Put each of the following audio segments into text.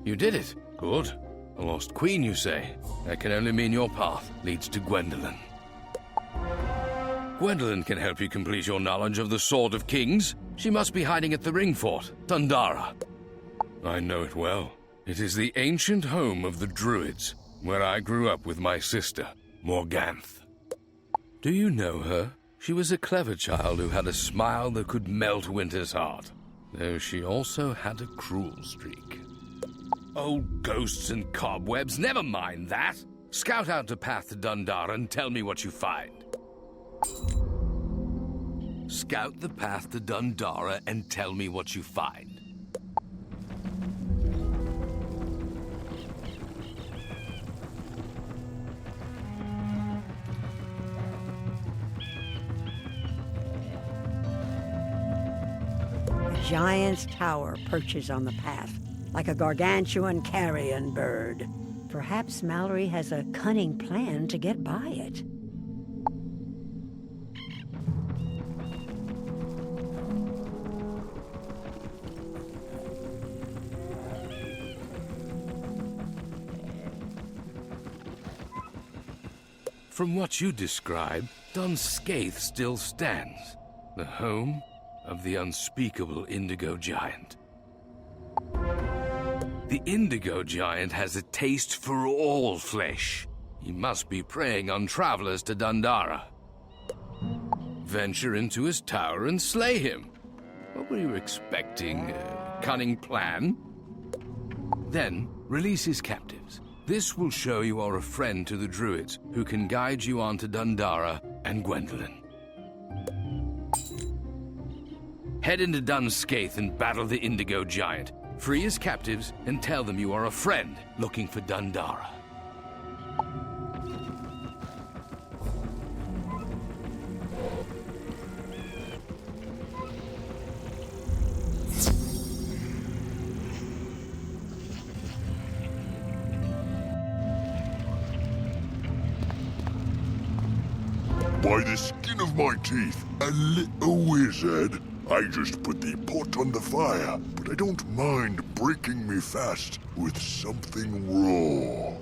You did it. Good. A lost queen, you say? That can only mean your path leads to Gwendolyn. Gwendolyn can help you complete your knowledge of the Sword of Kings. She must be hiding at the Ring Fort, Dundara. I know it well. It is the ancient home of the Druids, where I grew up with my sister, Morganth. Do you know her? She was a clever child who had a smile that could melt Winter's heart, though she also had a cruel streak. Old ghosts and cobwebs, never mind that. Scout out the path to Dundara and tell me what you find. Scout the path to Dundara and tell me what you find. A giant's tower perches on the path, like a gargantuan carrion bird. Perhaps Mallory has a cunning plan to get by it. From what you describe, Dunscaith still stands, the home of the unspeakable Indigo Giant. The Indigo Giant has a taste for all flesh. He must be preying on travelers to Dundara. Venture into his tower and slay him. What were you expecting? A cunning plan? Then release his captives. This will show you are a friend to the Druids, who can guide you on to Dundara and Gwendolyn. Head into Dunscaith and battle the Indigo Giant. Free his captives and tell them you are a friend looking for Dundara. By the skin of my teeth, a little wizard. I just put the pot on the fire, but I don't mind breaking me fast with something raw.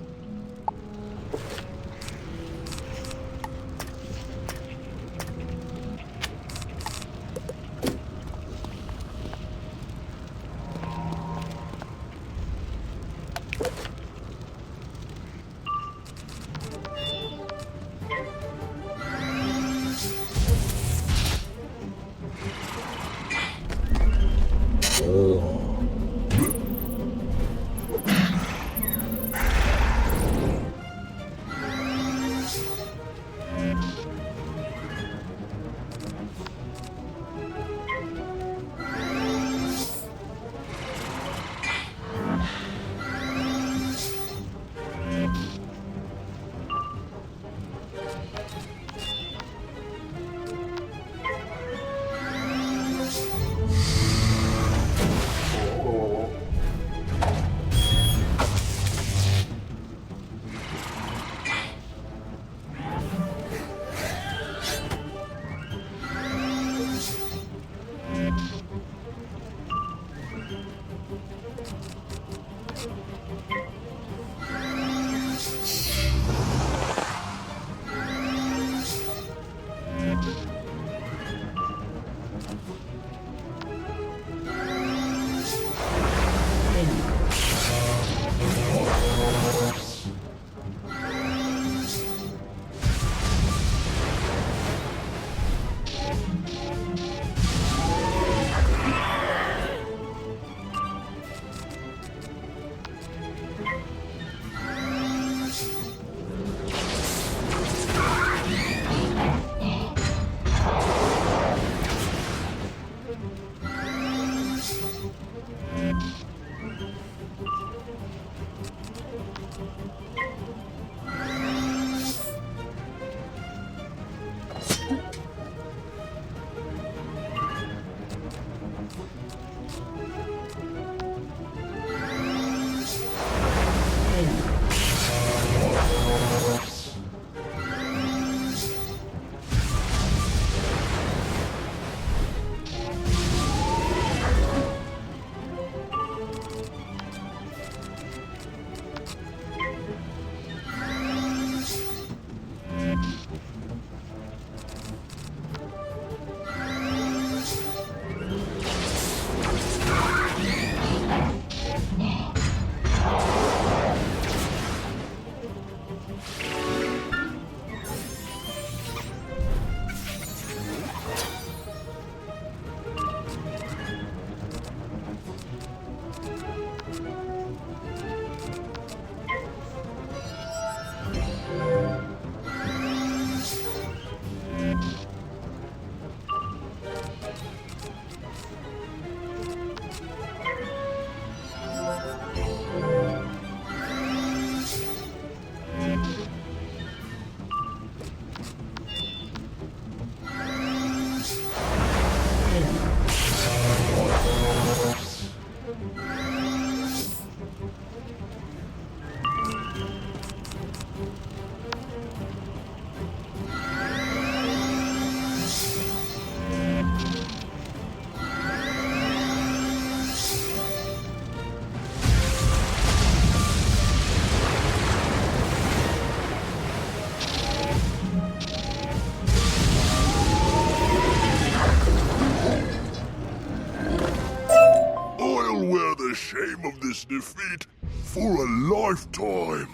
this defeat for a lifetime.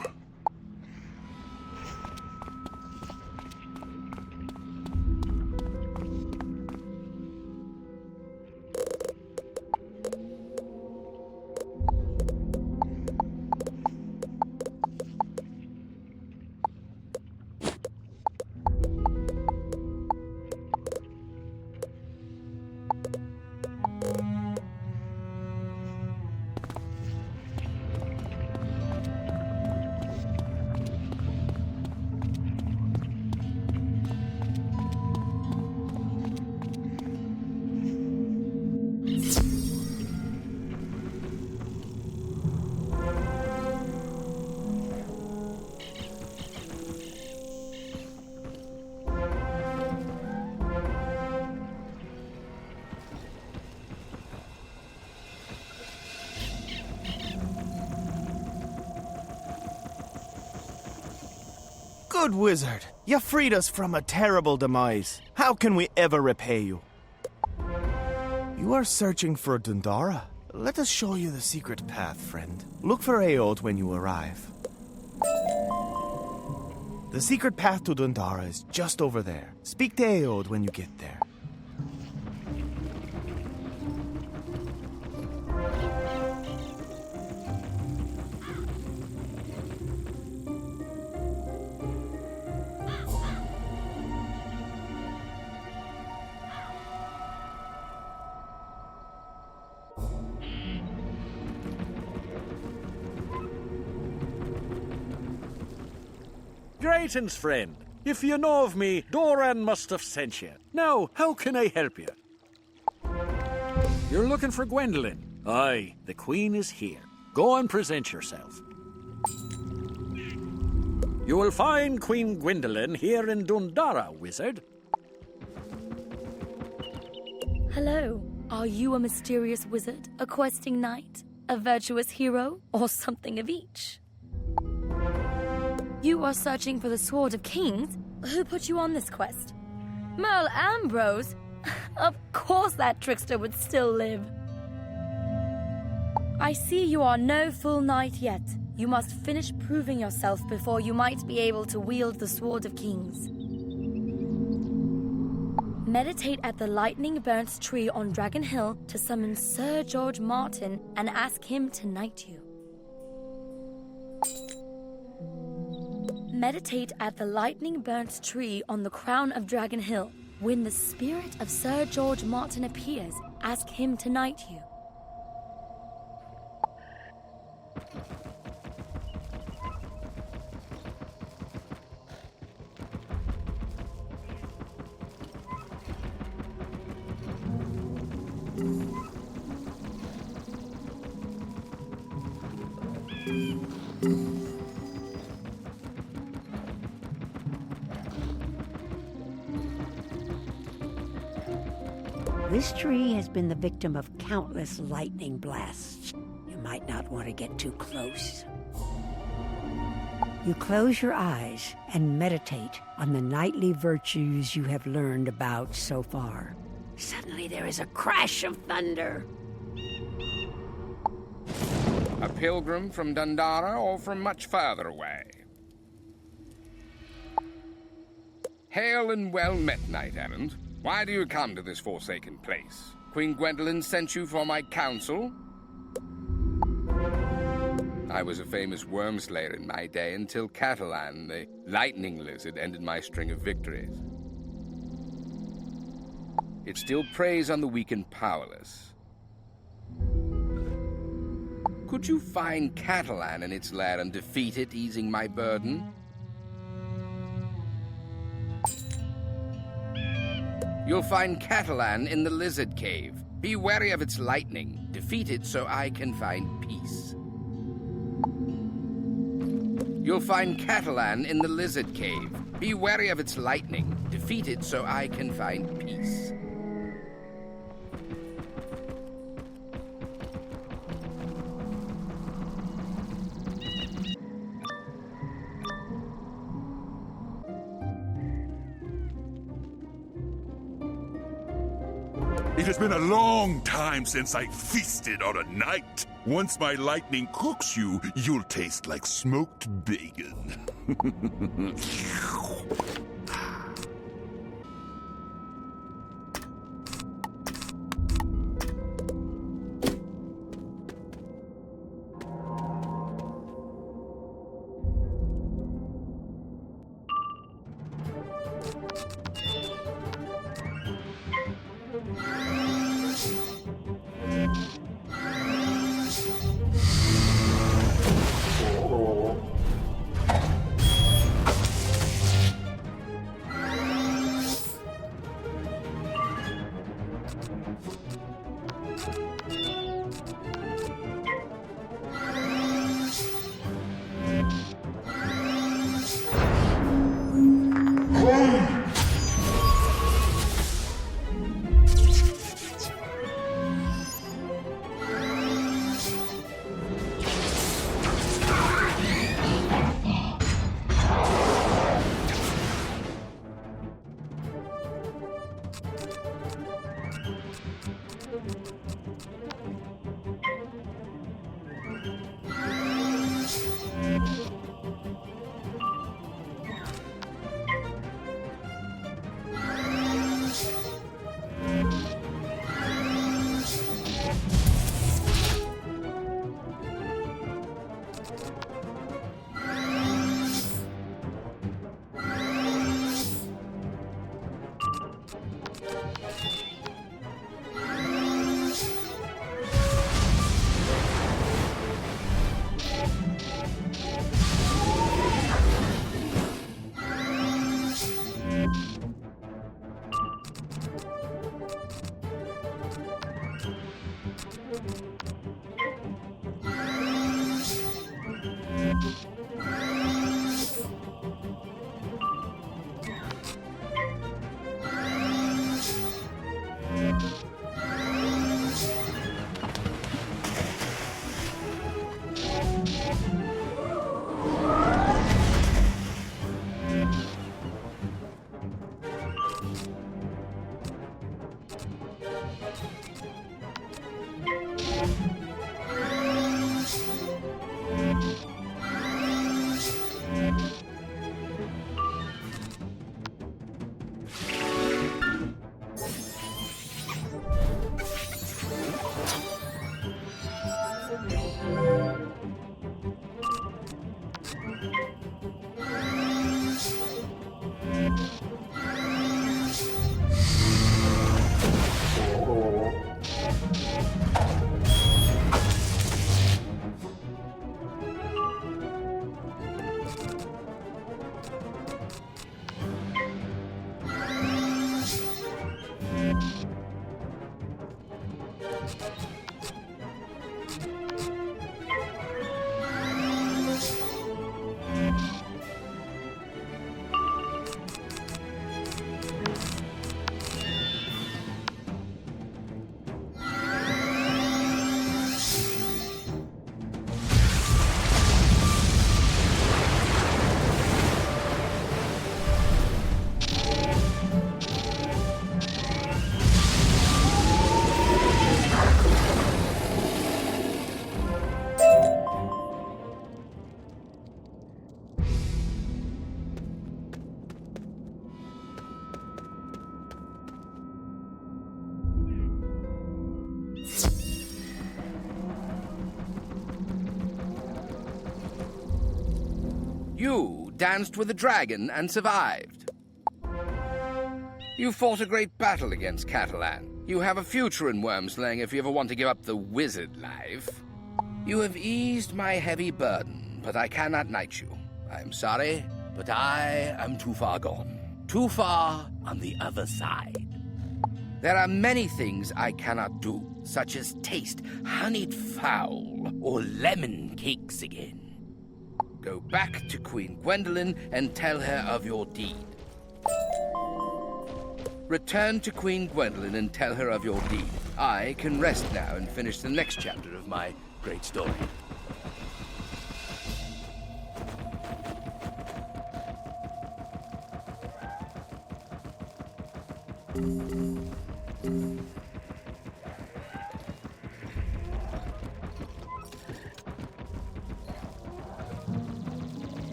Good wizard, you freed us from a terrible demise. How can we ever repay you? You are searching for Dundara. Let us show you the secret path, friend. Look for Aod when you arrive. The secret path to Dundara is just over there. Speak to Aod when you get there. Greetings, friend. If you know of me, Doran must have sent you. Now, how can I help you? You're looking for Gwendolyn. Aye, the Queen is here. Go and present yourself. You will find Queen Gwendolyn here in Dundara, wizard. Hello. Are you a mysterious wizard, a questing knight, a virtuous hero, or something of each? You are searching for the Sword of Kings? Who put you on this quest? Merle Ambrose? Of course that trickster would still live. I see you are no full knight yet. You must finish proving yourself before you might be able to wield the Sword of Kings. Meditate at the lightning-burnt tree on Dragon Hill to summon Sir George Martin and ask him to knight you. Meditate at the lightning-burnt tree on the crown of Dragon Hill. When the spirit of Sir George Martin appears, ask him to knight you. This tree has been the victim of countless lightning blasts. You might not want to get too close. You close your eyes and meditate on the knightly virtues you have learned about so far. Suddenly there is a crash of thunder. A pilgrim from Dundara or from much further away? Hail and well met, knight-errant. Why do you come to this forsaken place? Queen Gwendolyn sent you for my counsel? I was a famous worm slayer in my day until Catalan, the lightning lizard, ended my string of victories. It still preys on the weak and powerless. Could you find Catalan in its lair and defeat it, easing my burden? You'll find Catalan in the lizard cave. Be wary of its lightning. Defeat it so I can find peace. You'll find Catalan in the lizard cave. Be wary of its lightning. Defeat it so I can find peace. It has been a long time since I feasted on a knight. Once my lightning cooks you, you'll taste like smoked bacon. You danced with a dragon and survived. You fought a great battle against Catalan. You have a future in Wormslang if you ever want to give up the wizard life. You have eased my heavy burden, but I cannot knight you. I am sorry, but I am too far gone. Too far on the other side. There are many things I cannot do, such as taste honeyed fowl or lemon cakes again. Go back to Queen Gwendolyn and tell her of your deed. Return to Queen Gwendolyn and tell her of your deed. I can rest now and finish the next chapter of my great story.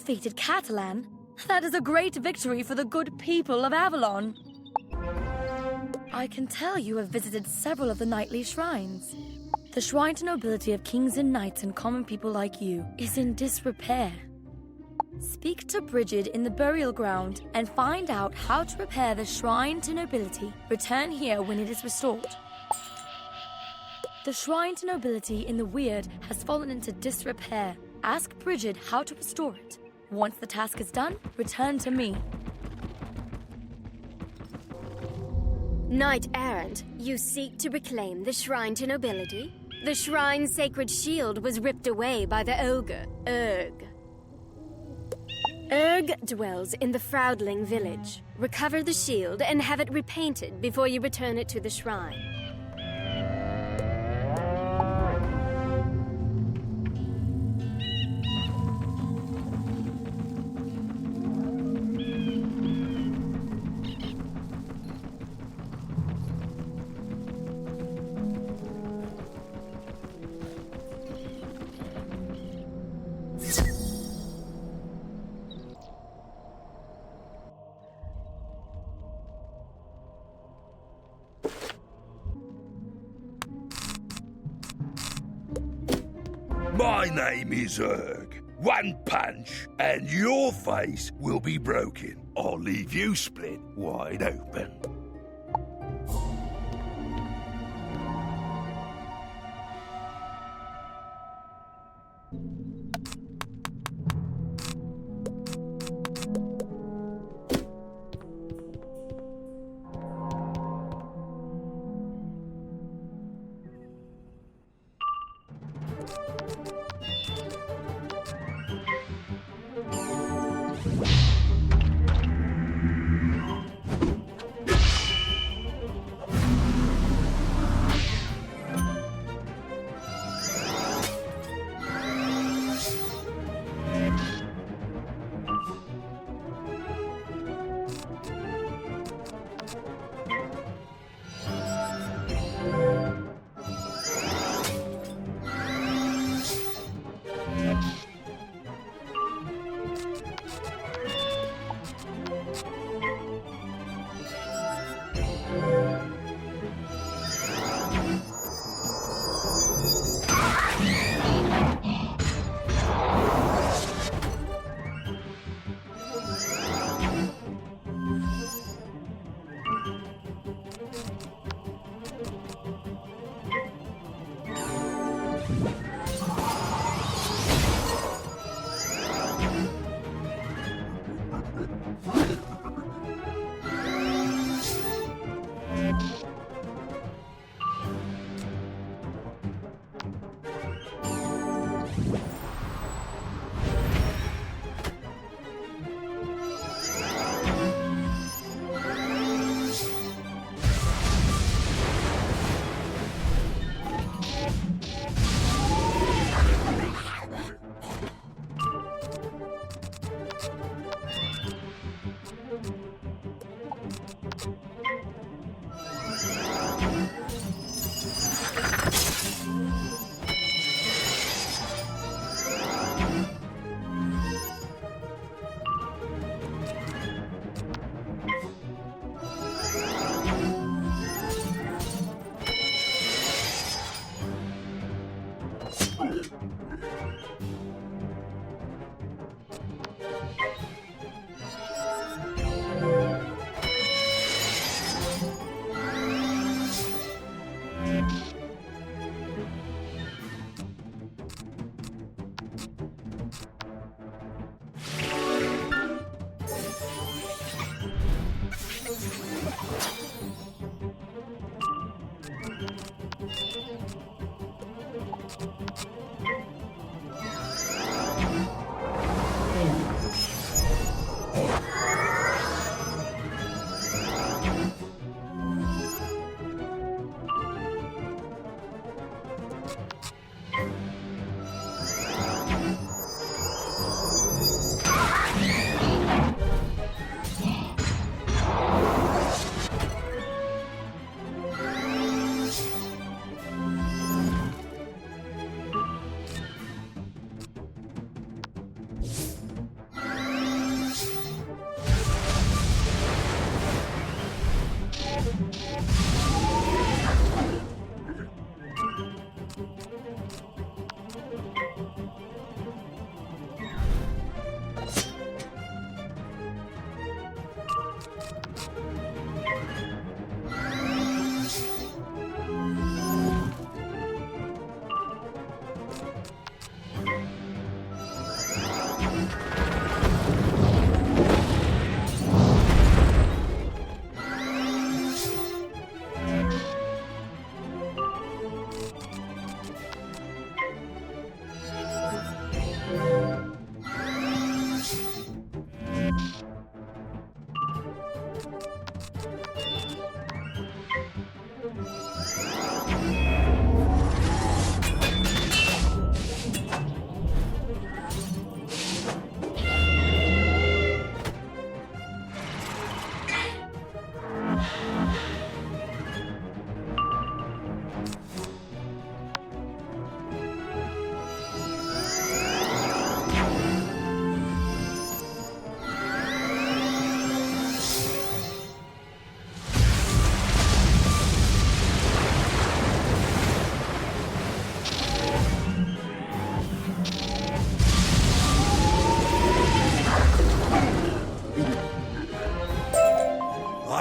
defeated Catalan, that is a great victory for the good people of Avalon. I can tell you have visited several of the knightly shrines. The shrine to nobility of kings and knights and common people like you is in disrepair. Speak to Bridget in the burial ground and find out how to repair the shrine to nobility. Return here when it is restored. The shrine to nobility in the Weird has fallen into disrepair. Ask Bridget how to restore it. Once the task is done, return to me. Knight errant, you seek to reclaim the shrine to nobility? The shrine's sacred shield was ripped away by the ogre, Urg. Urg dwells in the Froudling village. Recover the shield and have it repainted before you return it to the shrine. My name is Urg. One punch, and your face will be broken. I'll leave you split wide open.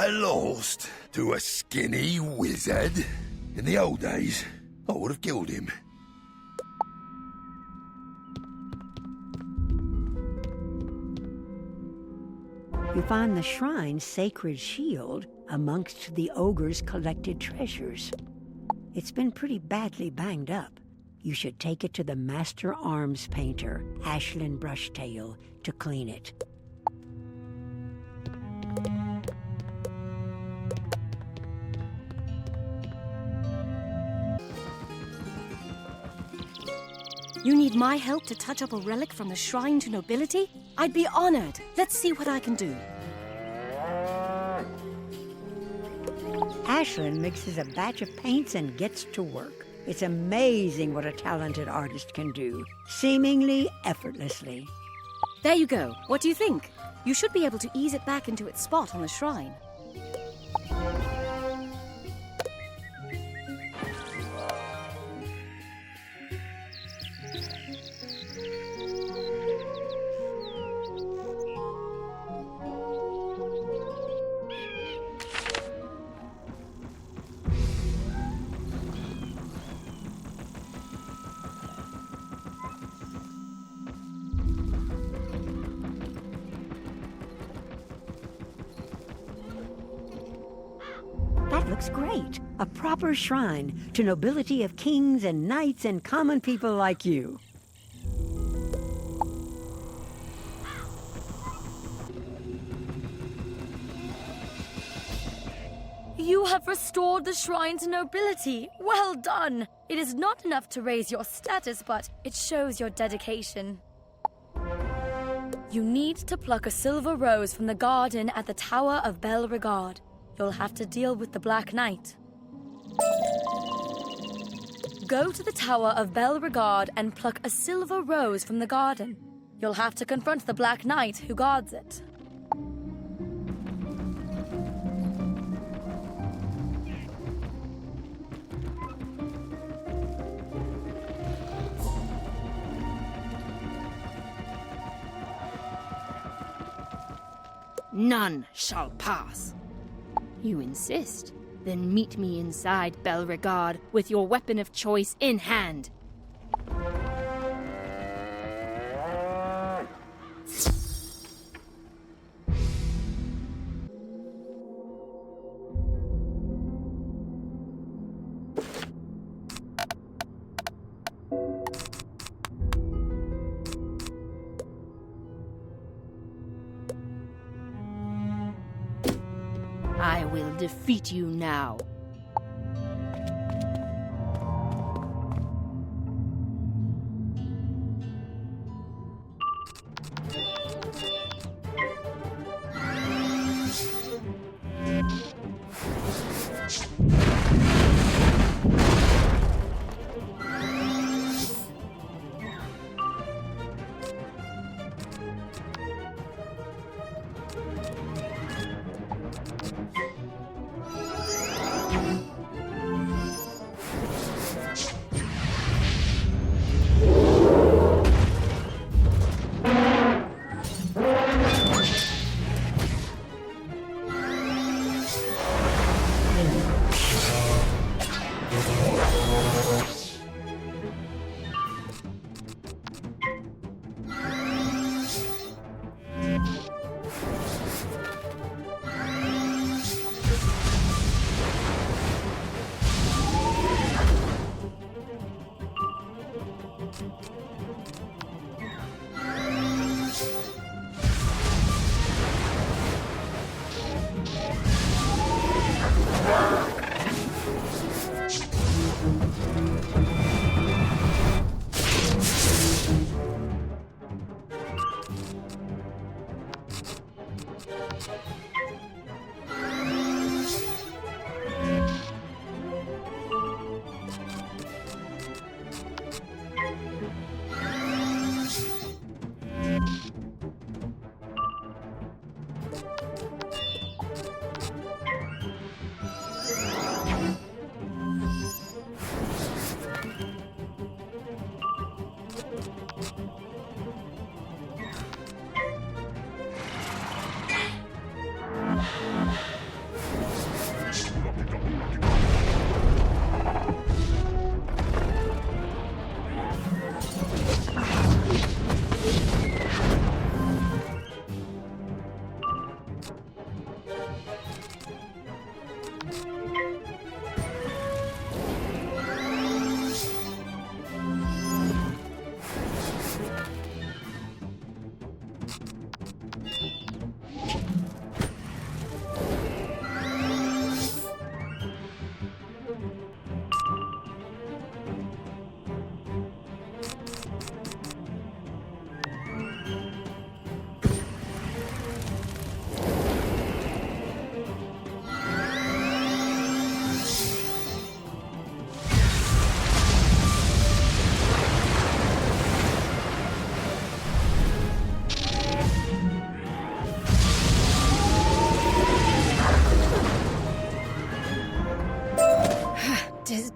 I lost to a skinny wizard? In the old days, I would have killed him. You find the shrine's sacred shield amongst the ogre's collected treasures. It's been pretty badly banged up. You should take it to the master arms painter, Ashlyn Brushtail, to clean it. You need my help to touch up a relic from the shrine to nobility? I'd be honored. Let's see what I can do. Ashlyn mixes a batch of paints and gets to work. It's amazing what a talented artist can do, seemingly effortlessly. There you go. What do you think? You should be able to ease it back into its spot on the shrine. That looks great. A proper shrine to nobility of kings and knights and common people like you. You have restored the shrine to nobility. Well done! It is not enough to raise your status, but it shows your dedication. You need to pluck a silver rose from the garden at the Tower of Belregard. You'll have to deal with the Black Knight. Go to the Tower of Belregard and pluck a silver rose from the garden. You'll have to confront the Black Knight who guards it. None shall pass. You insist? Then meet me inside Belregard with your weapon of choice in hand. I will defeat you now.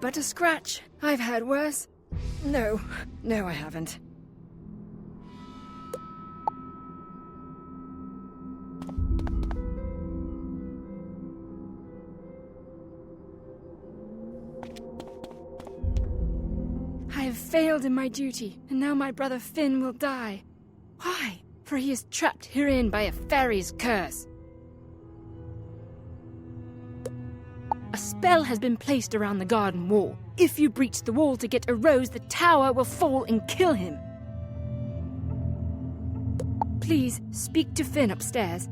but a scratch. I've had worse. No, I haven't. I have failed in my duty, and now my brother Finn will die. Why? For he is trapped herein by a fairy's curse. A spell has been placed around the garden wall. If you breach the wall to get a rose, the tower will fall and kill him. Please, speak to Finn upstairs.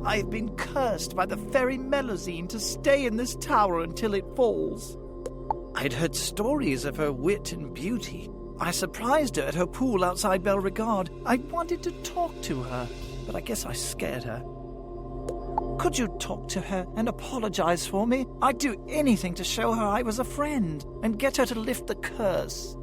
I've been cursed by the fairy Melusine to stay in this tower until it falls. I'd heard stories of her wit and beauty. I surprised her at her pool outside Belregard. I wanted to talk to her, but I guess I scared her. Could you talk to her and apologize for me? I'd do anything to show her I was a friend and get her to lift the curse.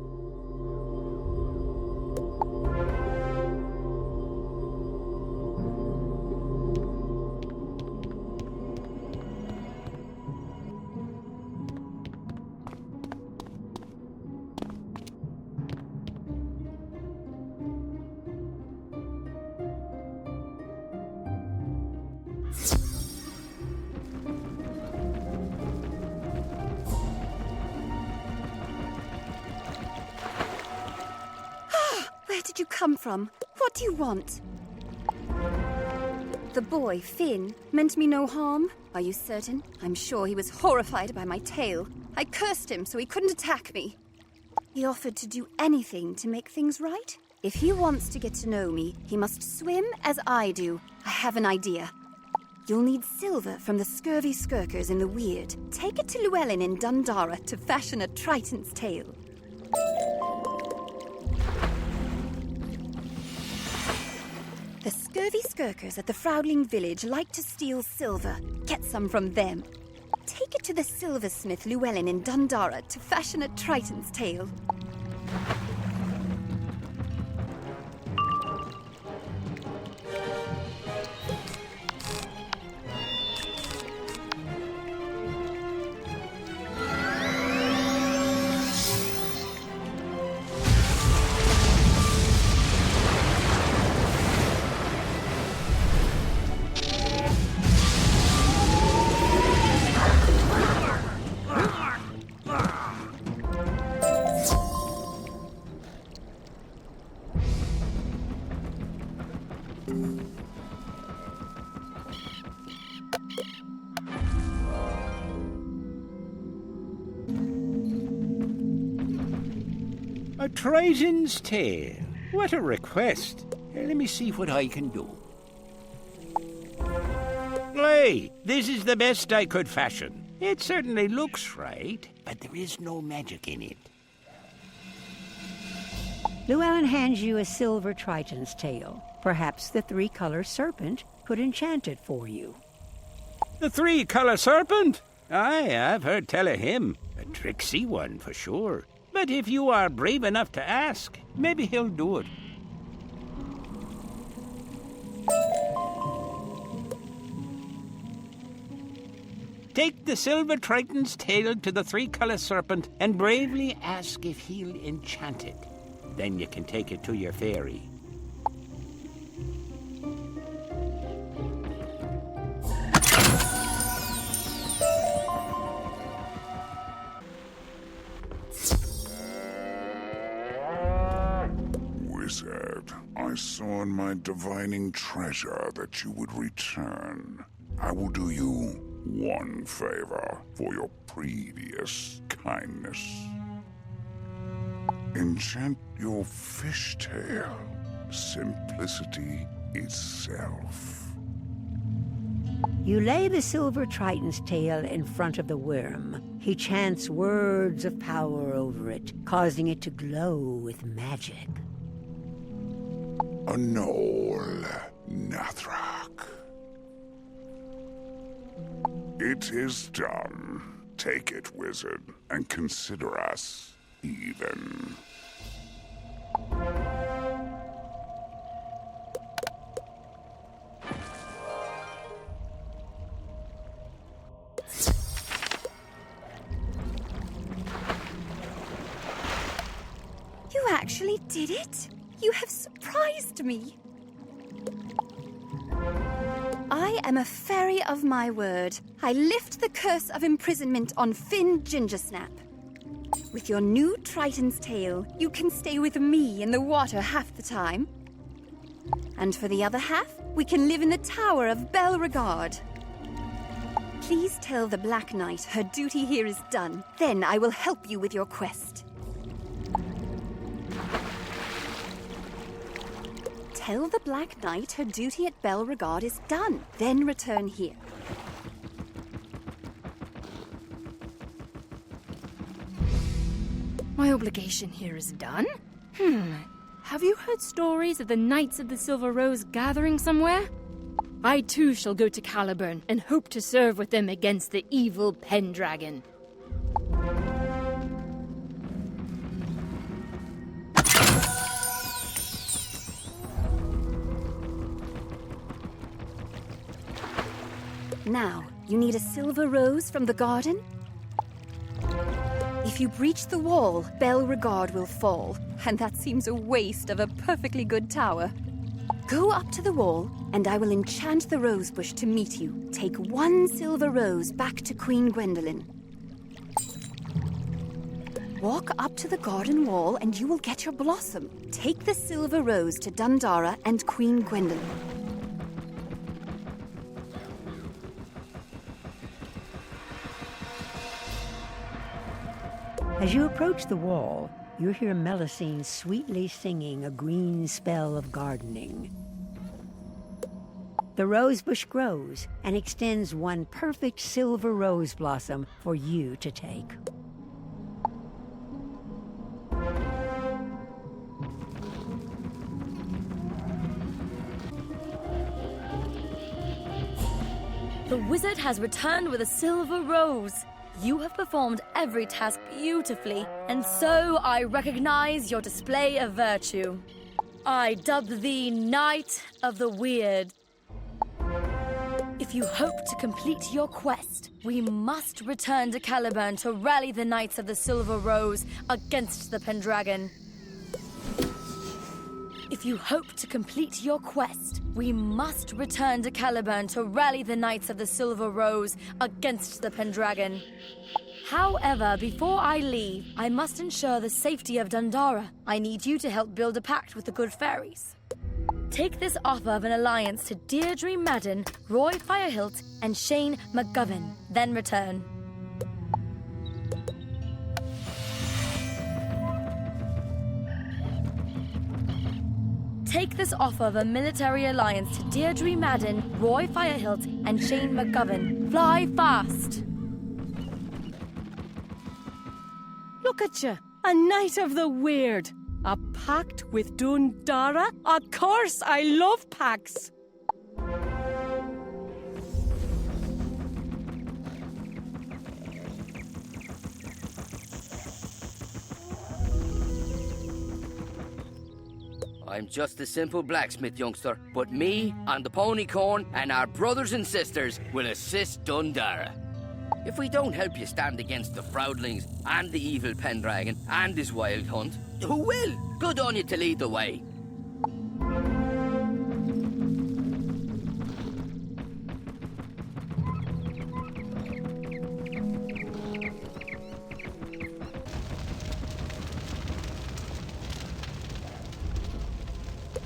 Where did you come from? What do you want? The boy, Finn, meant me no harm. Are you certain? I'm sure he was horrified by my tale. I cursed him so he couldn't attack me. He offered to do anything to make things right. If he wants to get to know me, he must swim as I do. I have an idea. You'll need silver from the scurvy skirkers in the Weird. Take it to Llewellyn in Dundara to fashion a Triton's tail. The scurvy skirkers at the Frowdling village like to steal silver. Get some from them. Take it to the silversmith Llewellyn in Dundara to fashion a Triton's tail. A Triton's tail. What a request. Let me see what I can do. Play! This is the best I could fashion. It certainly looks right, but there is no magic in it. Llewellyn hands you a silver Triton's tail. Perhaps the three-color serpent could enchant it for you. The three-color serpent? Aye, I've heard tell of him. A tricksy one, for sure. But if you are brave enough to ask, maybe he'll do it. Take the silver Triton's tail to the three-color serpent and bravely ask if he'll enchant it. Then you can take it to your fairy. Wizard, I saw in my divining treasure that you would return. I will do you one favor for your previous kindness. Enchant your fishtail. Simplicity itself. You lay the silver Triton's tail in front of the worm. He chants words of power over it, causing it to glow with magic. Anol Nathrak. It is done. Take it, wizard, and consider us even. actually did it? You have surprised me. I am a fairy of my word. I lift the curse of imprisonment on Finn Gingersnap. With your new Triton's tail, you can stay with me in the water half the time. And for the other half, we can live in the Tower of Belregard. Please tell the Black Knight her duty here is done. Then I will help you with your quest. Tell the Black Knight her duty at Belregard is done. Then return here. My obligation here is done? Have you heard stories of the Knights of the Silver Rose gathering somewhere? I too shall go to Caliburn and hope to serve with them against the evil Pendragon. Now, you need a silver rose from the garden? If you breach the wall, Belregard will fall, and that seems a waste of a perfectly good tower. Go up to the wall, and I will enchant the rosebush to meet you. Take one silver rose back to Queen Gwendolyn. Walk up to the garden wall, and you will get your blossom. Take the silver rose to Dundara and Queen Gwendolyn. As you approach the wall, you hear Melusine sweetly singing a green spell of gardening. The rosebush grows and extends one perfect silver rose blossom for you to take. The wizard has returned with a silver rose. You have performed every task beautifully, and so I recognize your display of virtue. I dub thee Knight of the Weird. If you hope to complete your quest, we must return to Caliburn to rally the Knights of the Silver Rose against the Pendragon. If you hope to complete your quest, we must return to Caliburn to rally the Knights of the Silver Rose against the Pendragon. However, before I leave, I must ensure the safety of Dundara. I need you to help build a pact with the good fairies. Take this offer of an alliance to Deirdre Madden, Roy Firehilt, and Shane McGovern, then return. Take this offer of a military alliance to Deirdre Madden, Roy Firehilt, and Shane McGovern. Fly fast! Look at you, a Knight of the Weird. A pact with Dundara? Of course, I love pacts. I'm just a simple blacksmith, youngster, but me and the ponycorn and our brothers and sisters will assist Dundara. If we don't help you stand against the Proudlings and the evil Pendragon and his wild hunt, who will? Good on you to lead the way.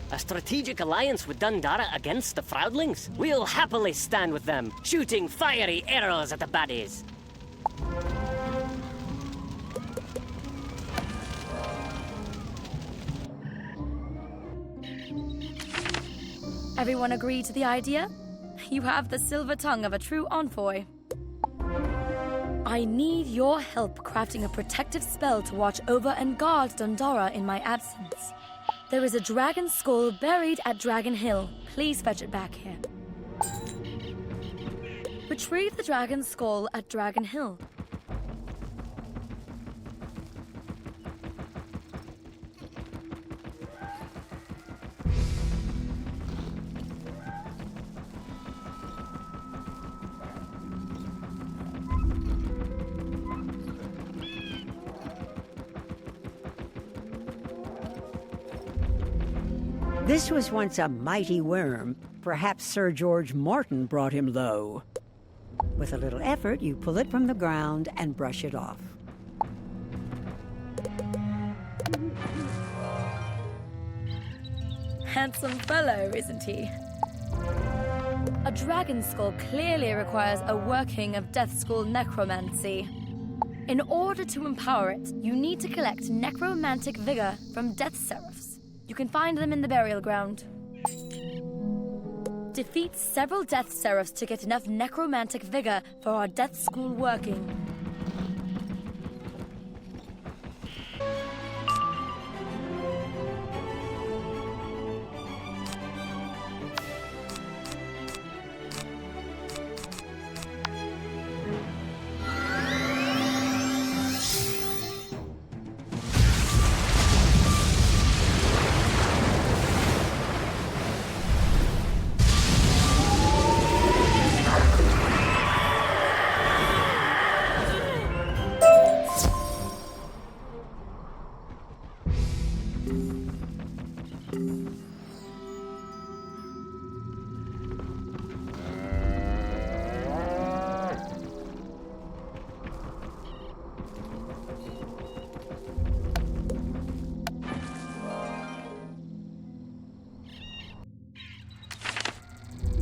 A strategic alliance with Dundara against the Proudlings? We'll happily stand with them, shooting fiery arrows at the baddies. Everyone agree to the idea? You have the silver tongue of a true envoy. I need your help crafting a protective spell to watch over and guard Dundara in my absence. There is a dragon skull buried at Dragon Hill. Please fetch it back here. Retrieve the dragon skull at Dragon Hill. This was once a mighty worm. Perhaps Sir George Morton brought him low. With a little effort, you pull it from the ground and brush it off. Handsome fellow, isn't he? A dragon skull clearly requires a working of Death School necromancy. In order to empower it, you need to collect necromantic vigor from Death Seraphs. You can find them in the burial ground. Defeat several Death Seraphs to get enough necromantic vigor for our Death School working.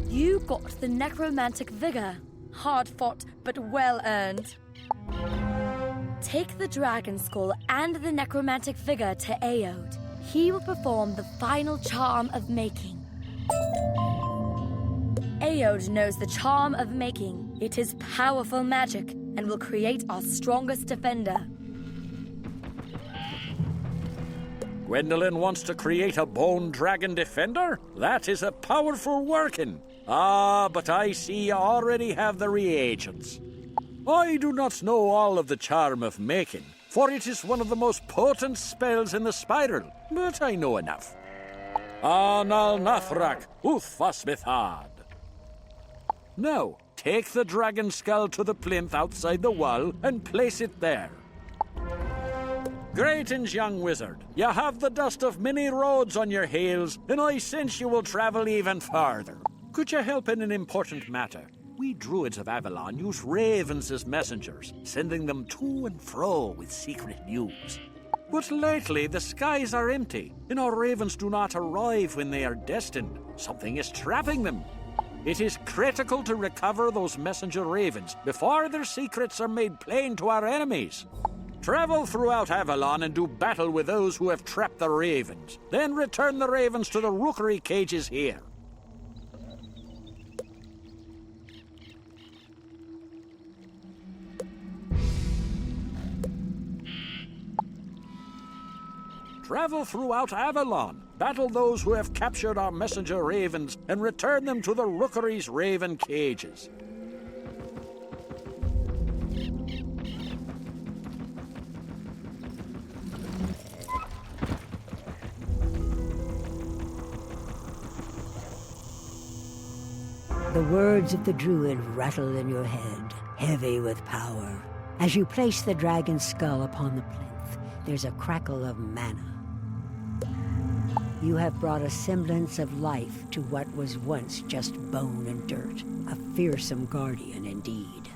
You got the necromantic vigor. Hard fought, but well earned. Take the dragon skull and the necromantic vigor to Aod. He will perform the final charm of making. Aod knows the charm of making. It is powerful magic and will create our strongest defender. Gwendolyn wants to create a bone dragon defender? That is a powerful working. Ah, but I see you already have the reagents. I do not know all of the charm of making, for it is one of the most potent spells in the spiral, but I know enough. Anal Nathrak, Uthfasmithad. Now, take the dragon skull to the plinth outside the wall and place it there. Greetings, young wizard. You have the dust of many roads on your heels, and I sense you will travel even farther. Could you help in an important matter? We druids of Avalon use ravens as messengers, sending them to and fro with secret news. But lately, the skies are empty, and our ravens do not arrive when they are destined. Something is trapping them. It is critical to recover those messenger ravens before their secrets are made plain to our enemies. Travel throughout Avalon and do battle with those who have trapped the ravens. Then return the ravens to the rookery cages here. Travel throughout Avalon, battle those who have captured our messenger ravens, and return them to the rookery's raven cages. The words of the druid rattle in your head, heavy with power. As you place the dragon's skull upon the plinth, there's a crackle of mana. You have brought a semblance of life to what was once just bone and dirt. A fearsome guardian indeed.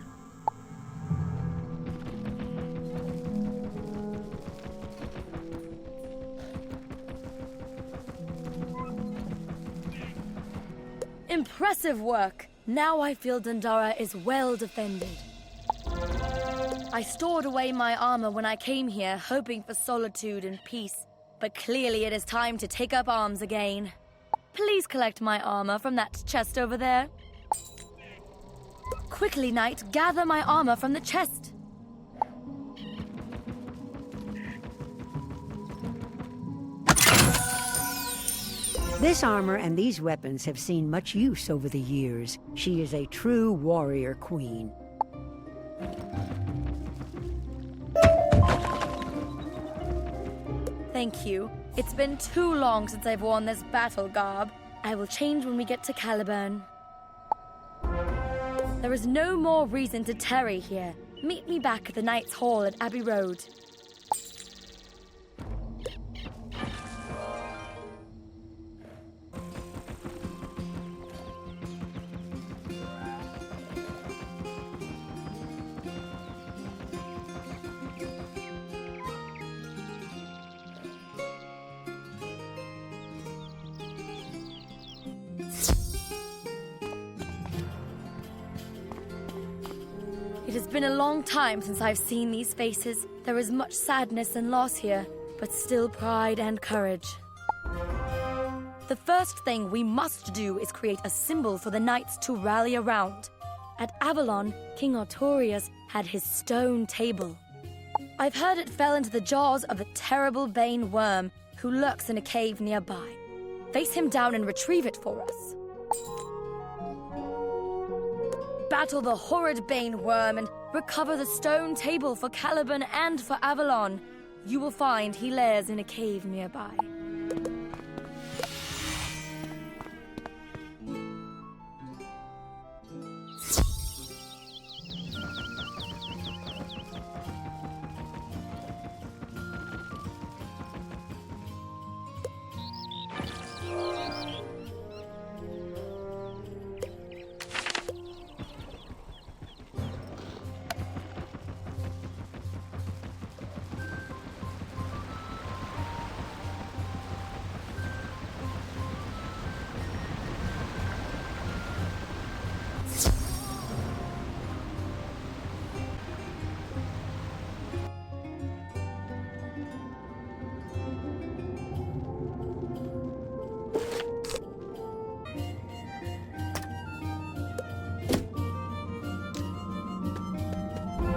Impressive work! Now I feel Dundara is well defended. I stored away my armor when I came here, hoping for solitude and peace. But clearly it is time to take up arms again. Please collect my armor from that chest over there. Quickly, knight, gather my armor from the chest. This armor and these weapons have seen much use over the years. She is a true warrior queen. Thank you. It's been too long since I've worn this battle garb. I will change when we get to Caliburn. There is no more reason to tarry here. Meet me back at the Knight's Hall at Abbey Road. It has been a long time since I've seen these faces. There is much sadness and loss here, but still pride and courage. The first thing we must do is create a symbol for the knights to rally around. At Avalon, King Artorius had his stone table. I've heard it fell into the jaws of a terrible Bane worm who lurks in a cave nearby. Face him down and retrieve it for us. Battle the horrid Bane worm and recover the stone table for Caliban and for Avalon. You will find he lairs in a cave nearby.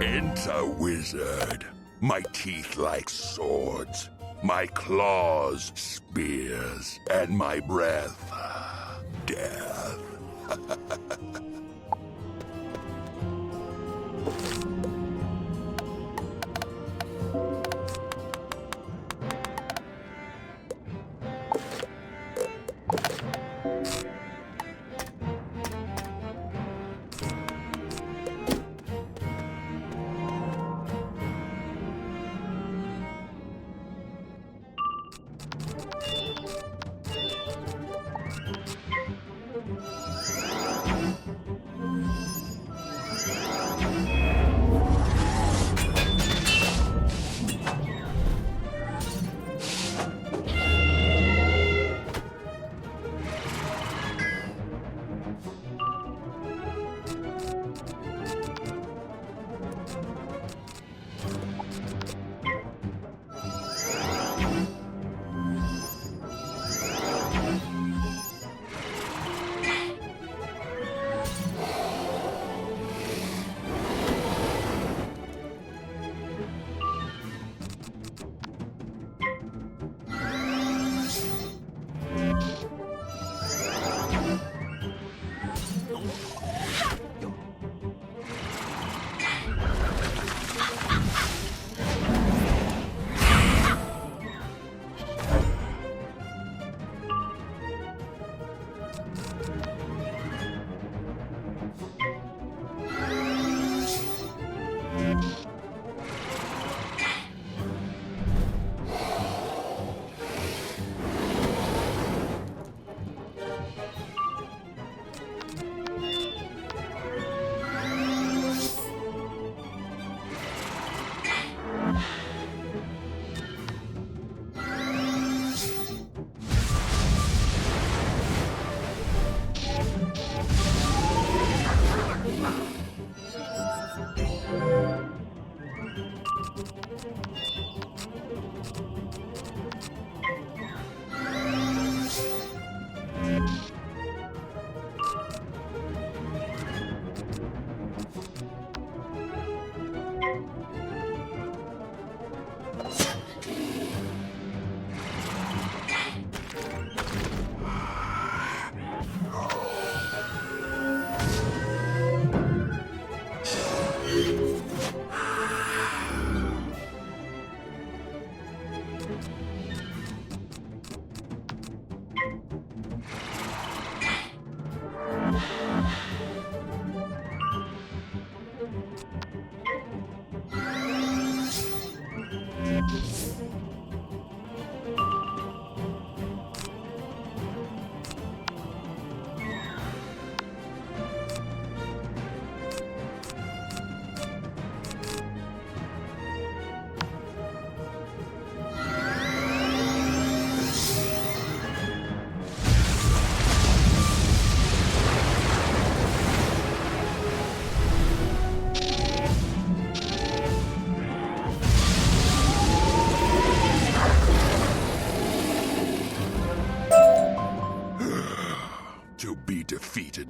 Enter, wizard. My teeth like swords, my claws spears, and my breath death.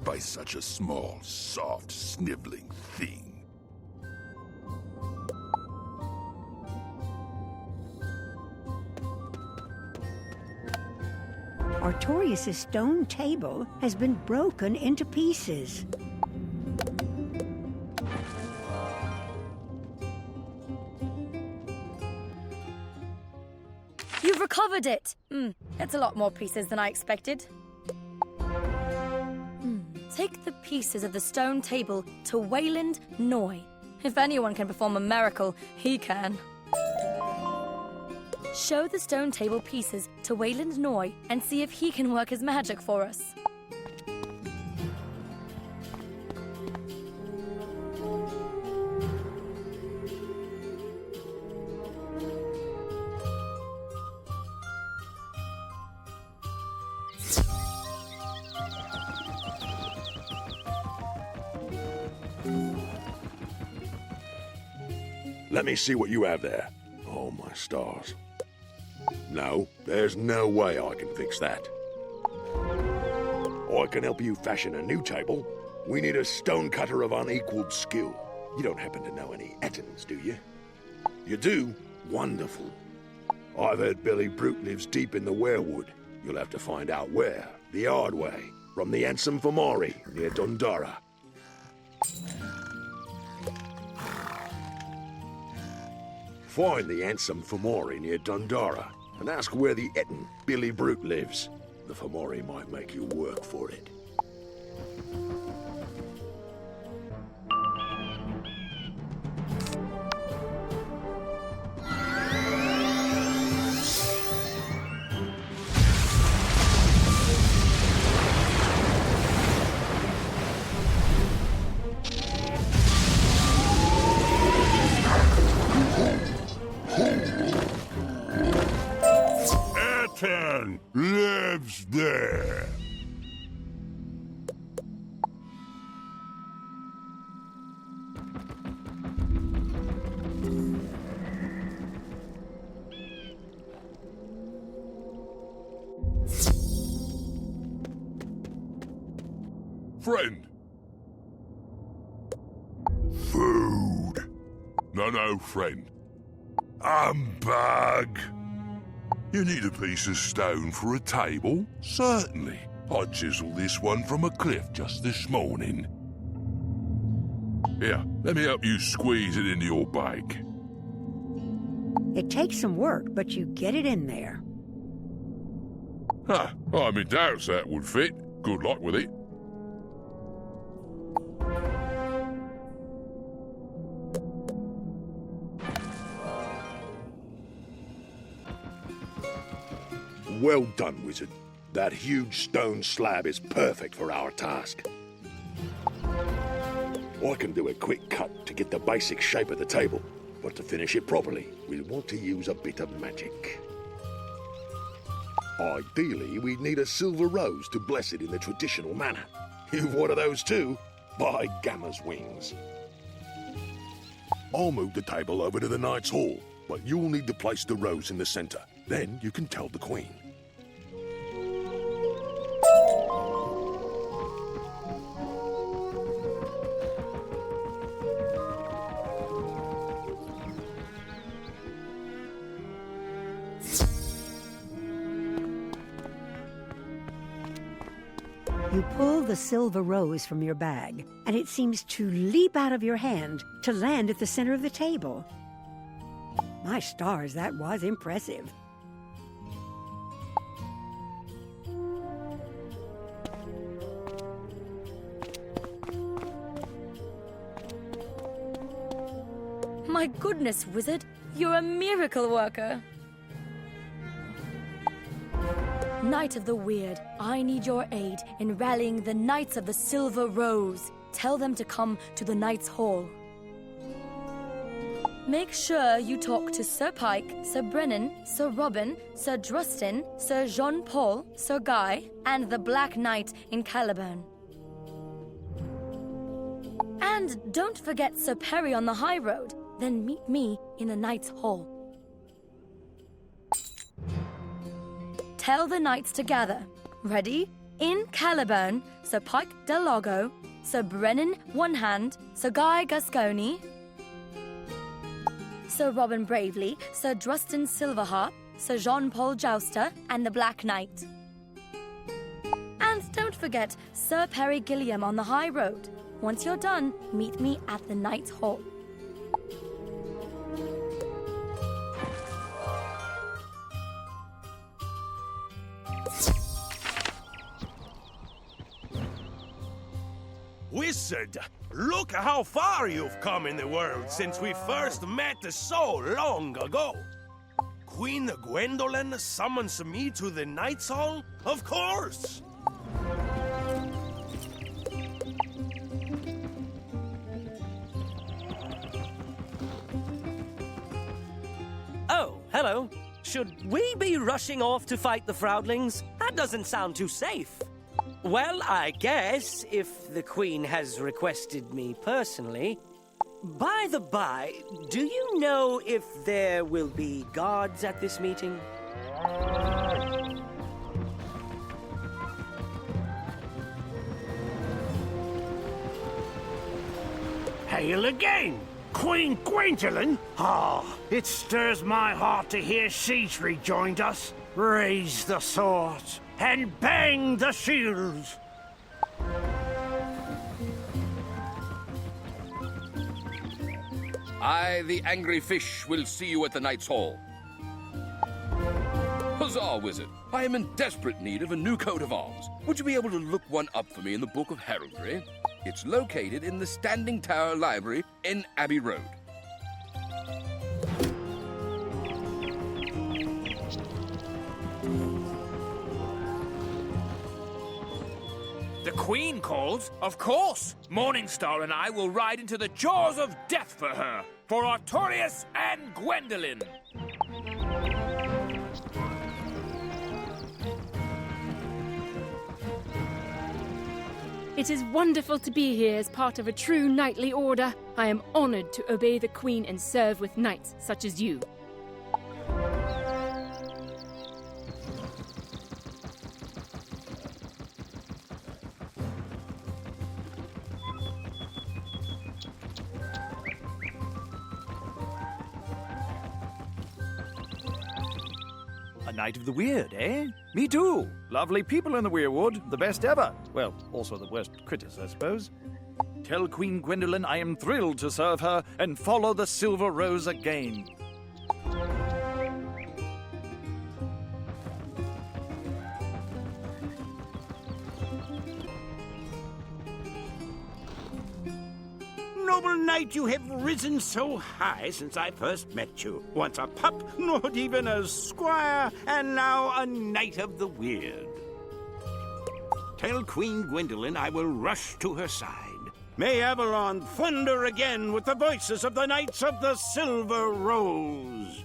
by such a small, soft, sniveling thing. Artorius' stone table has been broken into pieces. You've recovered it! That's a lot more pieces than I expected. Take the pieces of the stone table to Wayland Noy. If anyone can perform a miracle, he can. Show the stone table pieces to Wayland Noy and see if he can work his magic for us. Let me see what you have there. Oh, my stars. No, there's no way I can fix that. I can help you fashion a new table. We need a stonecutter of unequaled skill. You don't happen to know any Ettons, do you? You do? Wonderful. I've heard Billy Brute lives deep in the werewood. You'll have to find out where, the hard way, from the Ansem Famari, near Dundara. Find the Ansem Famari near Dundara and ask where the Ettin, Billy Brute, lives. The Famari might make you work for it. Ettin lives there. Friend. Food. No, friend. Humbug. You need a piece of stone for a table? Certainly. I chiseled this one from a cliff just this morning. Here, let me help you squeeze it into your bag. It takes some work, but you get it in there. I'm in doubts that would fit. Good luck with it. Well done, wizard. That huge stone slab is perfect for our task. I can do a quick cut to get the basic shape of the table, but to finish it properly, we'll want to use a bit of magic. Ideally, we'd need a silver rose to bless it in the traditional manner. You've one of those too? By Gamma's wings. I'll move the table over to the Knight's Hall, but you'll need to place the rose in the center. Then you can tell the Queen. You pull the silver rose from your bag, and it seems to leap out of your hand to land at the center of the table. My stars, that was impressive. My goodness, wizard, you're a miracle worker. Knight of the Weird, I need your aid in rallying the Knights of the Silver Rose. Tell them to come to the Knight's Hall. Make sure you talk to Sir Pike, Sir Brennan, Sir Robin, Sir Drustin, Sir Jean-Paul, Sir Guy, and the Black Knight in Caliburn. And don't forget Sir Perry on the high road. Then meet me in the Knight's Hall. Tell the knights to gather. Ready? In Caliburn, Sir Pike del Lago, Sir Brennan One Hand, Sir Guy Gascony, Sir Robin Bravely, Sir Drustin Silverharp, Sir Jean-Paul Jouster, and the Black Knight. And don't forget Sir Perry Gilliam on the High Road. Once you're done, meet me at the Knight's Hall. Wizard, look how far you've come in the world since we first met so long ago. Queen Gwendolyn summons me to the Knight's Hall? Of course! Oh, hello. Should we be rushing off to fight the Froudlings? That doesn't sound too safe. Well, I guess, if the Queen has requested me personally. By the by, do you know if there will be guards at this meeting? Hail again! Queen Gwendolyn? Ah, it stirs my heart to hear she's rejoined us. Raise the swords and bang the shields! I, the angry fish, will see you at the Knight's Hall. Huzzah, Wizard! I am in desperate need of a new coat of arms. Would you be able to look one up for me in the Book of Heraldry? It's located in the Standing Tower Library in Abbey Road. The Queen calls? Of course! Morningstar and I will ride into the jaws of death for her, for Artorius and Gwendolyn. It is wonderful to be here as part of a true knightly order. I am honored to obey the Queen and serve with knights such as you. A Night of the Weird, eh? Me too. Lovely people in the Weirwood, the best ever. Well, also the worst critters, I suppose. Tell Queen Gwendolyn I am thrilled to serve her and follow the Silver Rose again. Noble knight, you have risen so high since I first met you. Once a pup, not even a squire, and now a knight of the weird. Tell Queen Gwendolyn I will rush to her side. May Avalon thunder again with the voices of the Knights of the Silver Rose.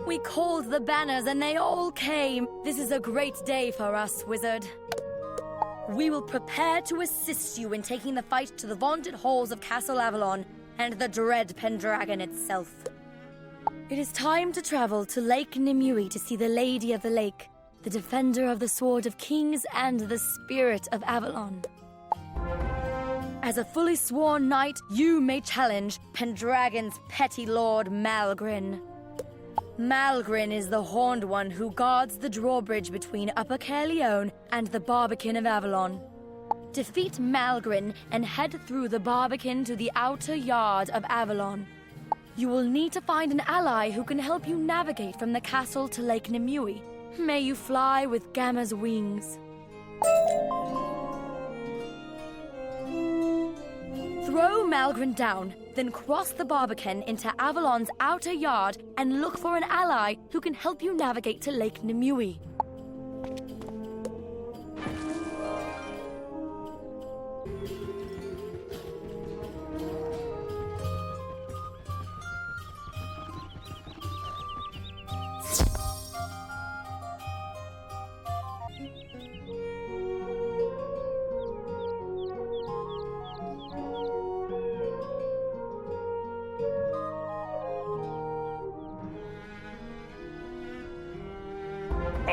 We called the banners and they all came. This is a great day for us, Wizard. We will prepare to assist you in taking the fight to the vaunted halls of Castle Avalon and the dread Pendragon itself. It is time to travel to Lake Nimue to see the Lady of the Lake, the defender of the Sword of Kings and the Spirit of Avalon. As a fully sworn knight, you may challenge Pendragon's petty lord Malgrin. Malgrin is the Horned One who guards the drawbridge between Upper Caerleon and the Barbican of Avalon. Defeat Malgrin and head through the Barbican to the outer yard of Avalon. You will need to find an ally who can help you navigate from the castle to Lake Nimue. May you fly with Gamma's wings. Throw Malgrin down, then cross the Barbican into Avalon's outer yard and look for an ally who can help you navigate to Lake Nimue.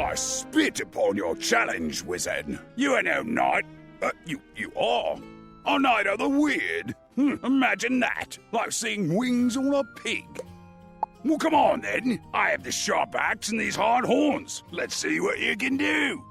I spit upon your challenge, wizard. You ain't no knight. You are. A knight of the weird. Imagine that. Like seeing wings on a pig. Well, come on, then. I have the sharp axe and these hard horns. Let's see what you can do.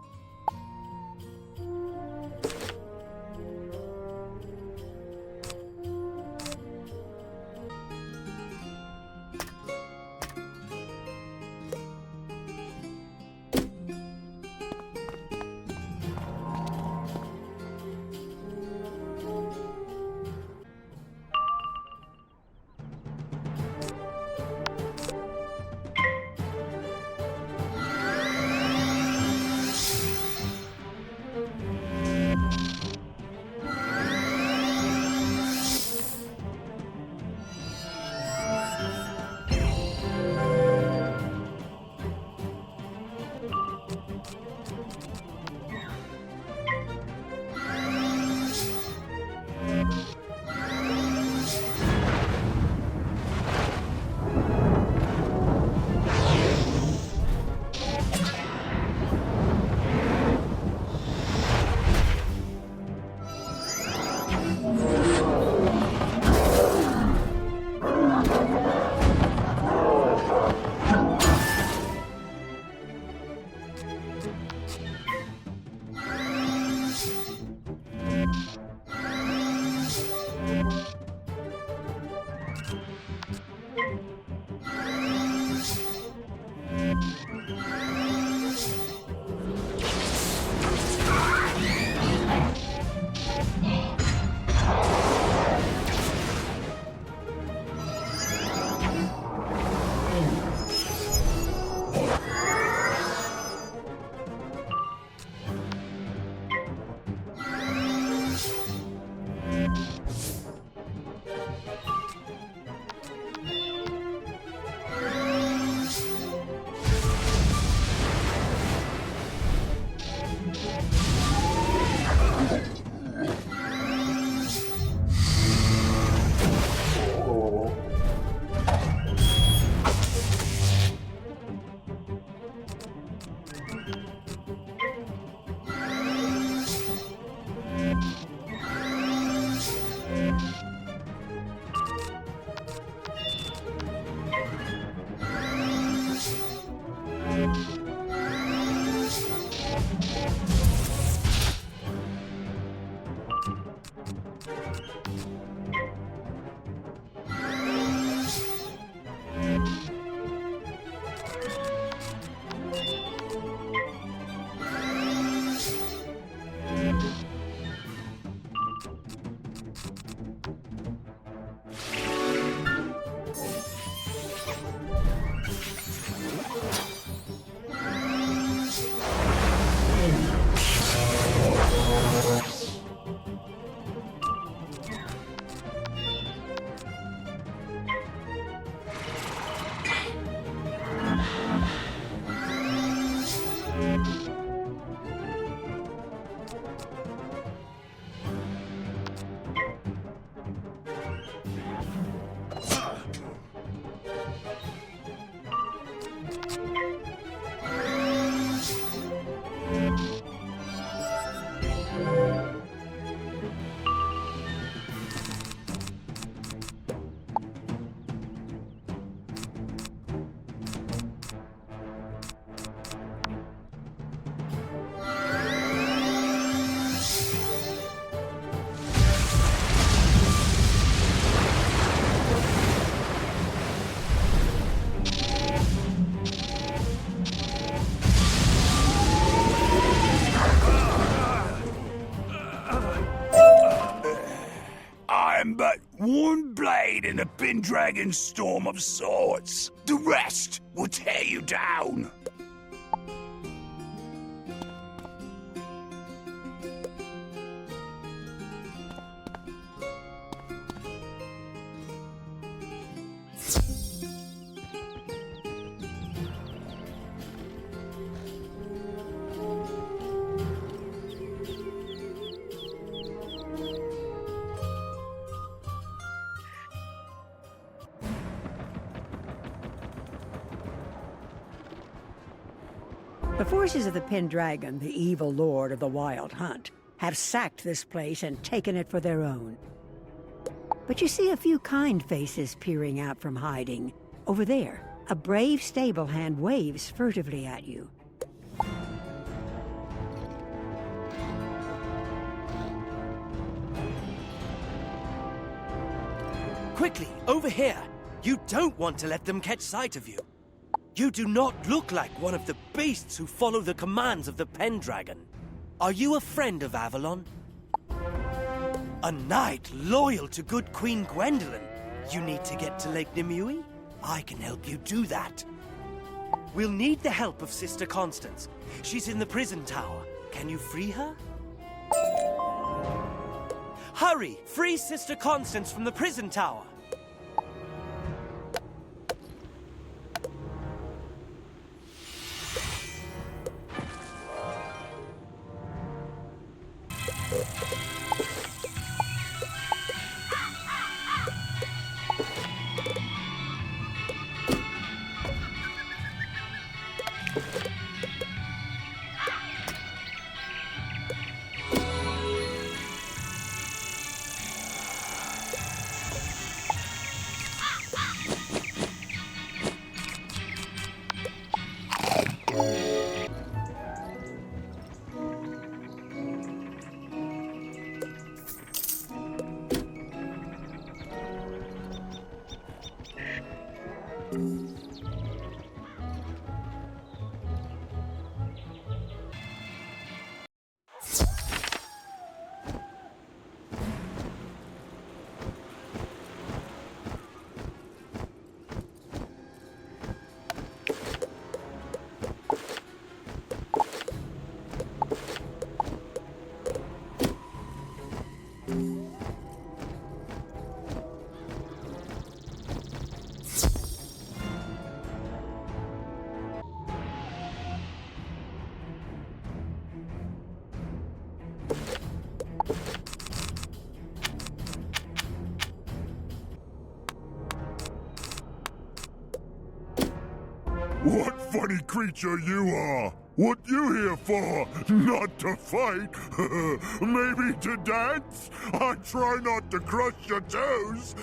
One blade in a Pendragon storm of swords. The rest will tear you down. The forces of the Pendragon, the evil lord of the Wild Hunt, have sacked this place and taken it for their own. But you see a few kind faces peering out from hiding. Over there, a brave stable hand waves furtively at you. Quickly, over here! You don't want to let them catch sight of you. You do not look like one of the beasts who follow the commands of the Pendragon. Are you a friend of Avalon? A knight loyal to good Queen Gwendolyn? You need to get to Lake Nimue? I can help you do that. We'll need the help of Sister Constance. She's in the prison tower. Can you free her? Hurry! Free Sister Constance from the prison tower! What funny creature you are! What you here for? Not to fight? Maybe to dance? I try not to crush your toes!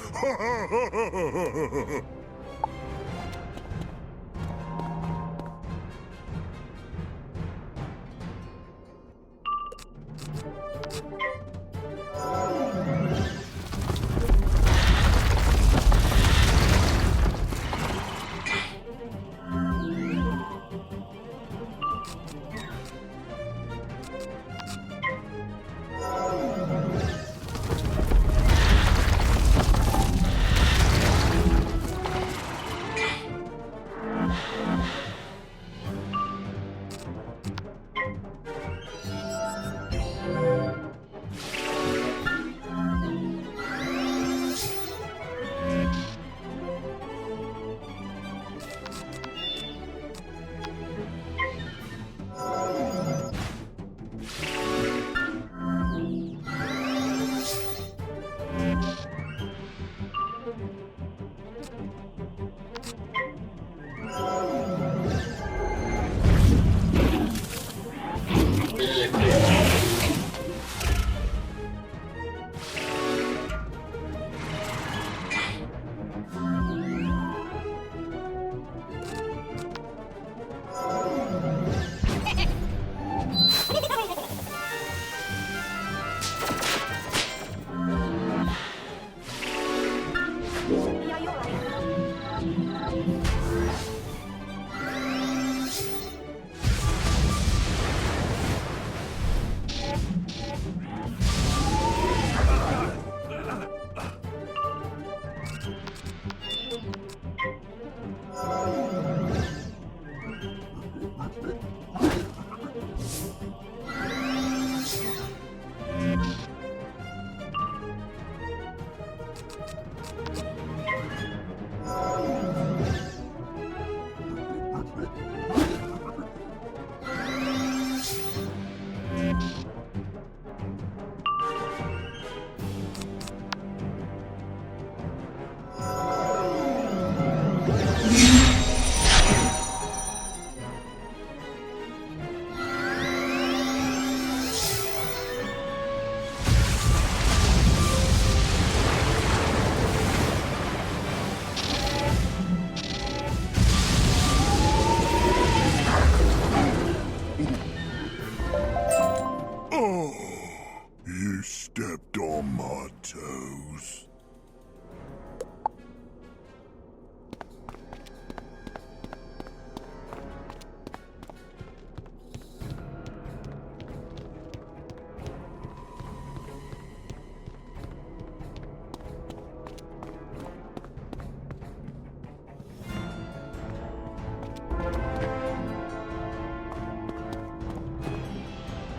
toes.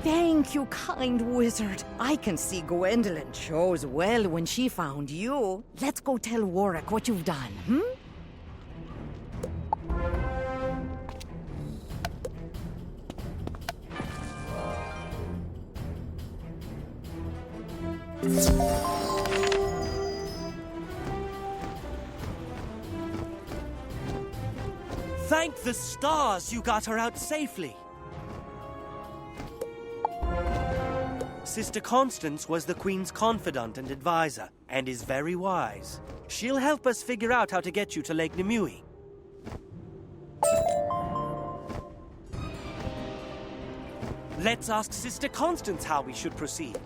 Thank you, kind wizard. I can see Gwendolyn chose well when she found you. Let's go tell Warwick what you've done, Thank the stars you got her out safely. Sister Constance was the Queen's confidant and advisor, and is very wise. She'll help us figure out how to get you to Lake Nimue. Let's ask Sister Constance how we should proceed.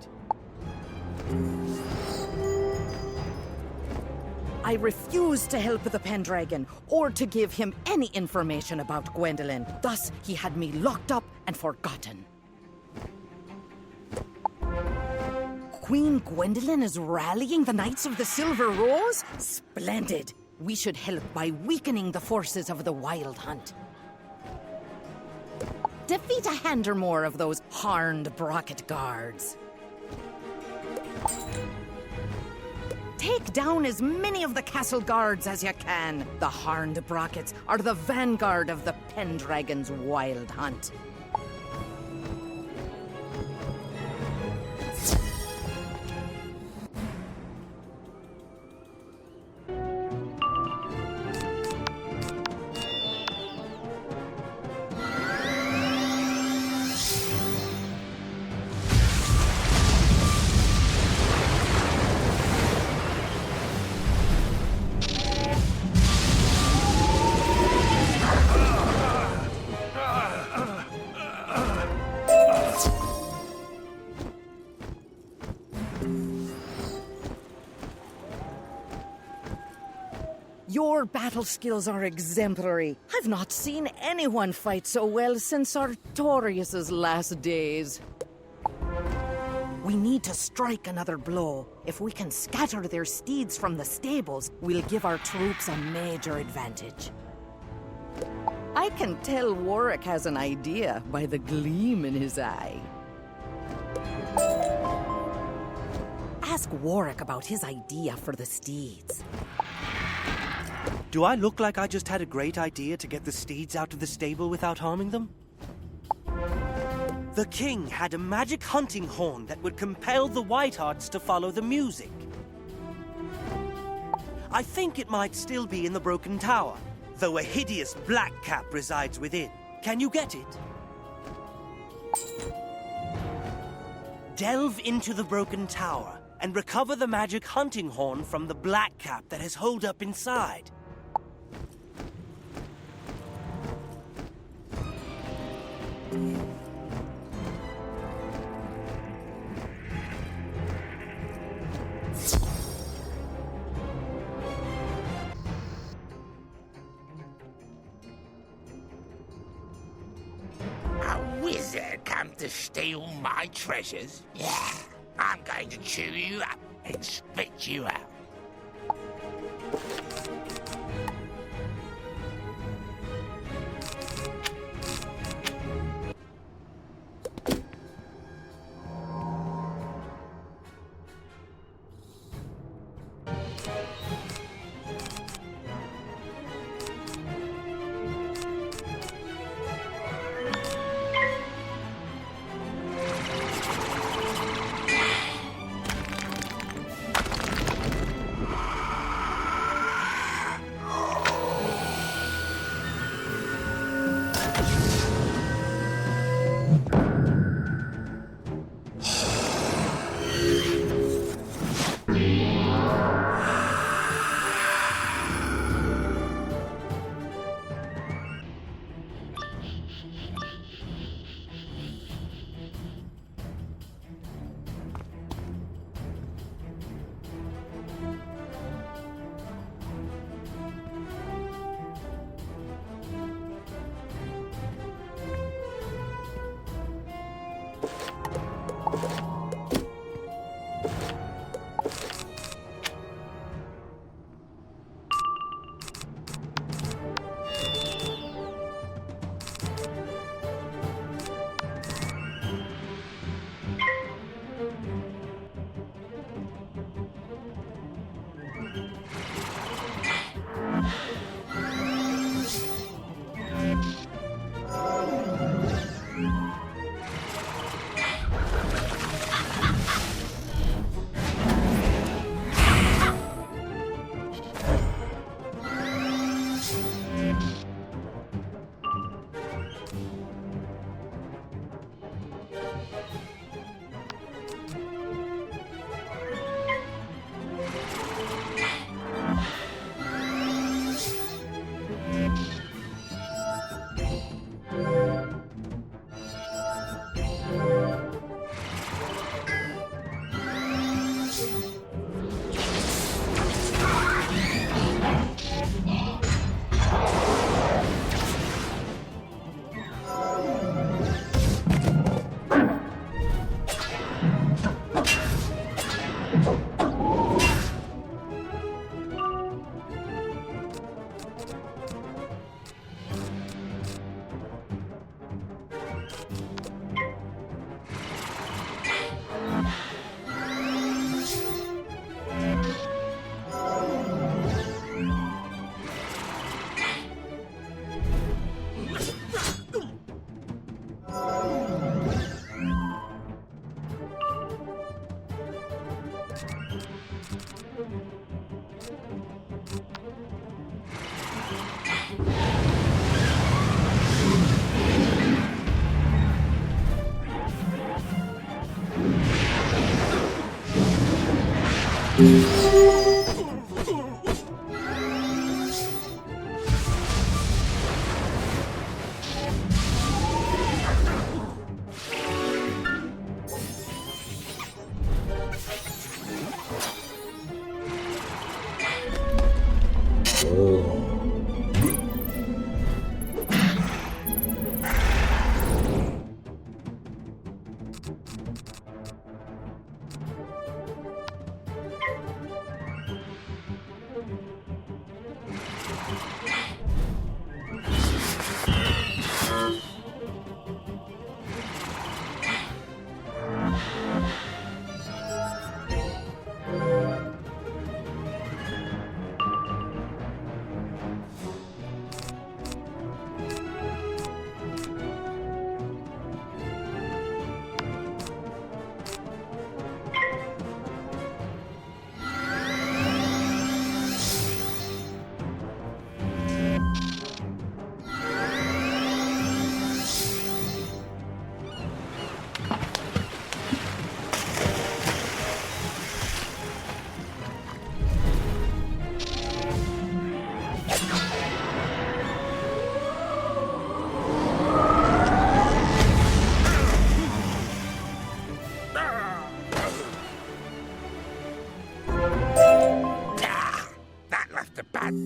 I refused to help the Pendragon, or to give him any information about Gwendolyn. Thus, he had me locked up and forgotten. Queen Gwendolyn is rallying the Knights of the Silver Rose? Splendid! We should help by weakening the forces of the Wild Hunt. Defeat a hand or more of those horned Brocket guards. Take down as many of the castle guards as you can. The horned Brockets are the vanguard of the Pendragon's Wild Hunt. Your battle skills are exemplary. I've not seen anyone fight so well since Artorius' last days. We need to strike another blow. If we can scatter their steeds from the stables, we'll give our troops a major advantage. I can tell Warwick has an idea by the gleam in his eye. Ask Warwick about his idea for the steeds. Do I look like I just had a great idea to get the steeds out of the stable without harming them? The king had a magic hunting horn that would compel the Whitehearts to follow the music. I think it might still be in the broken tower, though a hideous black cap resides within. Can you get it? Delve into the broken tower and recover the magic hunting horn from the black cap that is holed up inside. A wizard come to steal my treasures? Yeah, I'm going to chew you up and spit you out.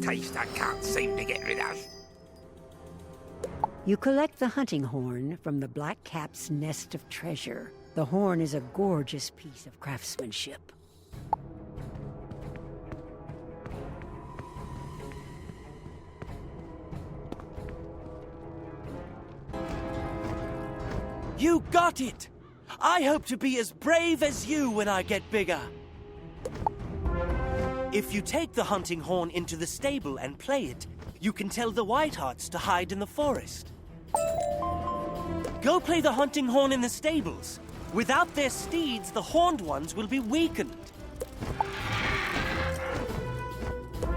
Taste I can't seem to get rid of. You collect the hunting horn from the black cap's nest of treasure. The horn is a gorgeous piece of craftsmanship. You got it! I hope to be as brave as you when I get bigger. If you take the hunting horn into the stable and play it, you can tell the Whitehearts to hide in the forest. Go play the hunting horn in the stables. Without their steeds, the horned ones will be weakened.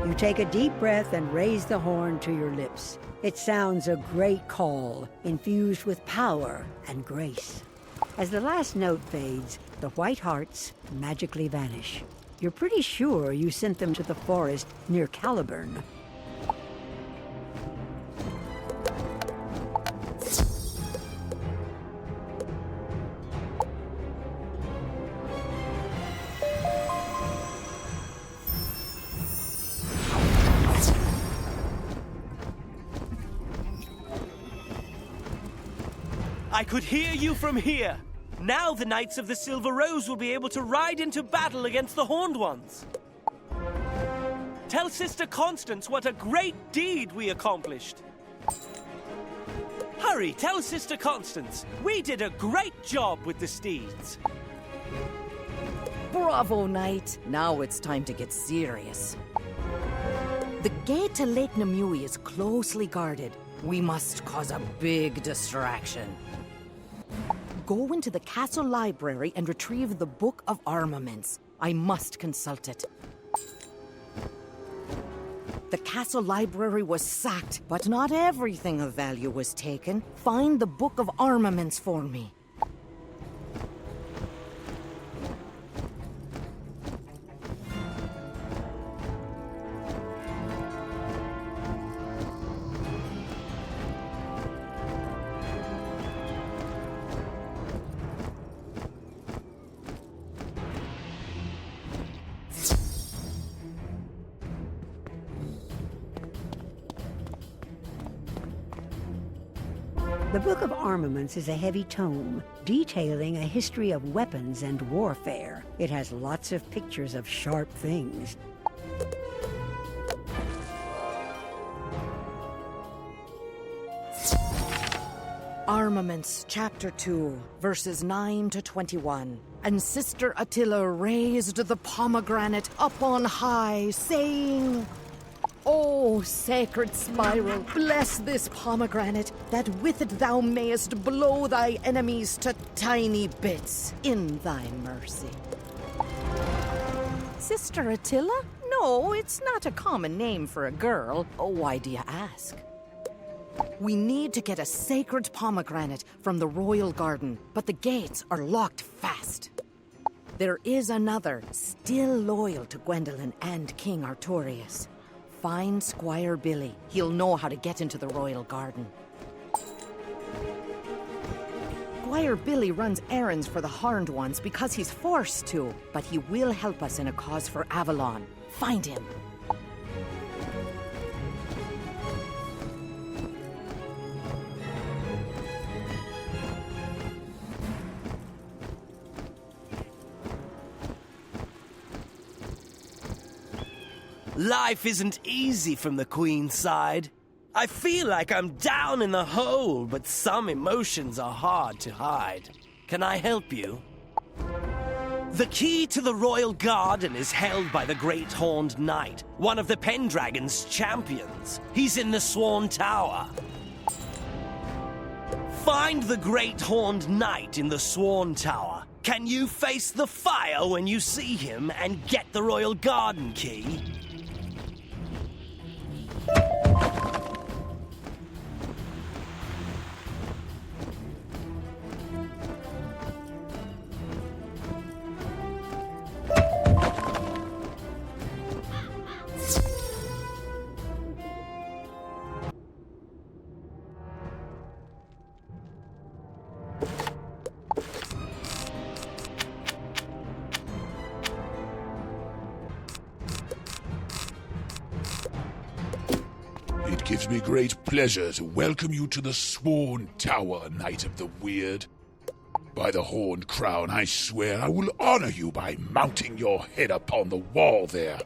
You take a deep breath and raise the horn to your lips. It sounds a great call, infused with power and grace. As the last note fades, the Whitehearts magically vanish. You're pretty sure you sent them to the forest near Caliburn. I could hear you from here. Now the Knights of the Silver Rose will be able to ride into battle against the Horned Ones. Tell Sister Constance what a great deed we accomplished. Hurry, tell Sister Constance. We did a great job with the steeds. Bravo, Knight. Now it's time to get serious. The gate to Lake Namui is closely guarded. We must cause a big distraction. Go into the castle library and retrieve the Book of Armaments. I must consult it. The castle library was sacked, but not everything of value was taken. Find the Book of Armaments for me. The Book of Armaments is a heavy tome detailing a history of weapons and warfare. It has lots of pictures of sharp things. Armaments, Chapter 2, verses 9 to 21. And Sister Attila raised the pomegranate up on high, saying, O sacred spiral, bless this pomegranate, that with it thou mayest blow thy enemies to tiny bits in thy mercy. sister Attila? No, it's not a common name for a girl. Oh, why do you ask? We need to get a sacred pomegranate from the royal garden, but the gates are locked fast. There is another, still loyal to Gwendolyn and King Artorius. Find Squire Billy. He'll know how to get into the royal garden. Squire Billy runs errands for the Horned Ones because he's forced to, but he will help us in a cause for Avalon. Find him. Life isn't easy from the Queen's side. I feel like I'm down in the hole, but some emotions are hard to hide. Can I help you? The key to the royal garden is held by the Great Horned Knight, one of the Pendragon's champions. He's in the Swan Tower. Find the Great Horned Knight in the Swan Tower. Can you face the fire when you see him and get the royal garden key? It gives me great pleasure to welcome you to the Sworn Tower, Knight of the Weird. By the Horned Crown, I swear I will honor you by mounting your head upon the wall there.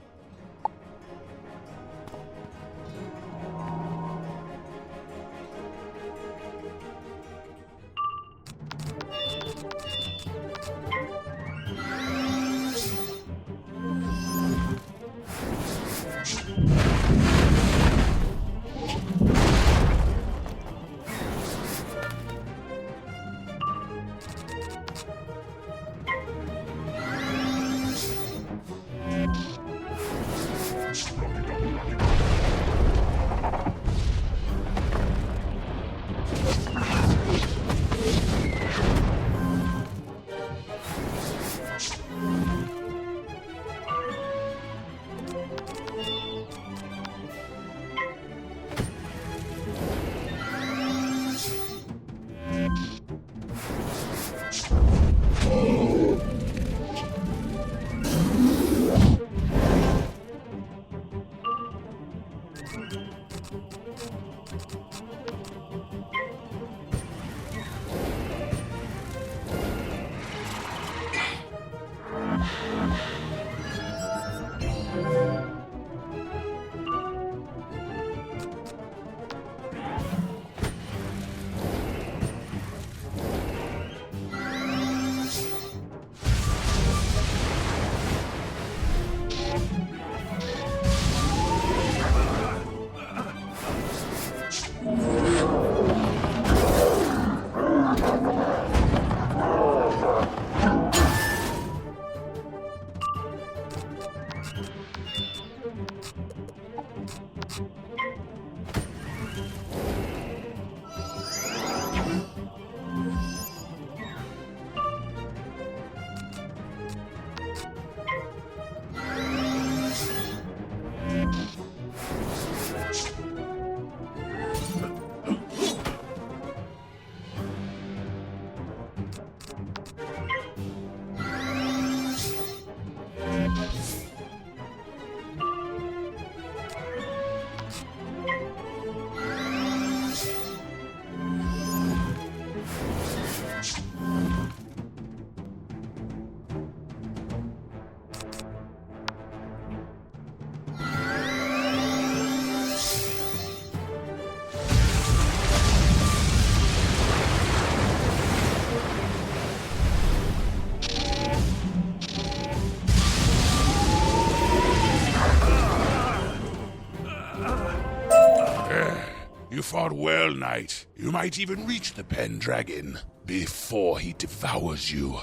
You fought well, Knight. You might even reach the Pendragon before he devours you.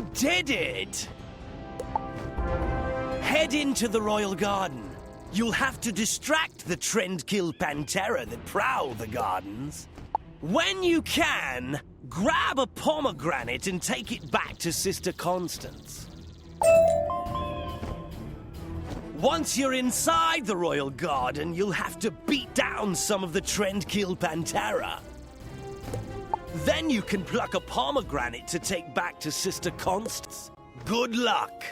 You did it! Head into the royal garden. You'll have to distract the trendkill Pantera that prowl the gardens. When you can, grab a pomegranate and take it back to Sister Constance. Once you're inside the royal garden, you'll have to beat down some of the trendkill Pantera. Then you can pluck a pomegranate to take back to Sister Constance. Good luck!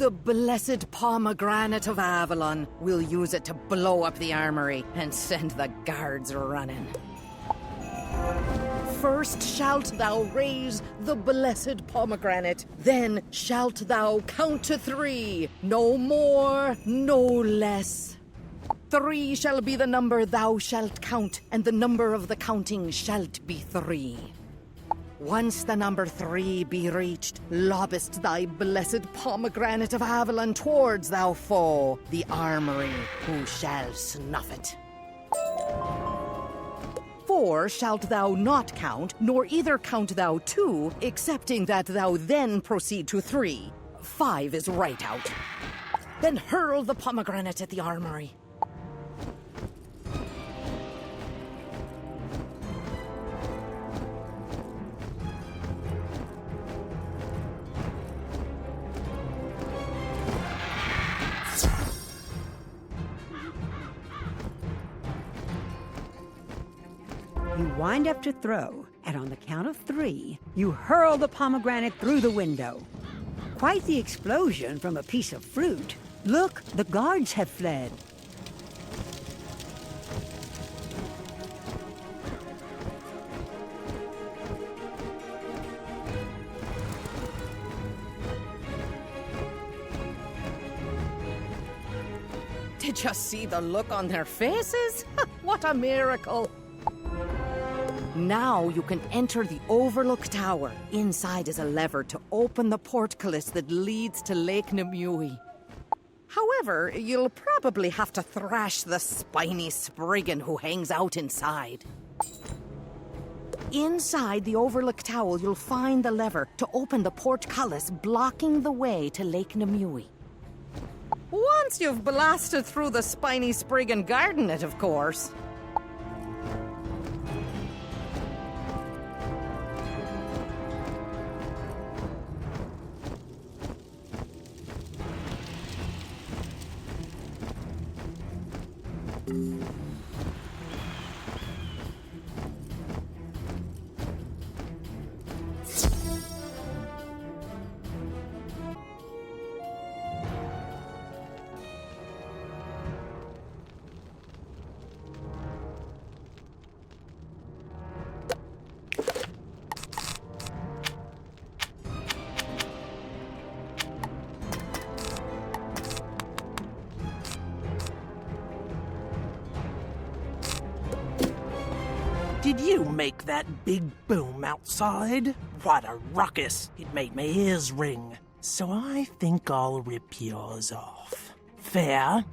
The blessed pomegranate of Avalon. We'll use it to blow up the armory and send the guards running. First shalt thou raise the blessed pomegranate, then shalt thou count to 3, no more, no less. 3 shall be the number thou shalt count, and the number of the counting shalt be 3. Once the number 3 be reached, lobbest thy blessed pomegranate of Avalon towards thou foe, the armory, who shall snuff it. 4 shalt thou not count, nor either count thou 2, excepting that thou then proceed to 3. 5 is right out. Then hurl the pomegranate at the armory. You wind up to throw, and on the count of 3, you hurl the pomegranate through the window. Quite the explosion from a piece of fruit. Look, the guards have fled. Did you see the look on their faces? What a miracle! Now you can enter the Overlook Tower. Inside is a lever to open the portcullis that leads to Lake Nimue. However, you'll probably have to thrash the spiny spriggan who hangs out inside. Inside the Overlook Tower, you'll find the lever to open the portcullis blocking the way to Lake Nimue. Once you've blasted through the spiny spriggan gardenet, of course. Did you make that big boom outside? What a ruckus! It made my ears ring. So I think I'll rip yours off. Fair?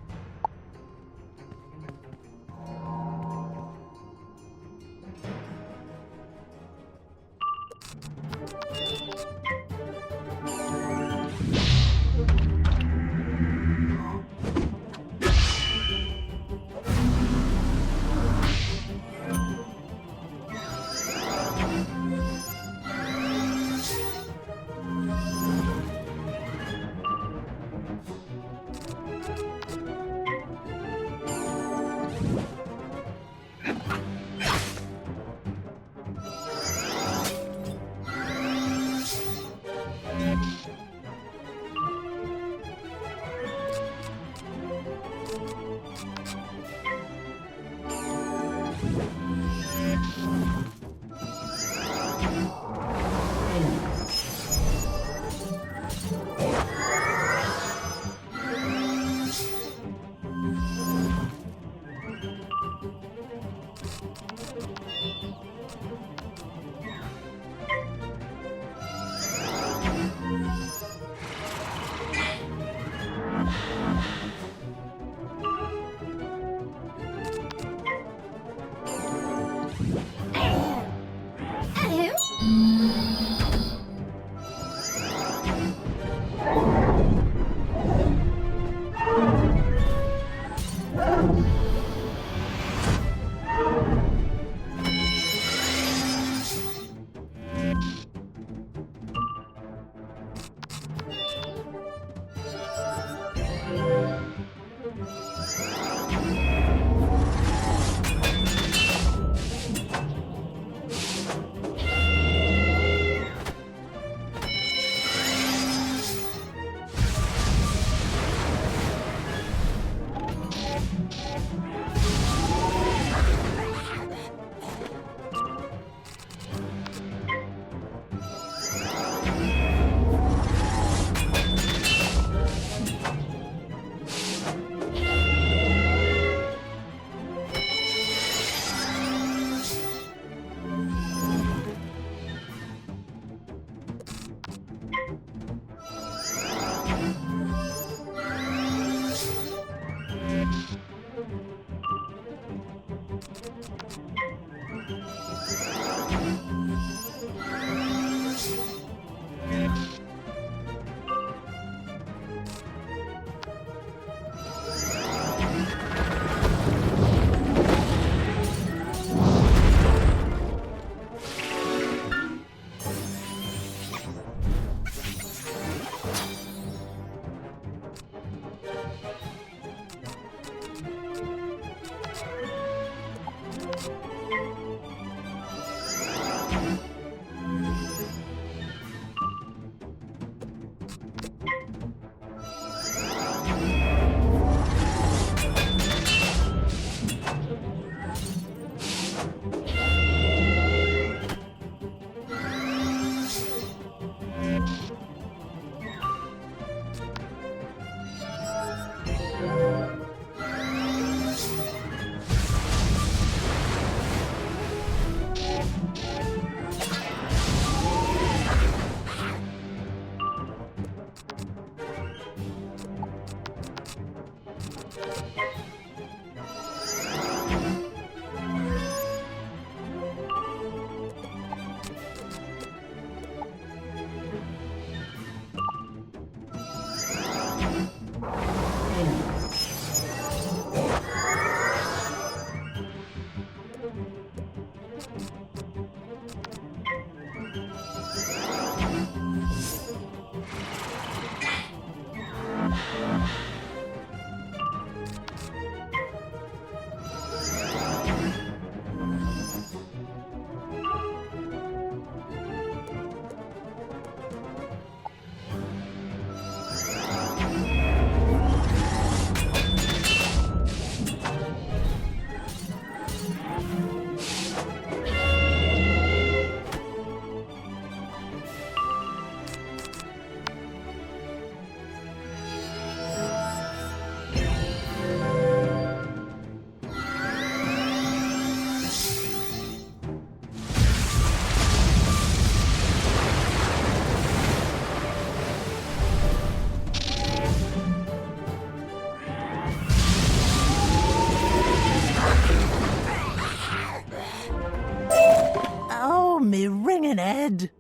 Me ringing head.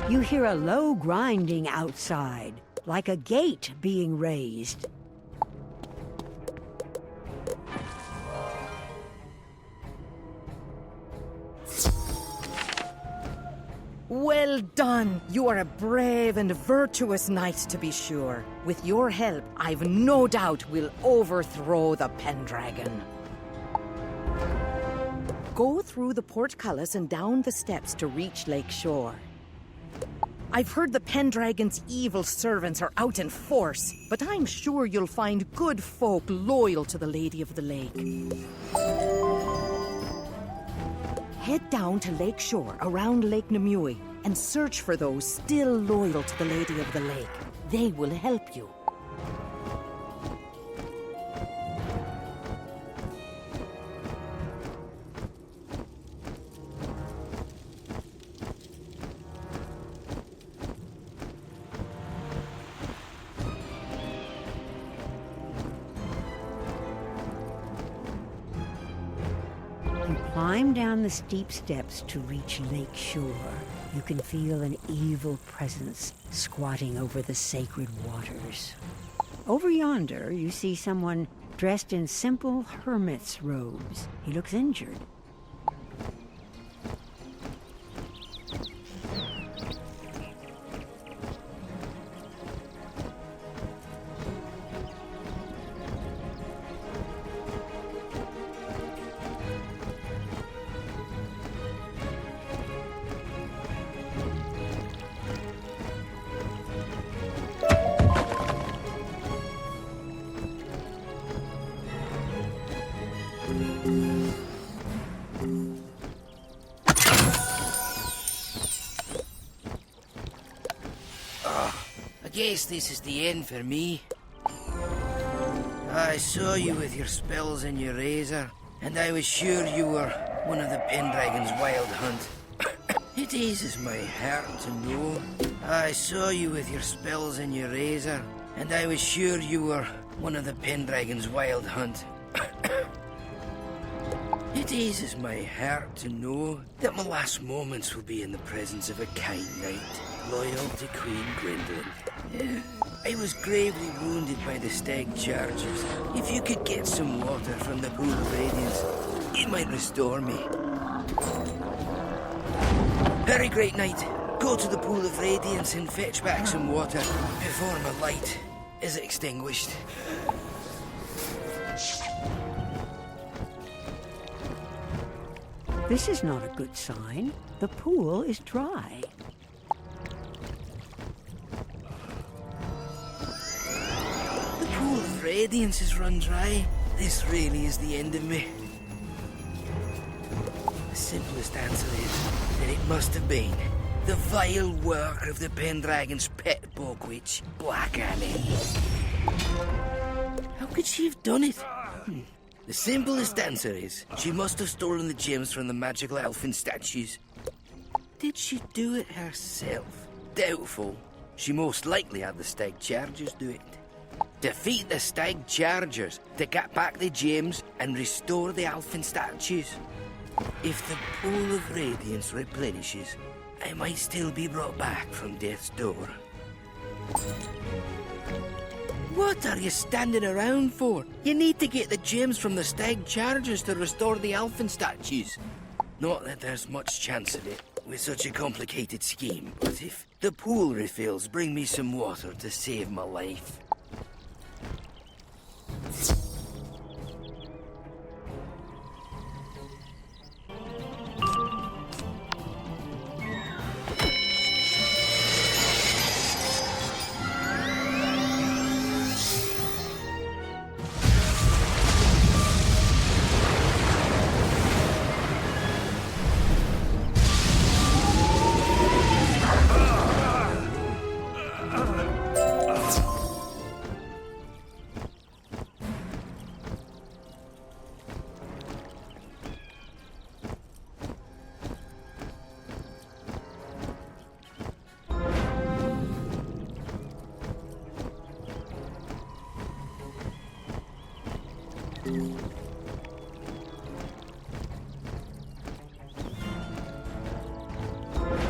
You hear a low grinding outside, like a gate being raised. Well done! You are a brave and virtuous knight, to be sure. With your help, I've no doubt we'll overthrow the Pendragon. Go through the portcullis and down the steps to reach Lake Shore. I've heard the Pendragon's evil servants are out in force, but I'm sure you'll find good folk loyal to the Lady of the Lake. Head down to Lake Shore around Lake Nimue and search for those still loyal to the Lady of the Lake. They will help you. Climb down the steep steps to reach Lake Shore. You can feel an evil presence squatting over the sacred waters. Over yonder, you see someone dressed in simple hermit's robes. He looks injured. I guess this is the end for me. I saw you with your spells and your razor, and I was sure you were one of the Pendragon's wild hunt. It eases my heart to know. I saw you with your spells and your razor, and I was sure you were one of the Pendragon's wild hunt. It eases my heart to know that my last moments will be in the presence of a kind knight, loyal to Queen Gwendolyn. I was gravely wounded by the stag charges. If you could get some water from the Pool of Radiance, it might restore me. Hurry, Great Knight. Go to the Pool of Radiance and fetch back some water before my light is extinguished. This is not a good sign. The pool is dry. The Pool of Radiance has run dry. This really is the end of me. The simplest answer is that it must have been the vile work of the Pendragon's pet bog witch, Black Annie. How could she have done it? The simplest answer is she must have stolen the gems from the magical elfin statues. Did she do it herself? Doubtful. She most likely had the Stag Chargers do it. Defeat the Stag Chargers to get back the gems and restore the Alphen statues. If the pool of radiance replenishes, I might still be brought back from death's door. What are you standing around for? You need to get the gems from the Stag Chargers to restore the Alphen statues. Not that there's much chance of it with such a complicated scheme, but if the pool refills, bring me some water to save my life.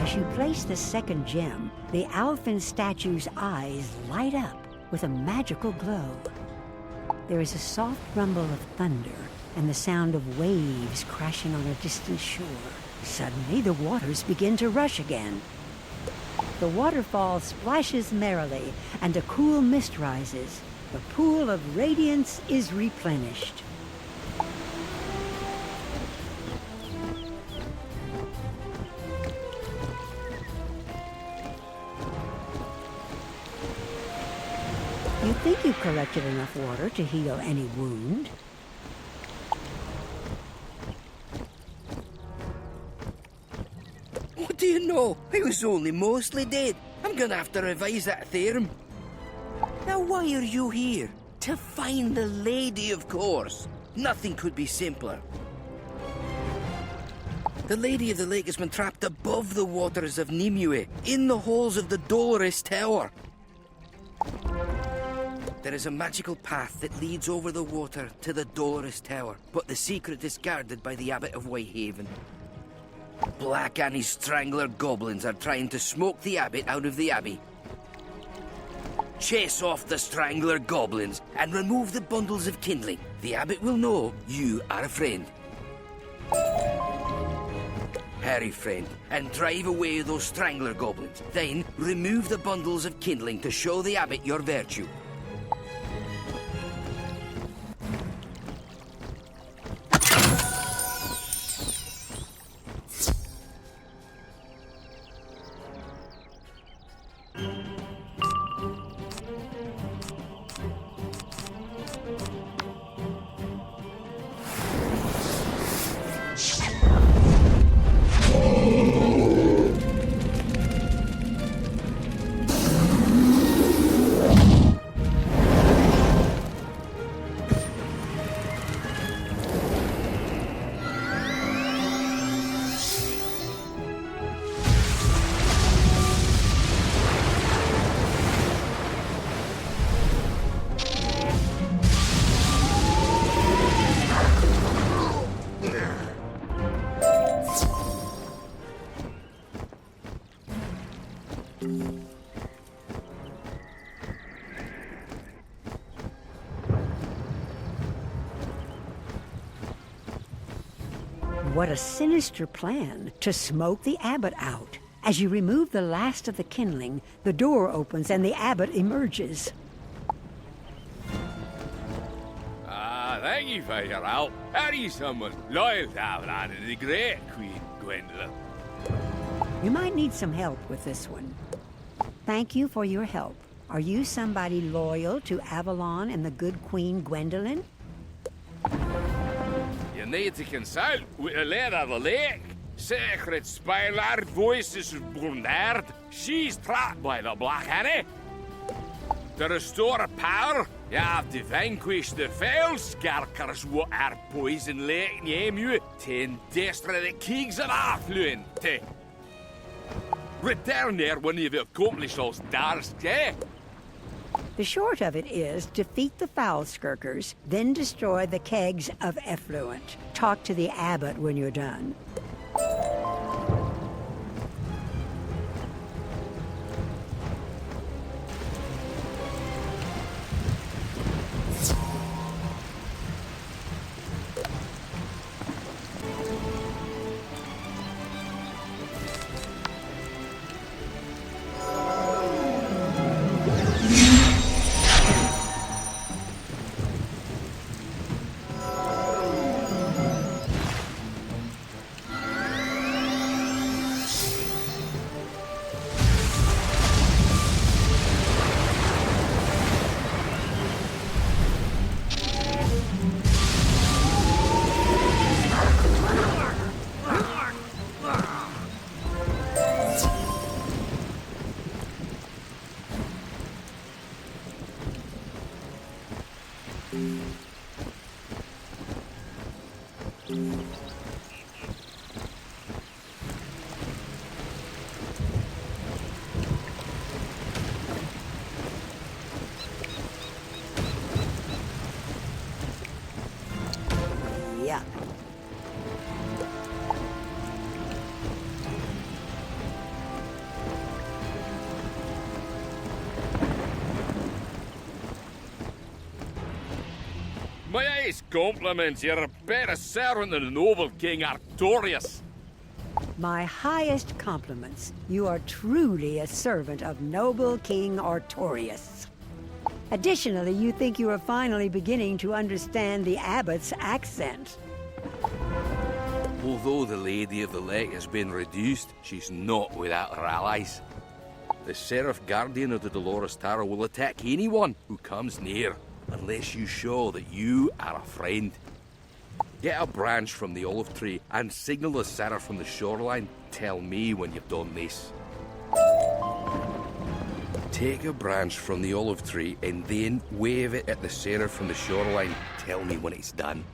As you place the second gem, the Alphen statue's eyes light up with a magical glow. There is a soft rumble of thunder and the sound of waves crashing on a distant shore. Suddenly, the waters begin to rush again. The waterfall splashes merrily, and a cool mist rises. The pool of radiance is replenished. You think you've collected enough water to heal any wound? What do you know? I was only mostly dead. I'm gonna have to revise that theorem. Now why are you here? To find the lady, of course. Nothing could be simpler. The Lady of the Lake has been trapped above the waters of Nimue, in the halls of the Dolorous Tower. There is a magical path that leads over the water to the Dolorous Tower, but the secret is guarded by the Abbot of Whitehaven. Black Annie's strangler goblins are trying to smoke the Abbot out of the Abbey. Chase off the strangler goblins and remove the bundles of kindling. The Abbot will know you are a friend. Hurry, friend, and drive away those strangler goblins. Then remove the bundles of kindling to show the Abbot your virtue. What a sinister plan to smoke the Abbot out. As you remove the last of the kindling, the door opens and the Abbot emerges. Thank you for your help. Are you someone loyal to Avalon and the great Queen Gwendolyn? You might need some help with this one. Thank you for your help. Are you somebody loyal to Avalon and the good Queen Gwendolyn? You need to consult with the Lady of the Lake. Sacred Spylar voices of Brunard. She's trapped by the Black Annie. To restore her power, you have to vanquish the foul skarkers what are poison lake near you to destroy the kings of Affluent. Return there when you've accomplished those tasks, eh? The short of it is defeat the foul skirkers, then destroy the kegs of effluent. Talk to the abbot when you're done. Yeah. My ace compliments, you're a better servant than the noble King Artorias. My highest compliments. You are truly a servant of noble King Artorias. Additionally, you think you are finally beginning to understand the abbot's accent. Although the Lady of the Lake has been reduced, she's not without her allies. The Seraph Guardian of the Dolores Tower will attack anyone who comes near, unless you show that you are a friend. Get a branch from the olive tree and signal the Seraph from the shoreline. Tell me when you've done this. Take a branch from the olive tree and then wave it at the Seraph from the shoreline. Tell me when it's done.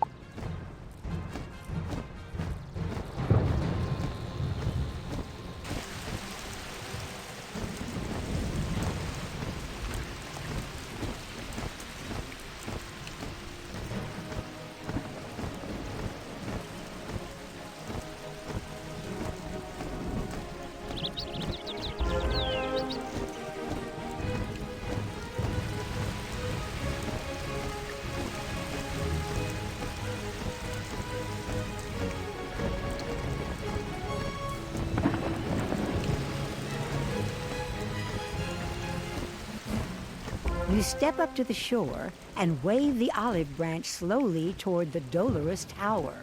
You step up to the shore and wave the olive branch slowly toward the Dolores Tower.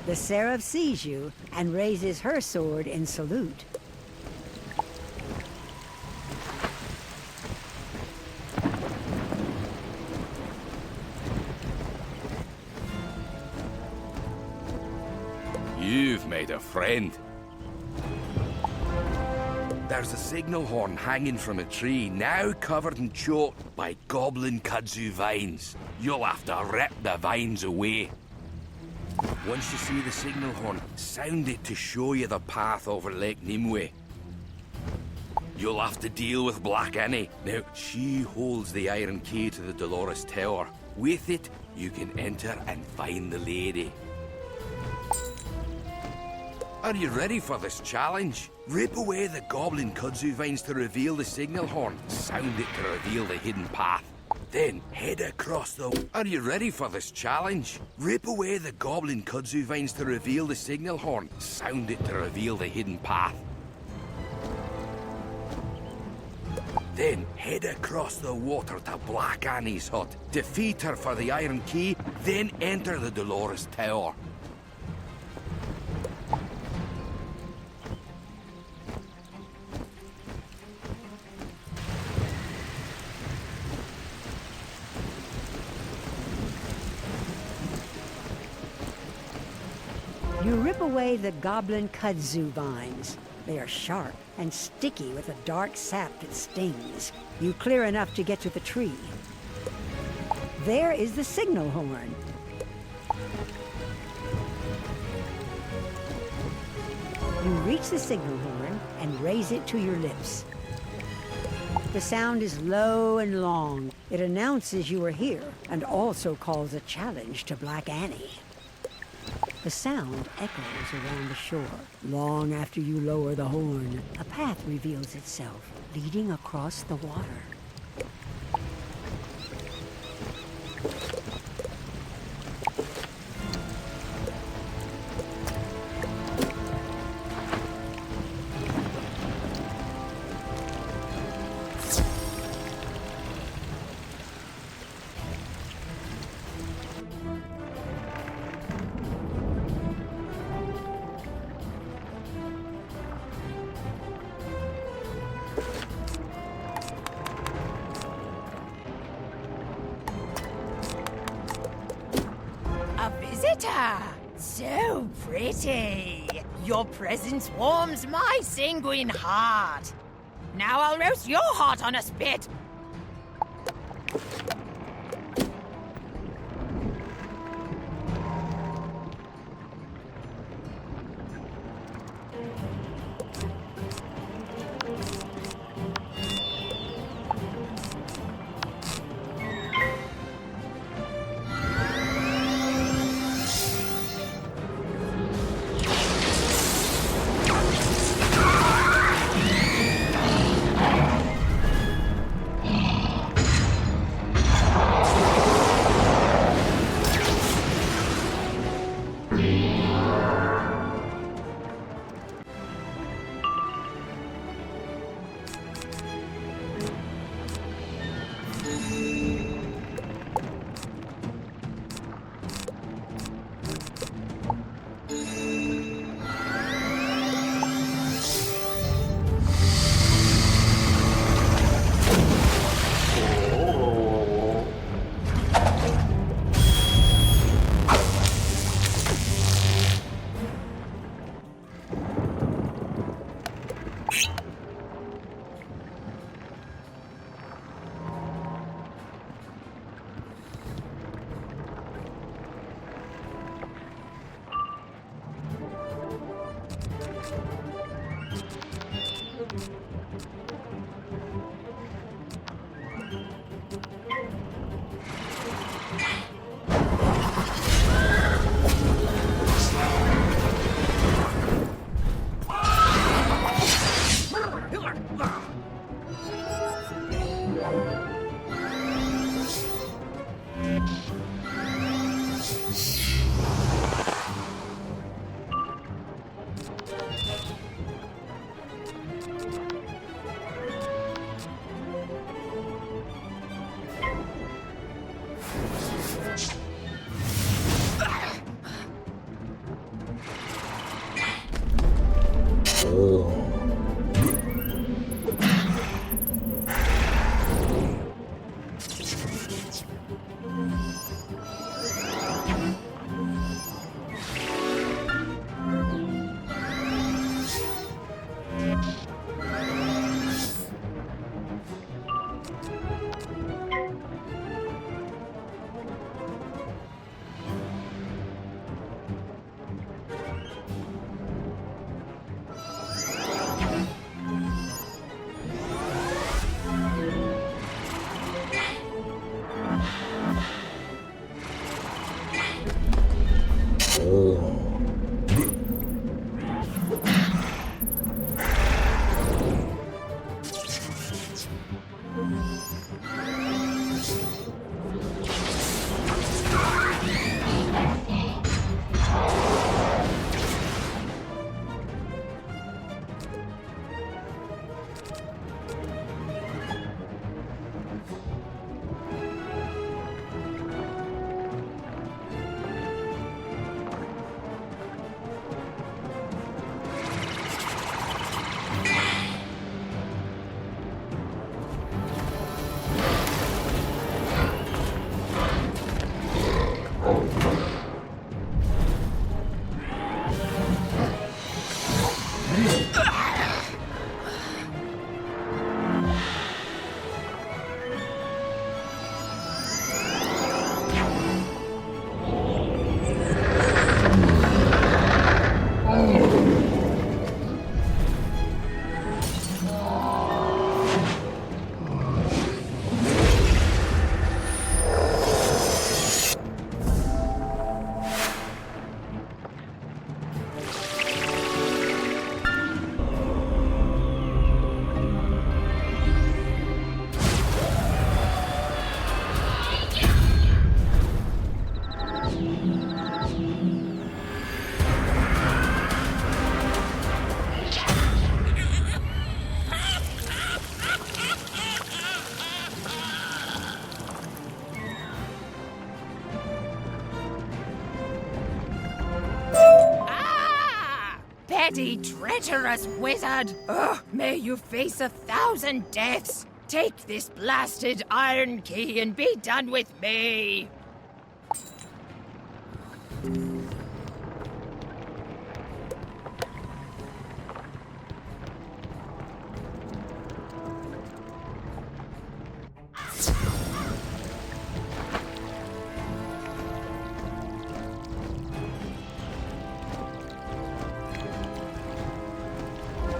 The Seraph sees you and raises her sword in salute. You've made a friend. There's a signal horn hanging from a tree, now covered and choked by goblin kudzu vines. You'll have to rip the vines away. Once you see the signal horn, sound it to show you the path over Lake Nimue. You'll have to deal with Black Annie. Now, she holds the iron key to the Dolores Tower. With it, you can enter and find the lady. Are you ready for this challenge? Rip away the goblin kudzu vines to reveal the signal horn. Sound it to reveal the hidden path. Then head across the... Are you ready for this challenge? Rip away the goblin kudzu vines to reveal the signal horn. Sound it to reveal the hidden path. Then head across the water to Black Annie's hut. Defeat her for the iron key, then enter the Dolores Tower. You rip away the goblin kudzu vines. They are sharp and sticky with a dark sap that stings. You clear enough to get to the tree. There is the signal horn. You reach the signal horn and raise it to your lips. The sound is low and long. It announces you are here and also calls a challenge to Black Annie. The sound echoes around the shore. Long after you lower the horn, a path reveals itself, leading across the water. So pretty. Your presence warms my sanguine heart. Now I'll roast your heart on a spit. ready, treacherous wizard! Oh, may you face 1,000 deaths! Take this blasted iron key and be done with me!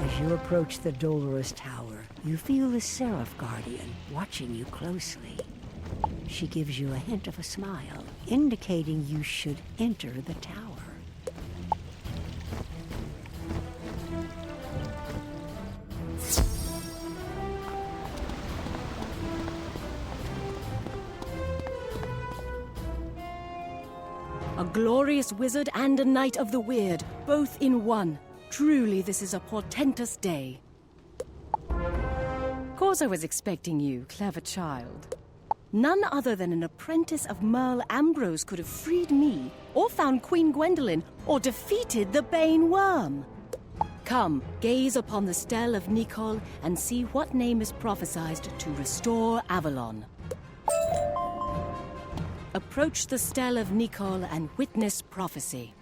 As you approach the Dolorous Tower, you feel the Seraph Guardian watching you closely. She gives you a hint of a smile, indicating you should enter the tower. A glorious wizard and a knight of the weird, both in one. Truly, this is a portentous day. Course I was expecting you, clever child. None other than an apprentice of Merle Ambrose could have freed me, or found Queen Gwendolen, or defeated the Bane Worm. Come, gaze upon the stele of Nicol and see what name is prophesied to restore Avalon. Approach the stele of Nicol and witness prophecy.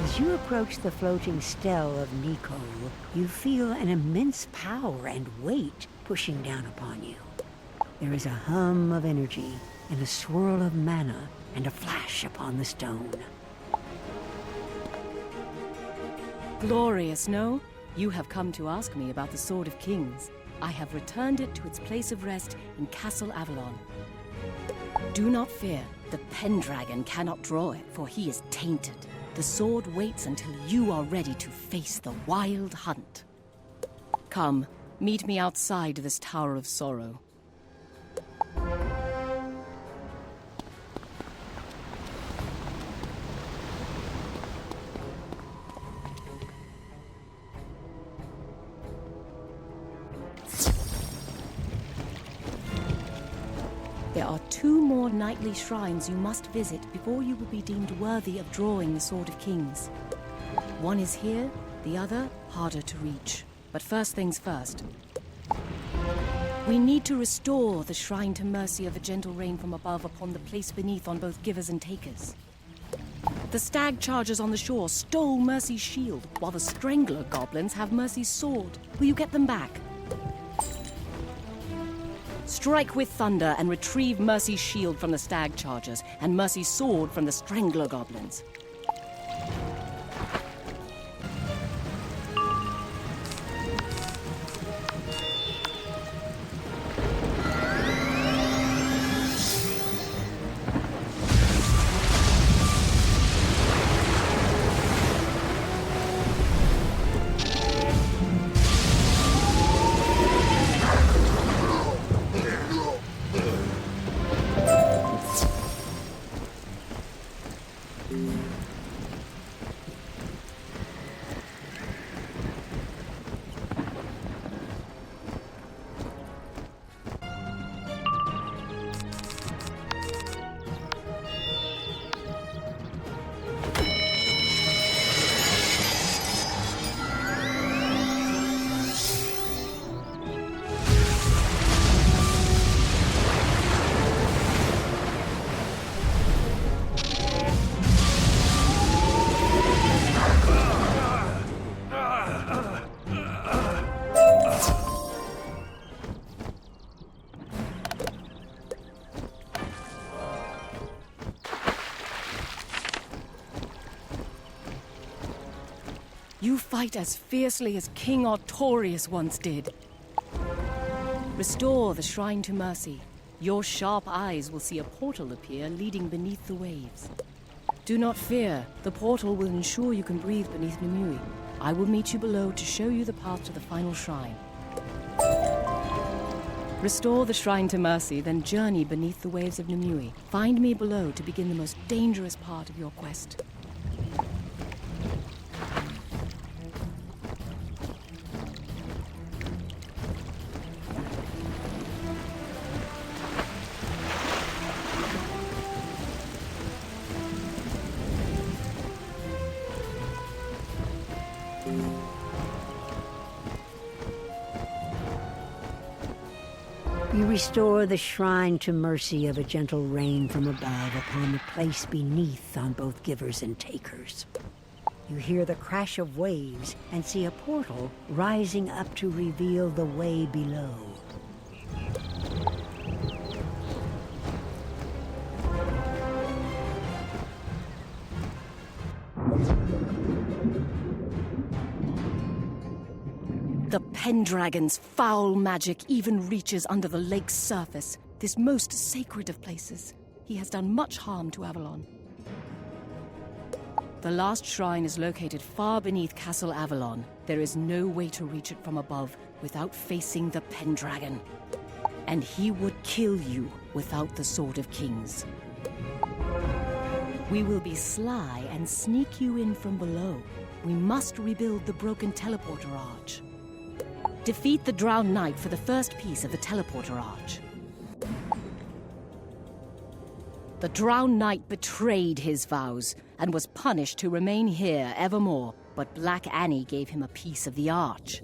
As you approach the floating stele of Nicol, you feel an immense power and weight pushing down upon you. There is a hum of energy, and a swirl of mana, and a flash upon the stone. Glorious, no? You have come to ask me about the Sword of Kings. I have returned it to its place of rest in Castle Avalon. Do not fear. The Pendragon cannot draw it, for he is tainted. The sword waits until you are ready to face the wild hunt. Come, meet me outside this Tower of Sorrow. There are 2 more knightly shrines you must visit before you will be deemed worthy of drawing the Sword of Kings. One is here, the other harder to reach. But first things first. We need to restore the shrine to mercy of the gentle rain from above upon the place beneath on both givers and takers. The stag chargers on the shore stole Mercy's shield, while the strangler goblins have Mercy's sword. Will you get them back? Strike with thunder and retrieve Mercy's shield from the stag chargers and Mercy's sword from the strangler goblins. You fight as fiercely as King Artorius once did. Restore the shrine to mercy. Your sharp eyes will see a portal appear leading beneath the waves. Do not fear. The portal will ensure you can breathe beneath Nimue. I will meet you below to show you the path to the final shrine. Restore the shrine to mercy, then journey beneath the waves of Nimue. Find me below to begin the most dangerous part of your quest. You restore the shrine to mercy of a gentle rain from above upon the place beneath on both givers and takers. You hear the crash of waves and see a portal rising up to reveal the way below. The Pendragon's foul magic even reaches under the lake's surface, this most sacred of places. He has done much harm to Avalon. The last shrine is located far beneath Castle Avalon. There is no way to reach it from above without facing the Pendragon. And he would kill you without the Sword of Kings. We will be sly and sneak you in from below. We must rebuild the broken teleporter arch. Defeat the drowned knight for the first piece of the teleporter arch. The drowned knight betrayed his vows and was punished to remain here evermore, but Black Annie gave him a piece of the arch.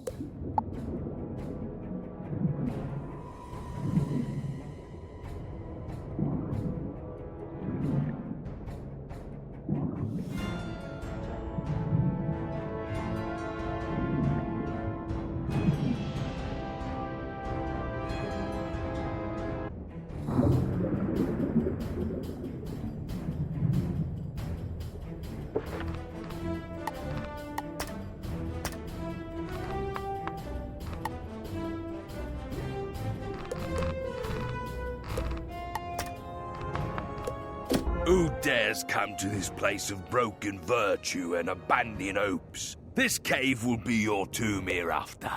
Who dares come to this place of broken virtue and abandon hopes? This cave will be your tomb hereafter.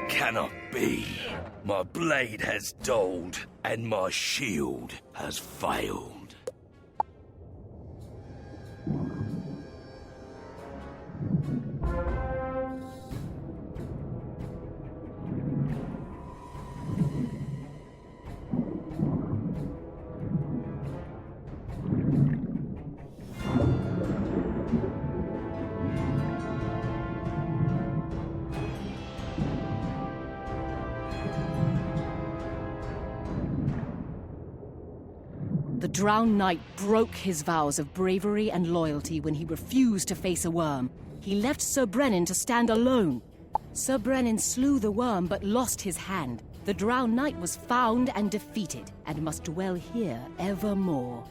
Cannot be. My blade has dulled, and my shield has failed. The drowned knight broke his vows of bravery and loyalty when he refused to face a worm. He left Sir Brennan to stand alone. Sir Brennan slew the worm but lost his hand. The drowned knight was found and defeated, and must dwell here evermore.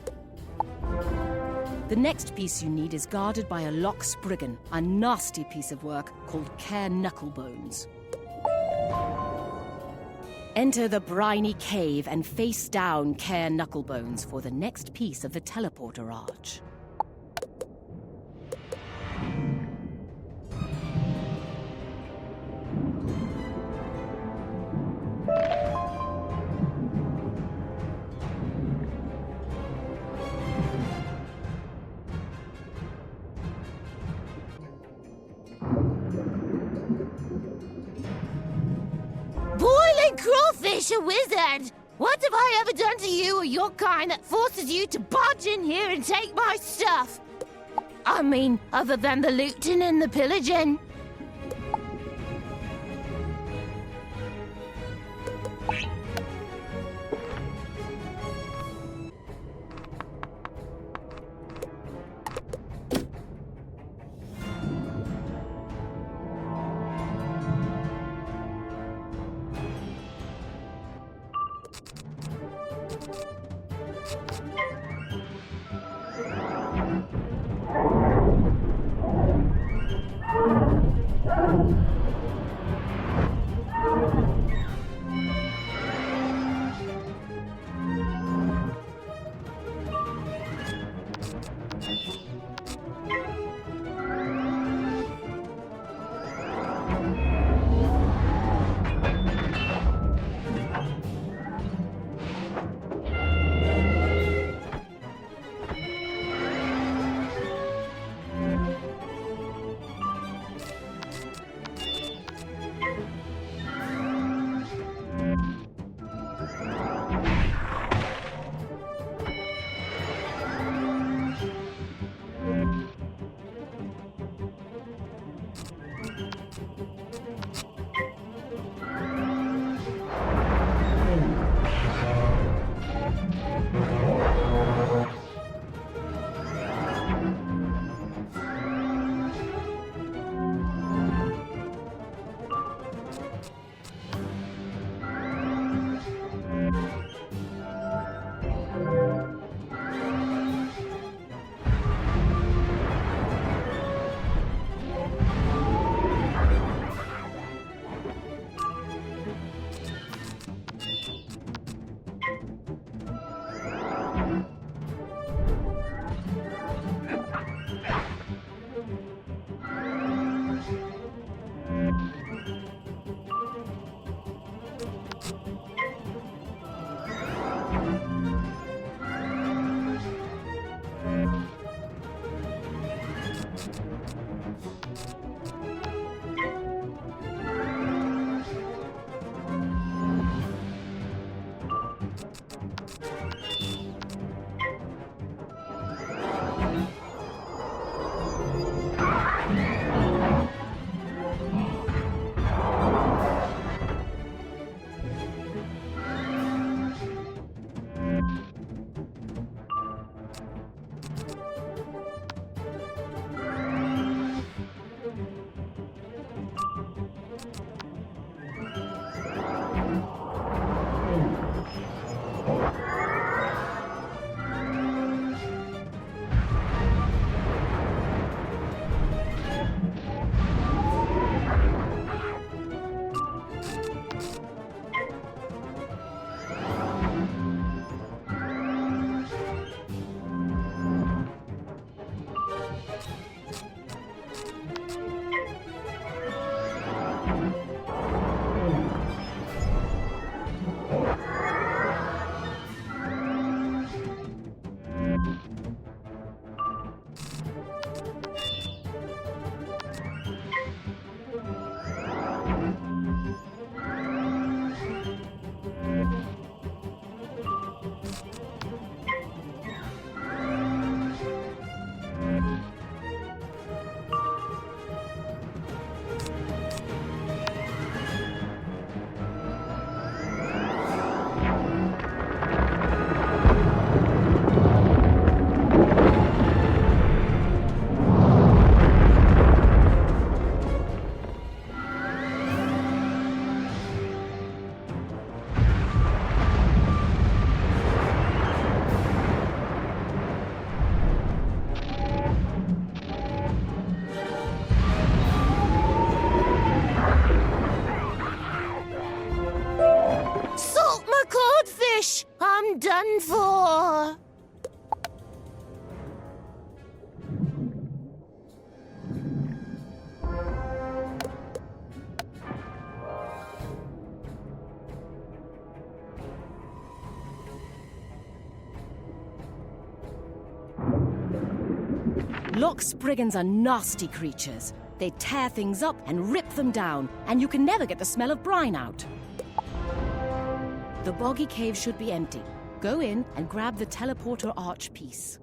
The next piece you need is guarded by a lock spriggan, a nasty piece of work called Care Knucklebones. Enter the briny cave and face down Care Knucklebones for the next piece of the teleporter arch. Boiling crawfish, a wizard! What have I ever done to you or your kind that forces you to barge in here and take my stuff? I mean, other than the looting and the pillaging. for? Lock Spriggans are nasty creatures. They tear things up and rip them down, and you can never get the smell of brine out. The boggy cave should be empty. Go in and grab the teleporter arch piece.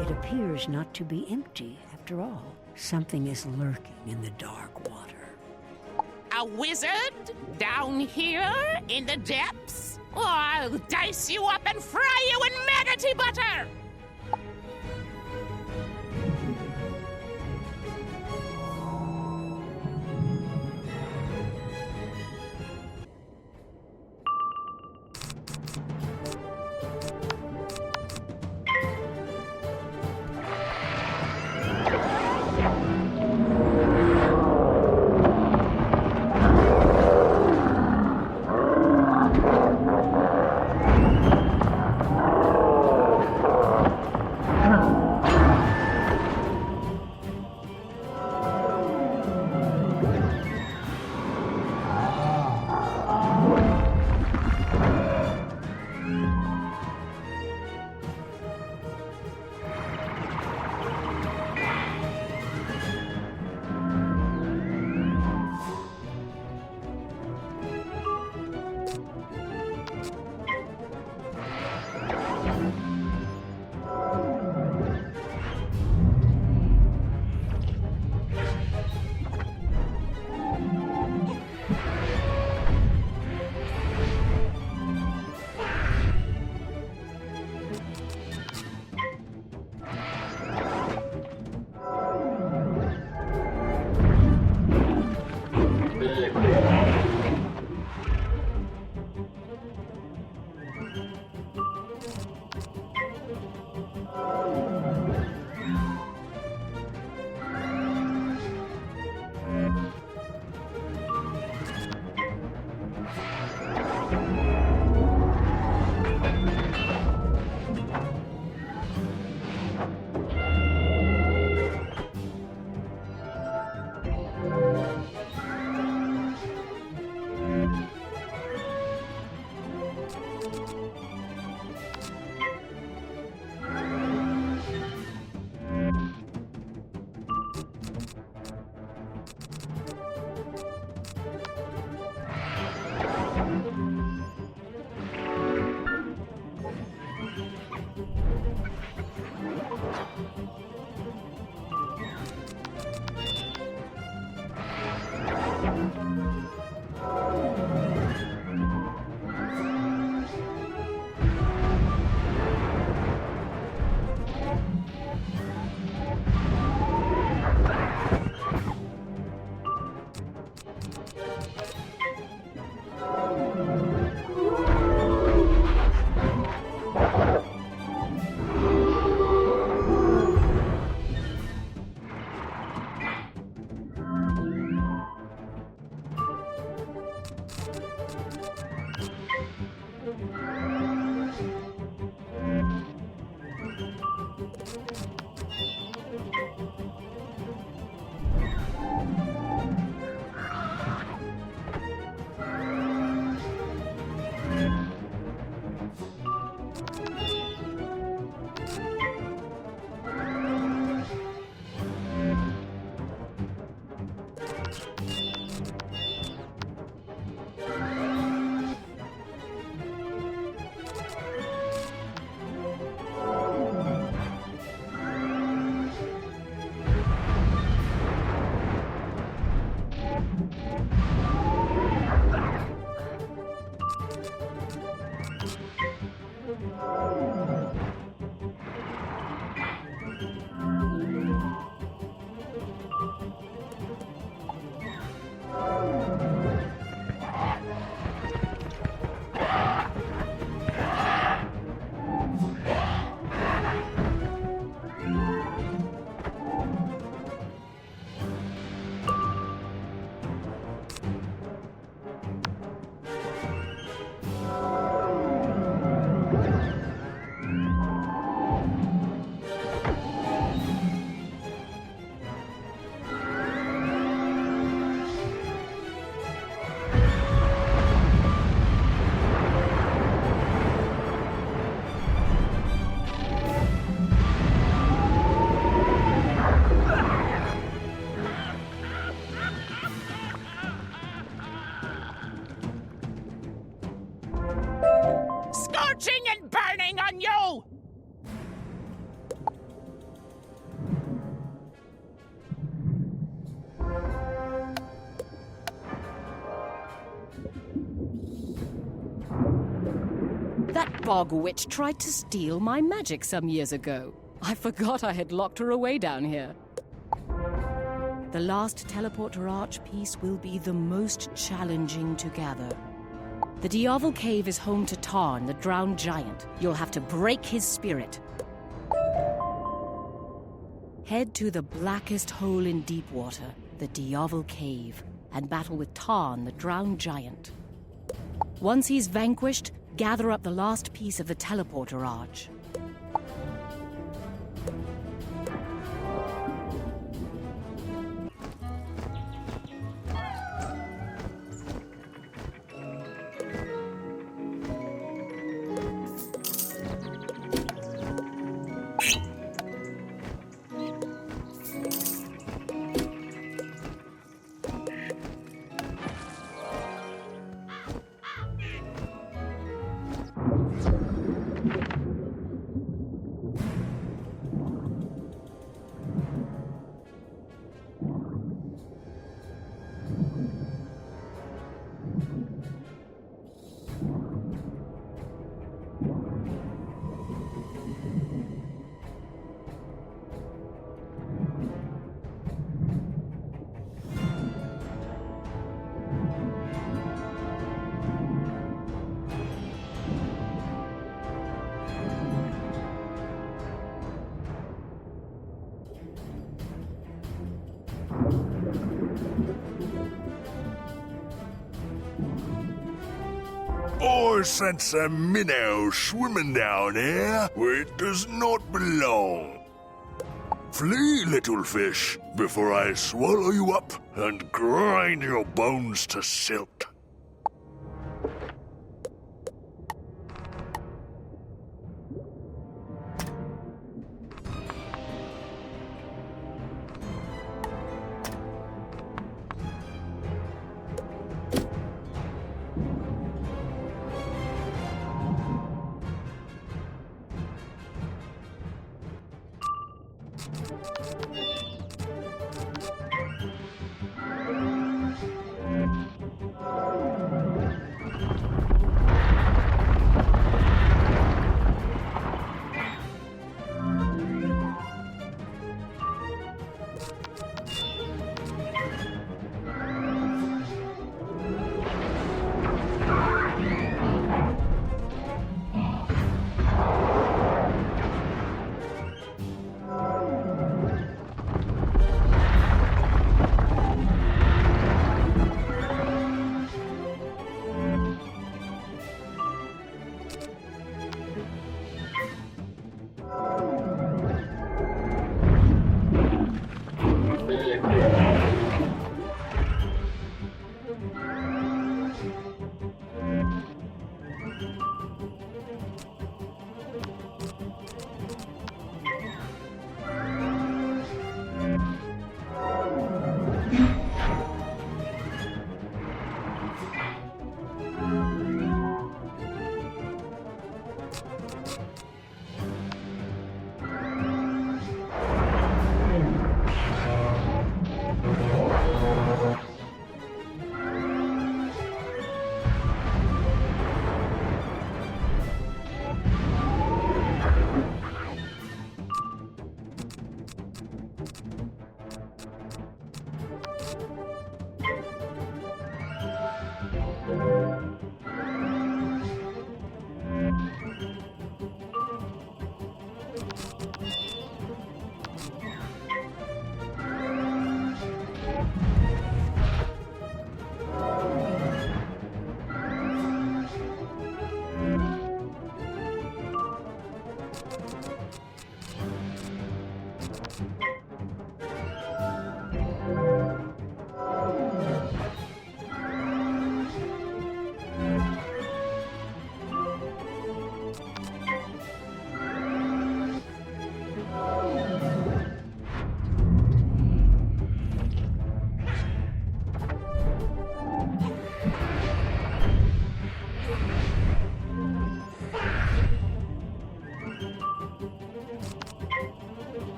It appears not to be empty after all. Something is lurking in the dark water. A wizard? Down here? In the depths? Oh, I'll dice you up and fry you in manatee butter! That bog witch tried to steal my magic some years ago. I forgot I had locked her away down here. The last teleporter arch piece will be the most challenging to gather. The Diavel Cave is home to Tarn, the drowned giant. You'll have to break his spirit. Head to the blackest hole in Deepwater, the Diavel Cave, and battle with Tarn, the drowned giant. Once he's vanquished, gather up the last piece of the teleporter arch. I sense a minnow swimming down here where it does not belong. Flee, little fish, before I swallow you up and grind your bones to silt.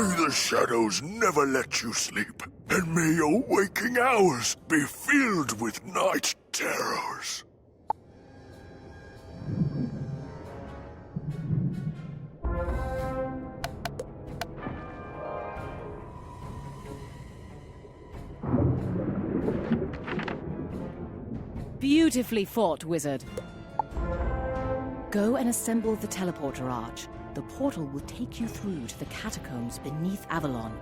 May the shadows never let you sleep, and may your waking hours be filled with night terrors. Beautifully fought, wizard. Go and assemble the teleporter arch. The portal will take you through to the catacombs beneath Avalon.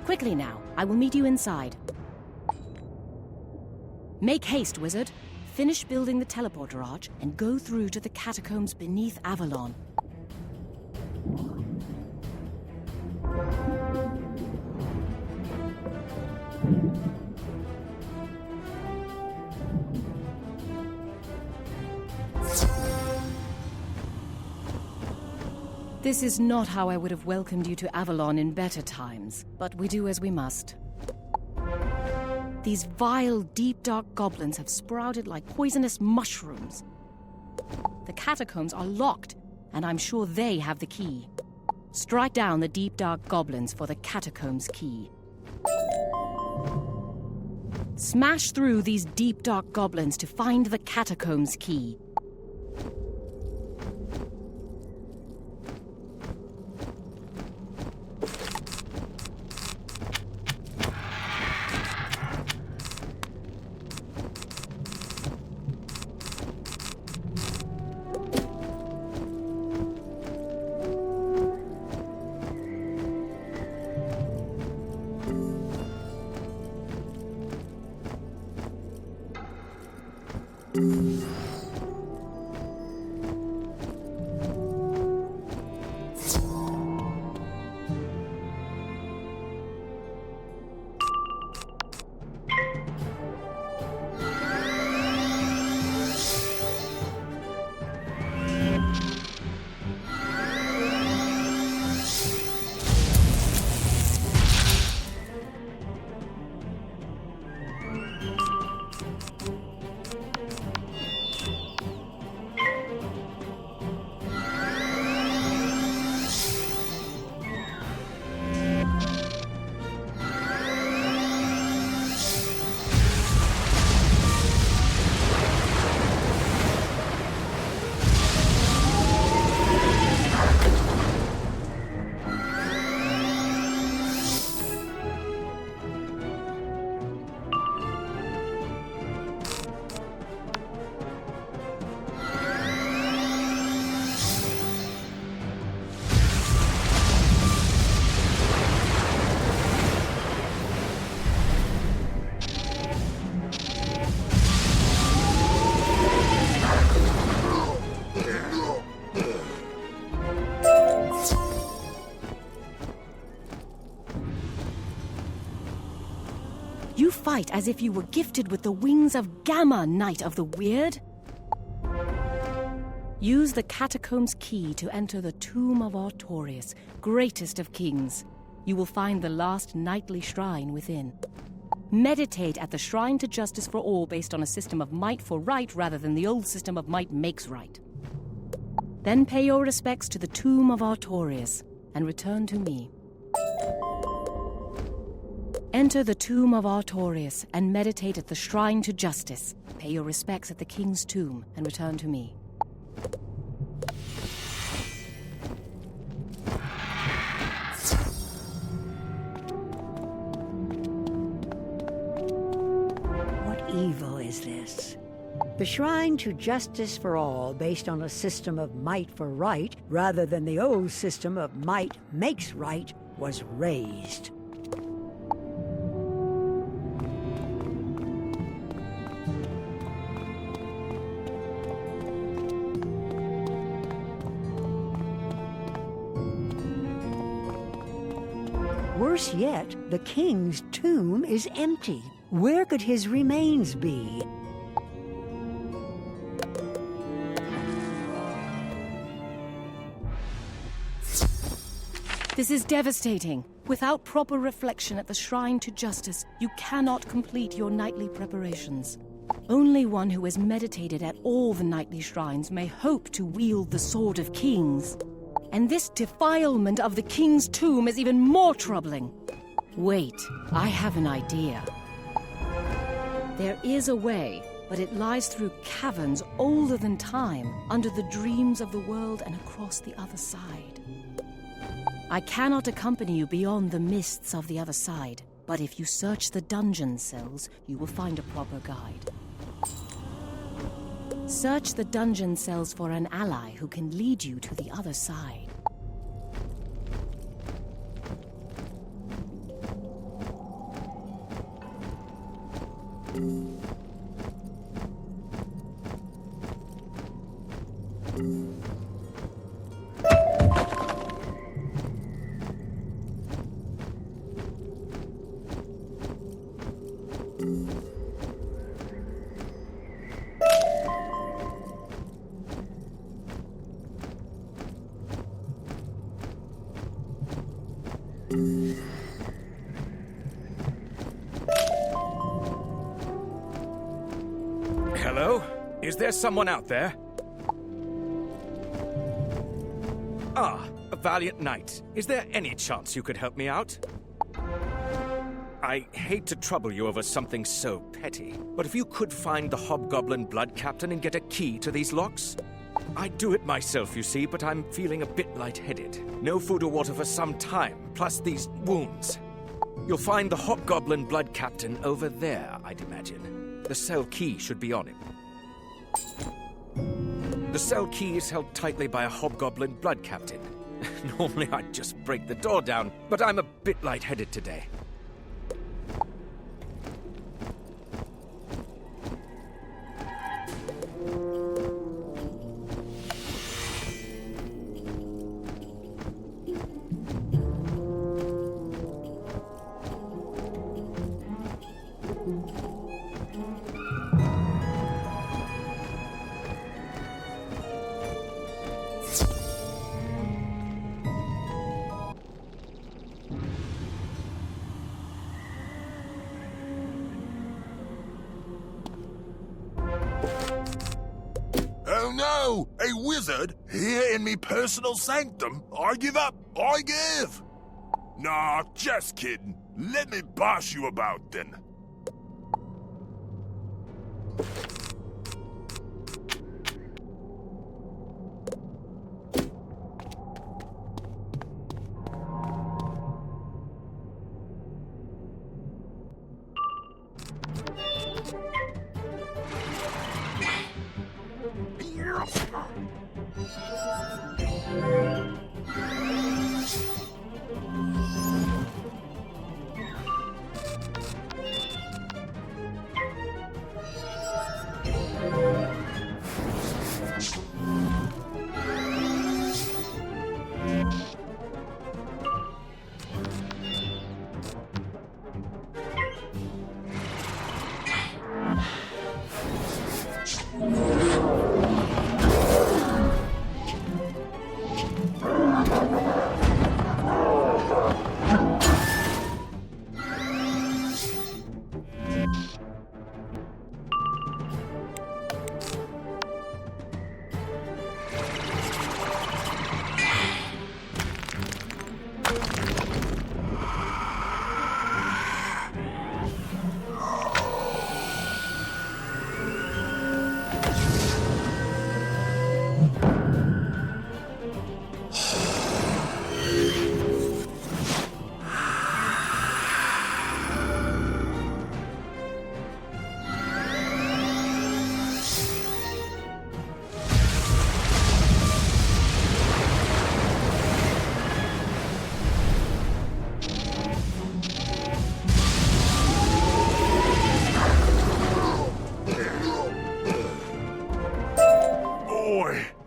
Quickly now, I will meet you inside. Make haste, wizard. Finish building the teleporter arch and go through to the catacombs beneath Avalon. This is not how I would have welcomed you to Avalon in better times, but we do as we must. These vile, deep, dark goblins have sprouted like poisonous mushrooms. The catacombs are locked, and I'm sure they have the key. Strike down the deep, dark goblins for the catacombs key. Smash through these deep, dark goblins to find the catacombs key. Fight as if you were gifted with the wings of Gamma, Knight of the Weird. Use the catacombs key to enter the tomb of Artorias, greatest of kings. You will find the last nightly shrine within. Meditate at the shrine to justice for all based on a system of might for right rather than the old system of might makes right. Then pay your respects to the tomb of Artorias and return to me. Enter the tomb of Artorias and meditate at the shrine to justice. Pay your respects at the king's tomb and return to me. What evil is this? The shrine to justice for all based on a system of might for right rather than the old system of might makes right was raised. Worse yet, the king's tomb is empty. Where could his remains be? This is devastating. Without proper reflection at the shrine to justice, you cannot complete your nightly preparations. Only one who has meditated at all the nightly shrines may hope to wield the Sword of Kings. And this defilement of the king's tomb is even more troubling. Wait, I have an idea. There is a way, but it lies through caverns older than time, under the dreams of the world and across the other side. I cannot accompany you beyond the mists of the other side, but if you search the dungeon cells, you will find a proper guide. Search the dungeon cells for an ally who can lead you to the other side. Hello? Is there someone out there? Ah, a valiant knight. Is there any chance you could help me out? I hate to trouble you over something so petty, but if you could find the Hobgoblin Blood Captain and get a key to these locks? I'd do it myself, you see, but I'm feeling a bit lightheaded. No food or water for some time, plus these wounds. You'll find the Hobgoblin Blood Captain over there, I'd imagine. The cell key should be on him. The cell key is held tightly by a Hobgoblin Blood Captain. Normally I'd just break the door down, but I'm a bit lightheaded today. Oh no! A wizard here in me personal sanctum? I give up! I give! Nah, just kidding. Let me boss you about then.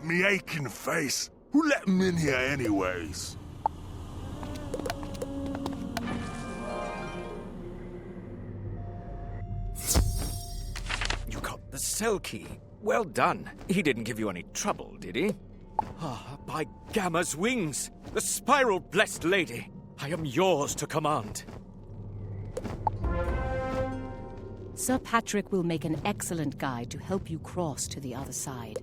Me aching face. Who let him in here anyways? You got the cell key. Well done. He didn't give you any trouble, did he? Ah, by Gamma's wings! The spiral-blessed lady! I am yours to command. Sir Patrick will make an excellent guide to help you cross to the other side.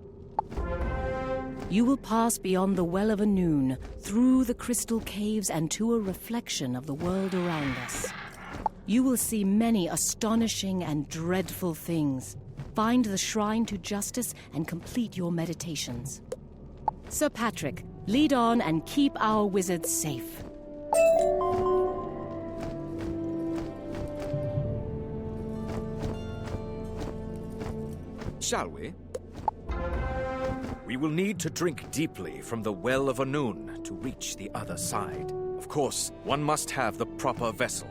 You will pass beyond the Well of Anoon, through the crystal caves and to a reflection of the world around us. You will see many astonishing and dreadful things. Find the shrine to justice and complete your meditations. Sir Patrick, lead on and keep our wizards safe. Shall we? We will need to drink deeply from the Well of Anoon to reach the other side. Of course, one must have the proper vessel.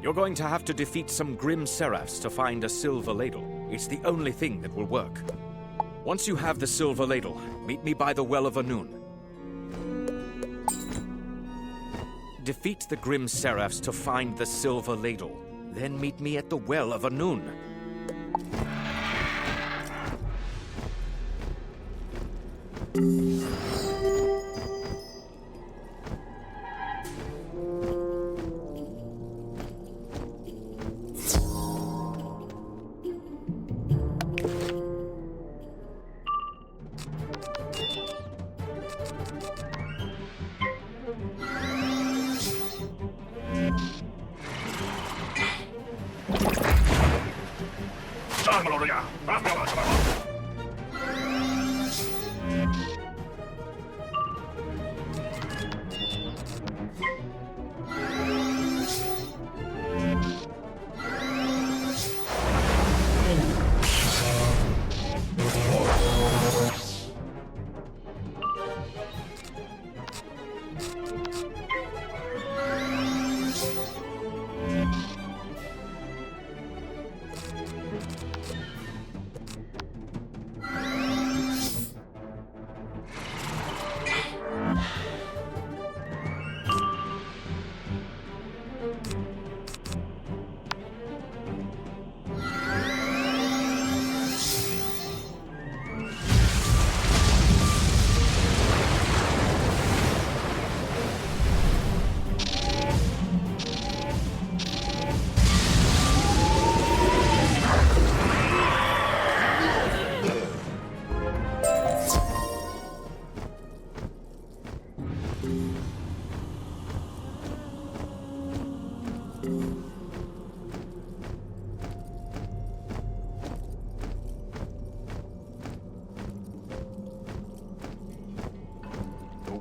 You're going to have to defeat some grim seraphs to find a silver ladle. It's the only thing that will work. Once you have the silver ladle, meet me by the Well of Anoon. Defeat the grim seraphs to find the silver ladle. Then meet me at the Well of Anoon.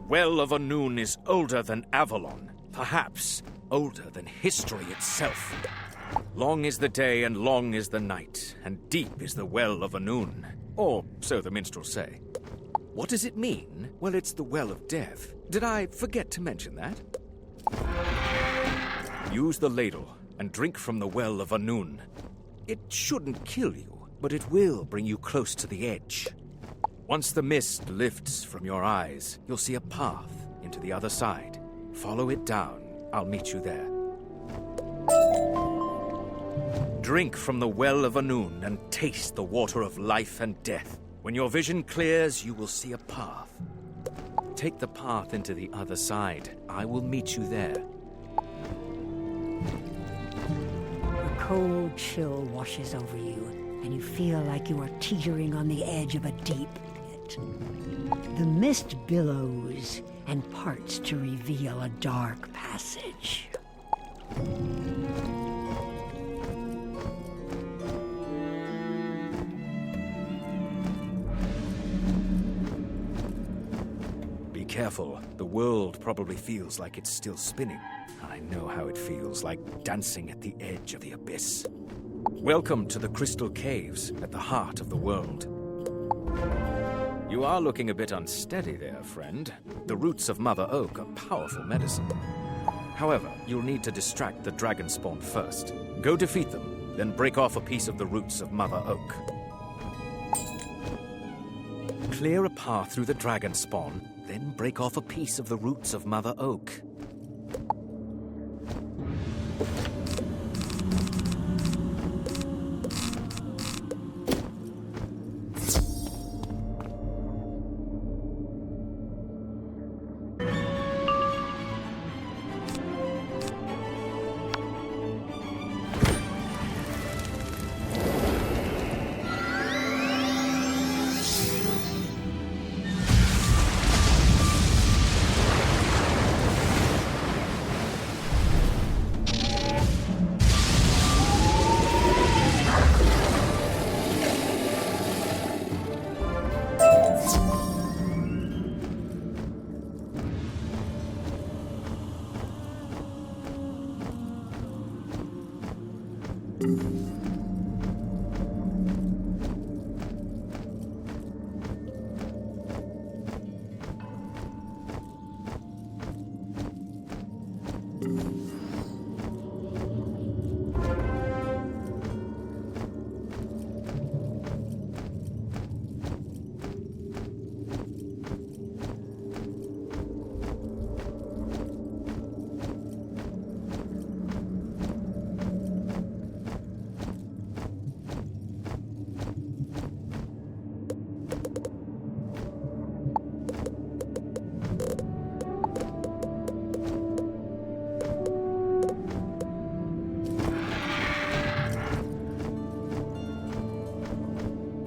Well of Anoon is older than Avalon, perhaps older than history itself. Long is the day and long is the night, and deep is the Well of Anoon. Or so the minstrels say. What does it mean? Well, it's the Well of Death. Did I forget to mention that? Use the ladle and drink from the Well of Anoon. It shouldn't kill you, but it will bring you close to the edge. Once the mist lifts from your eyes, you'll see a path into the other side. Follow it down. I'll meet you there. Drink from the Well of Anoon and taste the water of life and death. When your vision clears, you will see a path. Take the path into the other side. I will meet you there. A cold chill washes over you, and you feel like you are teetering on the edge of a deep pit. The mist billows and parts to reveal a dark passage. Be careful. The world probably feels like it's still spinning. I know how it feels, like dancing at the edge of the abyss. Welcome to the Crystal Caves at the heart of the world. You are looking a bit unsteady there, friend. The roots of Mother Oak are powerful medicine. However, you'll need to distract the dragon spawn first. Go defeat them, then break off a piece of the roots of Mother Oak. Clear a path through the dragon spawn, then break off a piece of the roots of Mother Oak.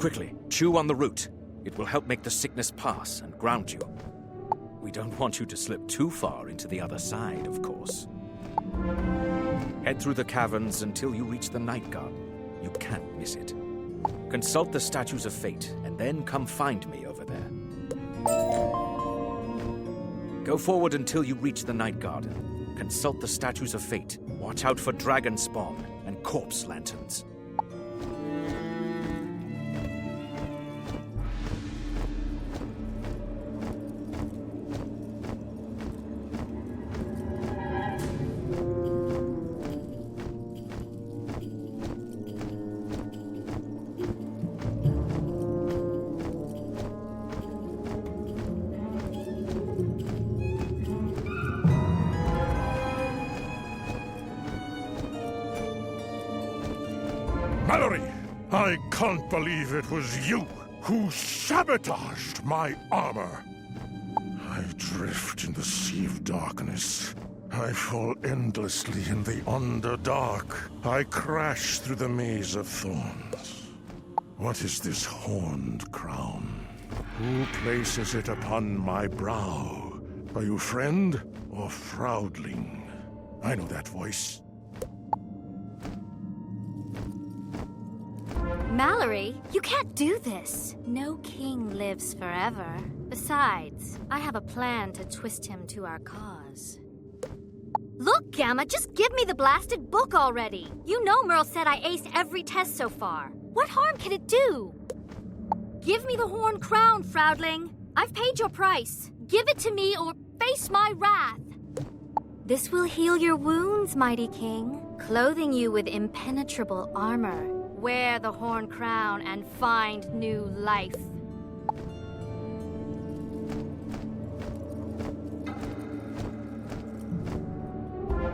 Quickly, chew on the root. It will help make the sickness pass and ground you. We don't want you to slip too far into the other side, of course. Head through the caverns until you reach the Night Garden. You can't miss it. Consult the Statues of Fate, and then come find me over there. Go forward until you reach the Night Garden. Consult the Statues of Fate. Watch out for dragon spawn and corpse lanterns. Mallory, I can't believe it was you who sabotaged my armor. I drift in the sea of darkness. I fall endlessly in the underdark. I crash through the maze of thorns. What is this horned crown? Who places it upon my brow? Are you friend or Froudling? I know that voice. Mallory, you can't do this. No king lives forever. Besides, I have a plan to twist him to our cause. Look, Gamma, just give me the blasted book already. You know Merle said I aced every test so far. What harm can it do? Give me the horn crown, Froudling. I've paid your price. Give it to me or face my wrath. This will heal your wounds, mighty king, clothing you with impenetrable armor. Wear the horn crown and find new life.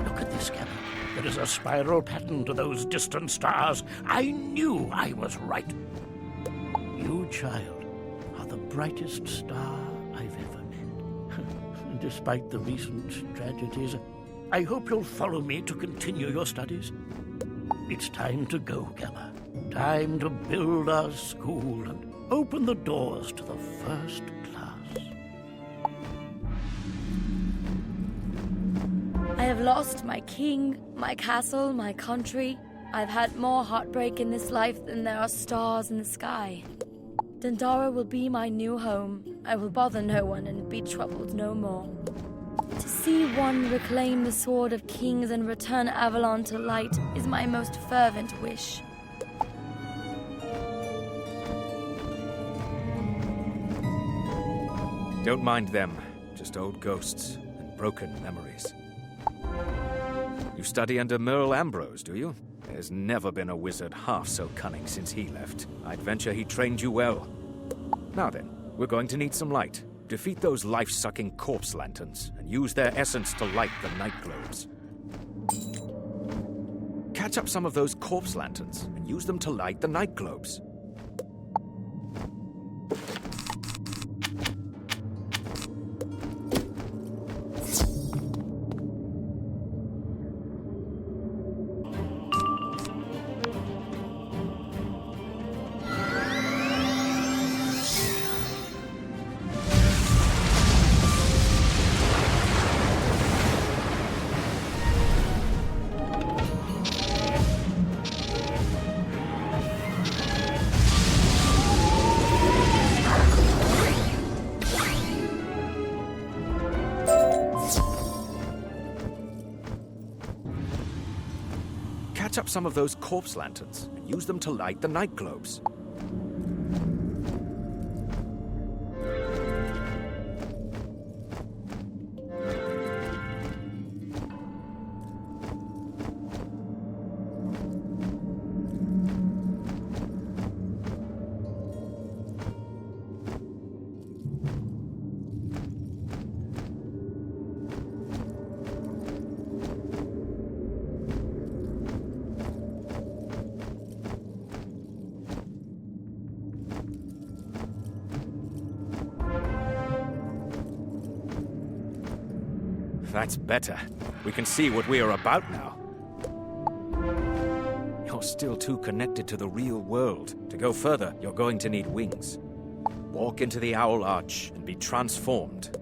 Look at this, Gamma. There is a spiral pattern to those distant stars. I knew I was right. You, child, are the brightest star I've ever met. Despite the recent tragedies, I hope you'll follow me to continue your studies. It's time to go, Gamma. Time to build our school and open the doors to the first class. I have lost my king, my castle, my country. I've had more heartbreak in this life than there are stars in the sky. Dundara will be my new home. I will bother no one and be troubled no more. To see one reclaim the Sword of Kings and return Avalon to light is my most fervent wish. Don't mind them. Just old ghosts and broken memories. You study under Merle Ambrose, do you? There's never been a wizard half so cunning since he left. I'd venture he trained you well. Now then, we're going to need some light. Defeat those life-sucking corpse lanterns and use their essence to light the night globes. Catch up some of those corpse lanterns and use them to light the night globes. Catch up some of those corpse lanterns and use them to light the night globes. That's better. We can see what we are about now. You're still too connected to the real world. To go further, you're going to need wings. Walk into the Owl Arch and be transformed.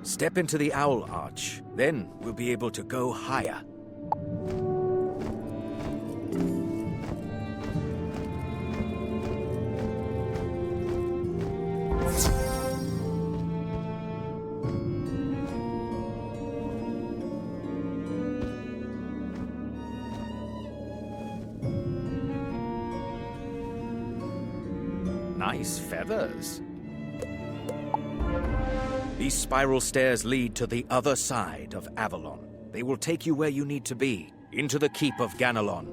Step into the Owl Arch. Then we'll be able to go higher. Nice feathers. These spiral stairs lead to the other side of Avalon. They will take you where you need to be, into the keep of Ganelon.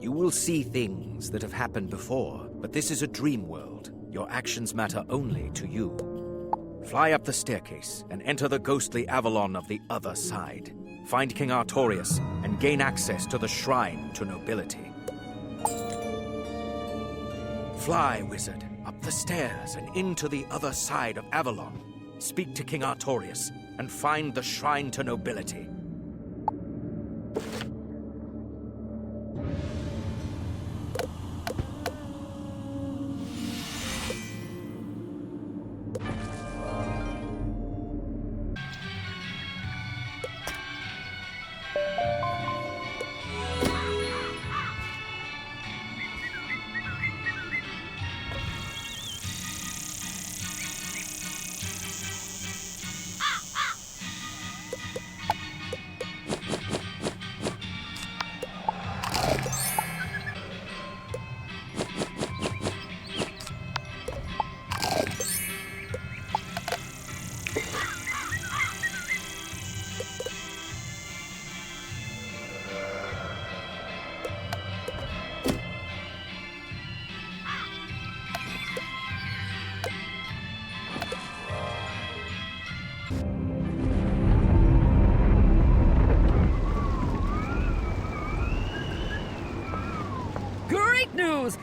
You will see things that have happened before, but this is a dream world. Your actions matter only to you. Fly up the staircase and enter the ghostly Avalon of the other side. Find King Artorias and gain access to the Shrine to Nobility. Fly, wizard, up the stairs and into the other side of Avalon. Speak to King Artorias and find the Shrine to Nobility.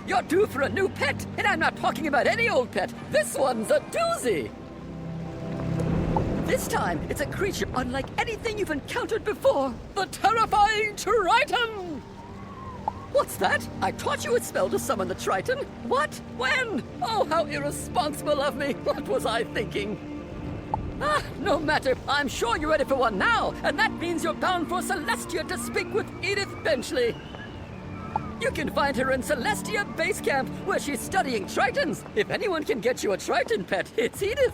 You're due for a new pet, and I'm not talking about any old pet. This one's a doozy. This time, it's a creature unlike anything you've encountered before. The terrifying Triton! What's that? I taught you a spell to summon the Triton. What? When? Oh, how irresponsible of me. What was I thinking? Ah, no matter. I'm sure you're ready for one now, and that means you're bound for Celestia to speak with Edith Benchley. You can find her in Celestia Base Camp, where she's studying Tritons. If anyone can get you a Triton pet, it's Edith.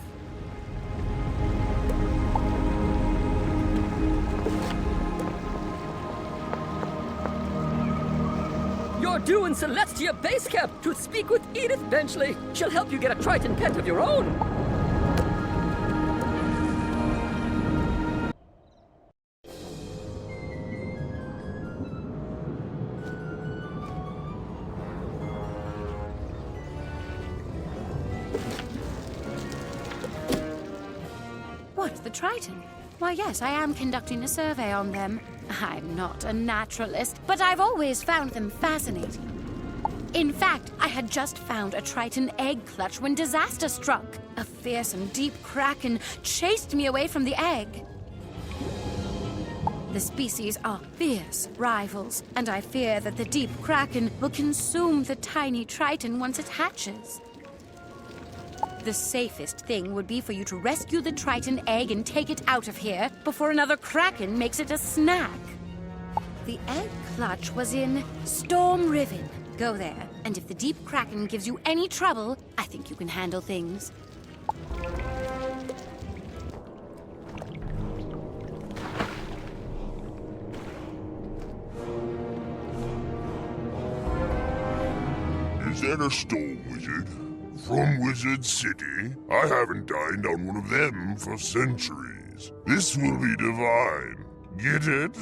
You're due in Celestia Base Camp to speak with Edith Benchley. She'll help you get a Triton pet of your own. What, the Triton? Why, yes, I am conducting a survey on them. I'm not a naturalist, but I've always found them fascinating. In fact, I had just found a Triton egg clutch when disaster struck. A fearsome deep kraken chased me away from the egg. The species are fierce rivals, and I fear that the deep kraken will consume the tiny Triton once it hatches. The safest thing would be for you to rescue the Triton egg and take it out of here before another kraken makes it a snack. The egg clutch was in Storm Riven. Go there, and if the deep kraken gives you any trouble, I think you can handle things. and a storm wizard from Wizard City. I haven't dined on one of them for centuries. This will be divine. Get it?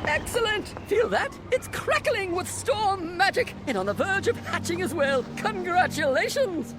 Excellent! Feel that? It's crackling with storm magic and on the verge of hatching as well. Congratulations!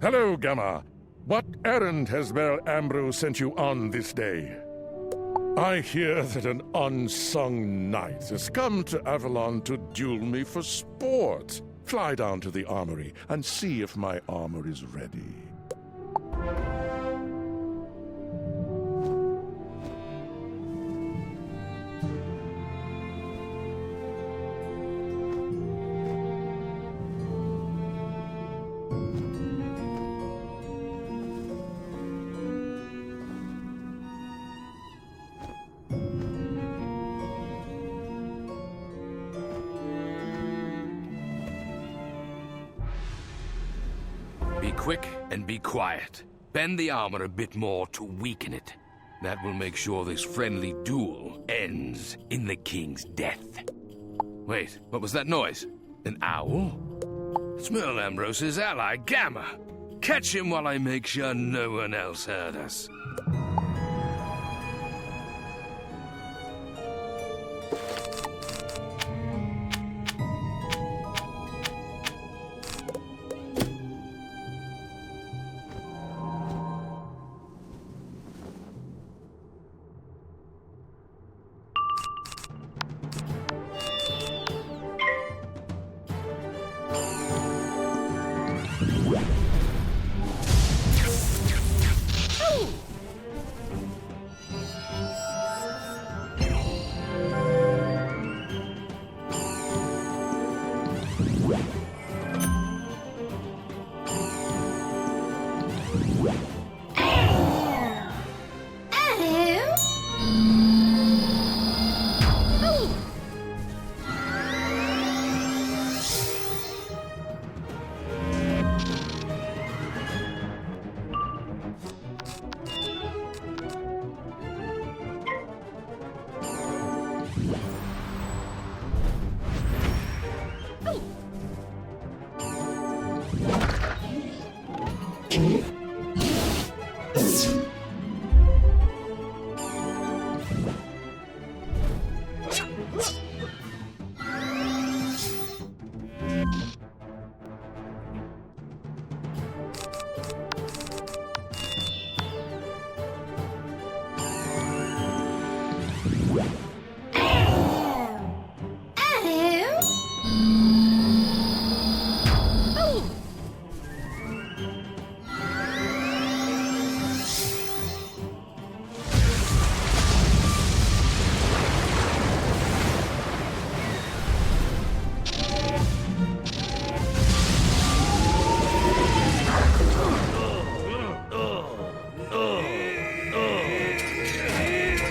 Hello, Gamma. What errand has Merle Ambrose sent you on this day? I hear that an unsung knight has come to Avalon to duel me for sport. Fly down to the armory and see if my armor is ready. Be quick and be quiet. Bend the armor a bit more to weaken it. That will make sure this friendly duel ends in the king's death. Wait, what was that noise? An owl? It's Merle Ambrose's ally, Gamma. Catch him while I make sure no one else heard us.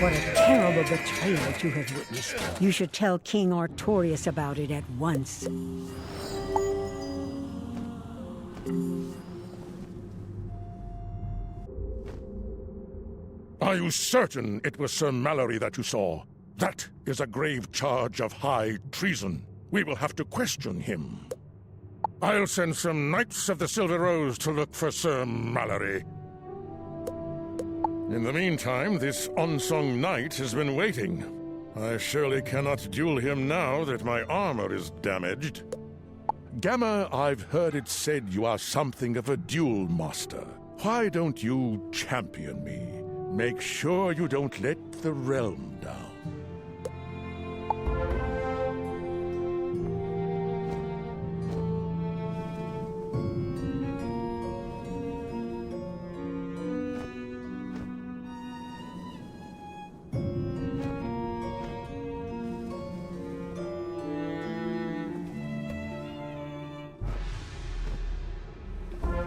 What a terrible betrayal you have witnessed. You should tell King Artorius about it at once. Are you certain it was Sir Mallory that you saw? That is a grave charge of high treason. We will have to question him. I'll send some Knights of the Silver Rose to look for Sir Mallory. In the meantime, this unsung knight has been waiting. I surely cannot duel him now that my armor is damaged. Gamma, I've heard it said you are something of a duel master. Why don't you champion me? Make sure you don't let the realm down.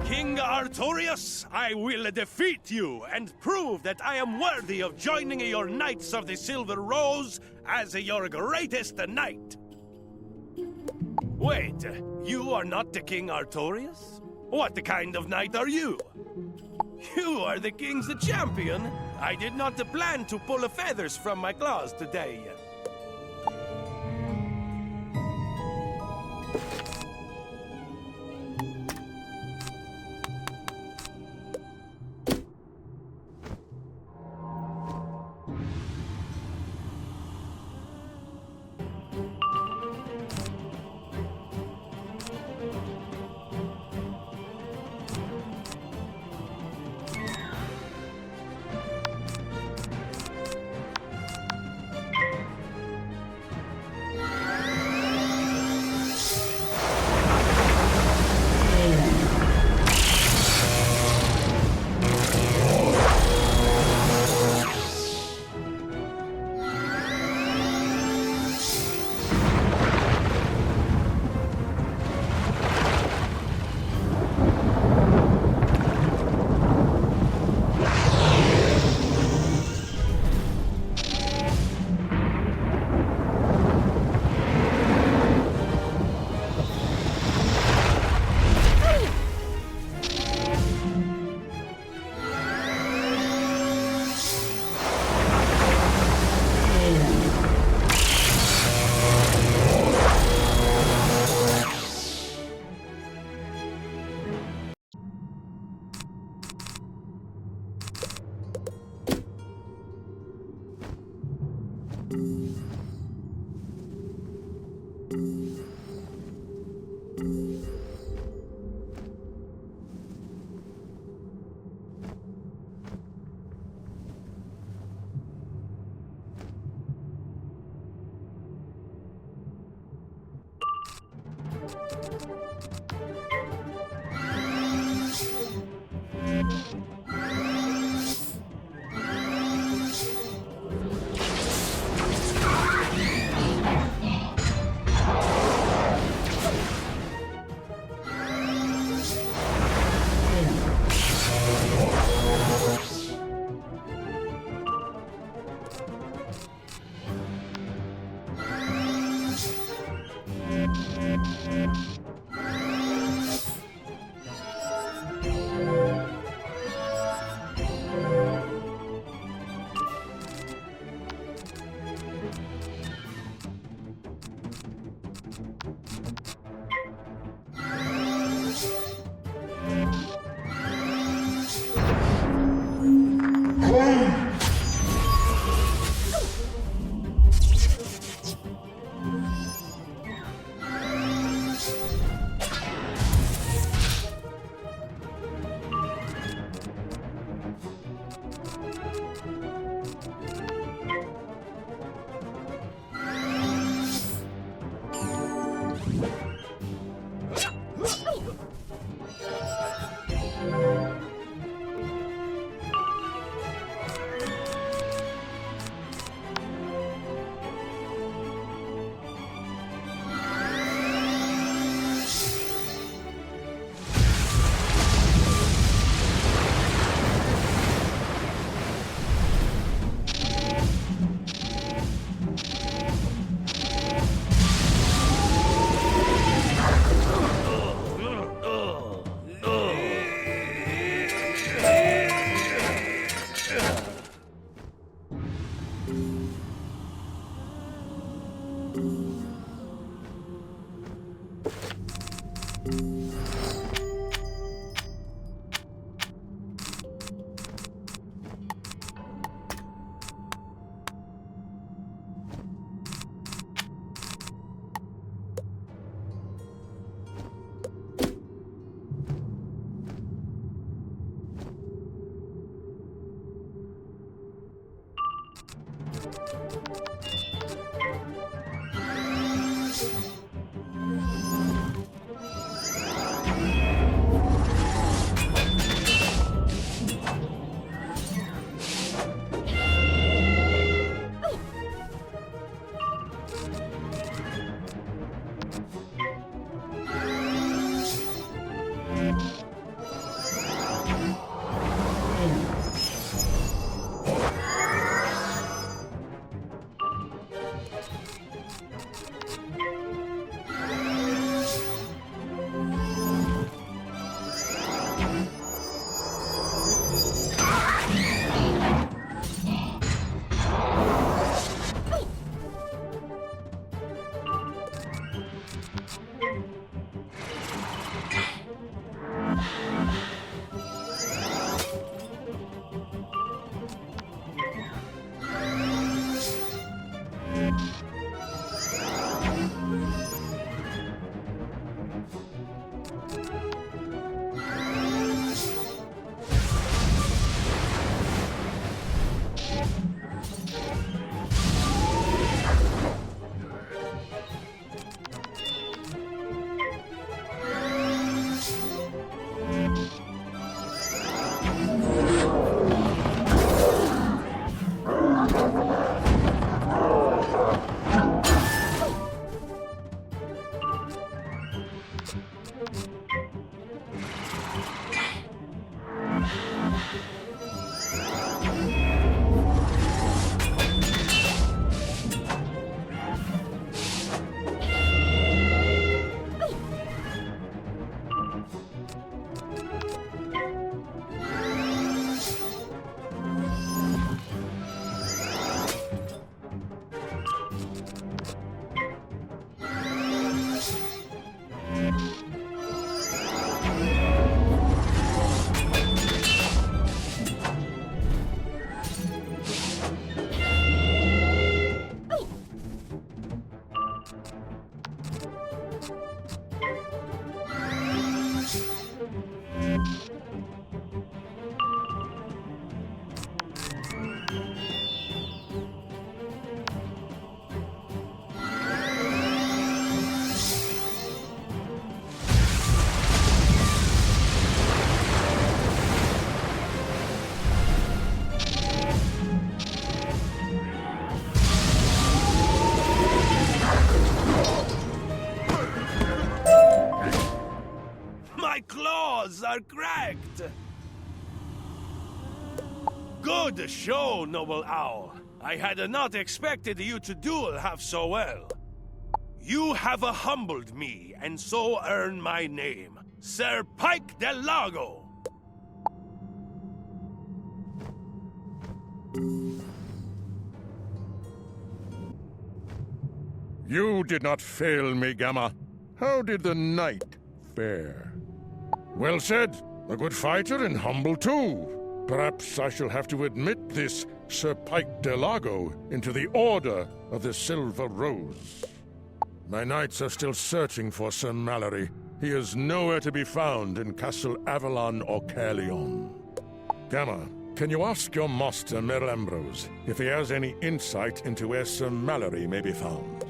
King Artorius, I will defeat you and prove that I am worthy of joining your Knights of the Silver Rose as your greatest knight. Wait, you are not the King Artorius? What kind of knight are you? You are the king's champion. I did not plan to pull feathers from my claws today. are cracked. Good show, noble owl. I had not expected you to duel half so well. You have humbled me, and so earned my name, Sir Pike del Lago. You did not fail me, Gamma. How did the night fare? Well said. A good fighter and humble too. Perhaps I shall have to admit this Sir Pike del Lago into the Order of the Silver Rose. My knights are still searching for Sir Mallory. He is nowhere to be found in Castle Avalon or Caerleon. Gamma, can you ask your master, Merle Ambrose, if he has any insight into where Sir Mallory may be found?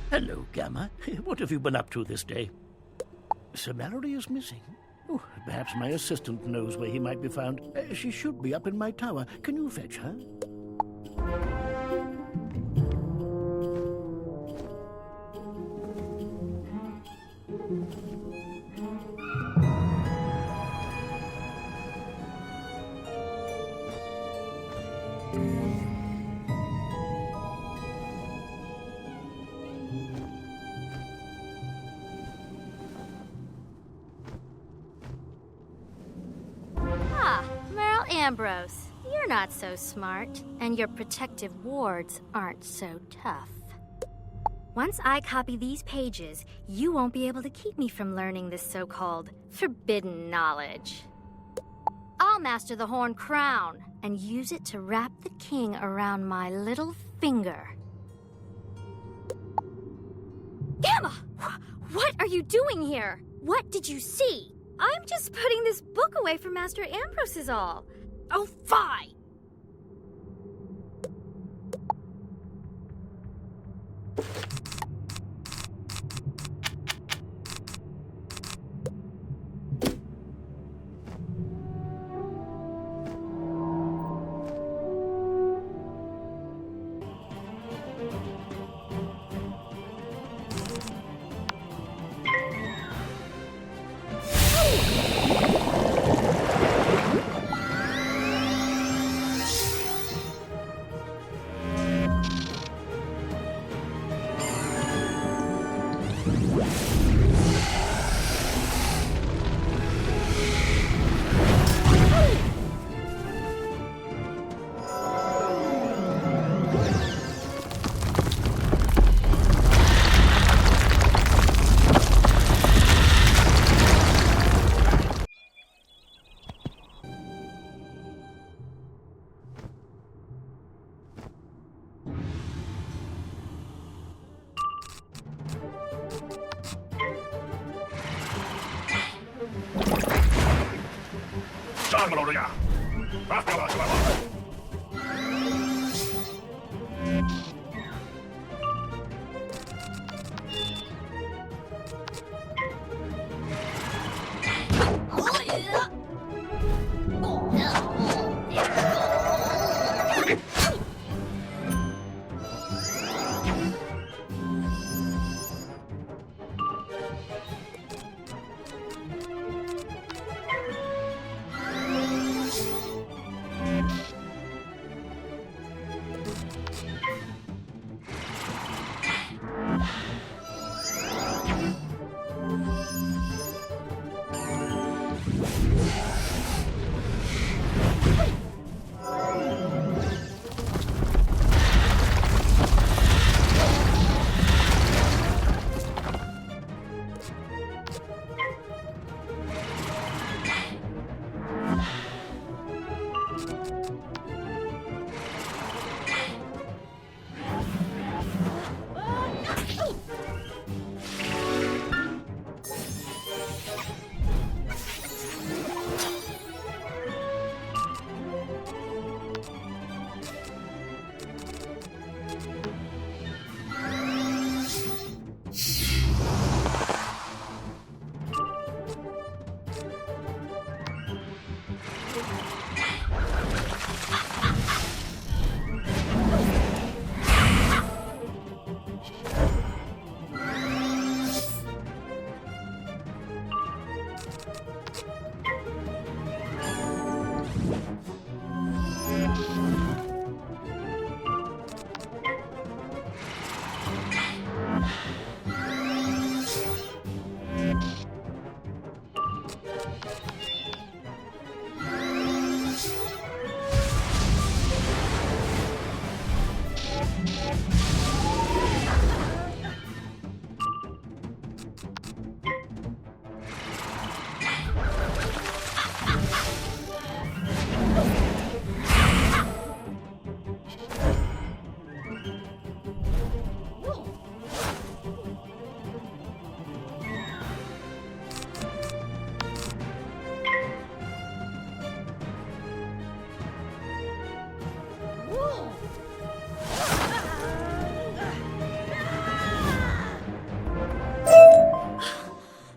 Hello, Gamma. What have you been up to this day? Sir Mallory is missing. Oh, perhaps my assistant knows where he might be found. She should be up in my tower. Can you fetch her? Merle Ambrose, you're not so smart, and your protective wards aren't so tough. Once I copy these pages, you won't be able to keep me from learning this so-called forbidden knowledge. I'll master the Horn Crown and use it to wrap the king around my little finger. Gamma! What are you doing here? What did you see? I'm just putting this book away for Master Ambrose is all. Oh, fine!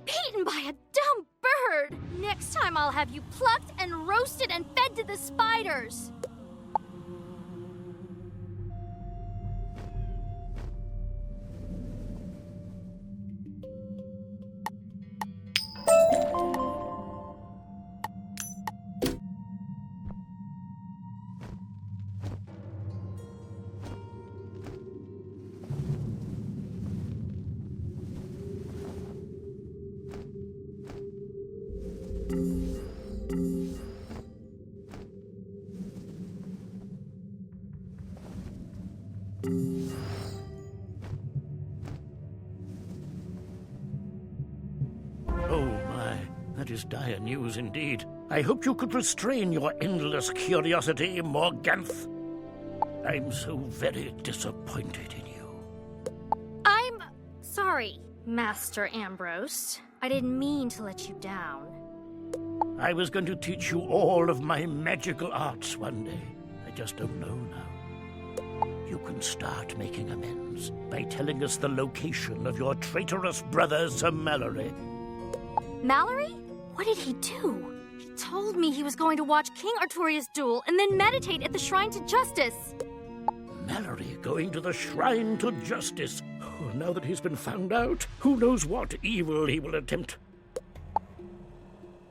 Beaten by a dumb bird! Next time I'll have you plucked and roasted and fed to the spiders! Oh my, that is dire news indeed. I hoped you could restrain your endless curiosity, Morganth. I'm so very disappointed in you. I'm sorry, Master Ambrose. I didn't mean to let you down. I was going to teach you all of my magical arts one day. I just don't know now. You can start making amends by telling us the location of your traitorous brother, Sir Mallory. Mallory? What did he do? He told me he was going to watch King Artorias' duel and then meditate at the Shrine to Justice. Mallory going to the Shrine to Justice. Oh, now that he's been found out, who knows what evil he will attempt.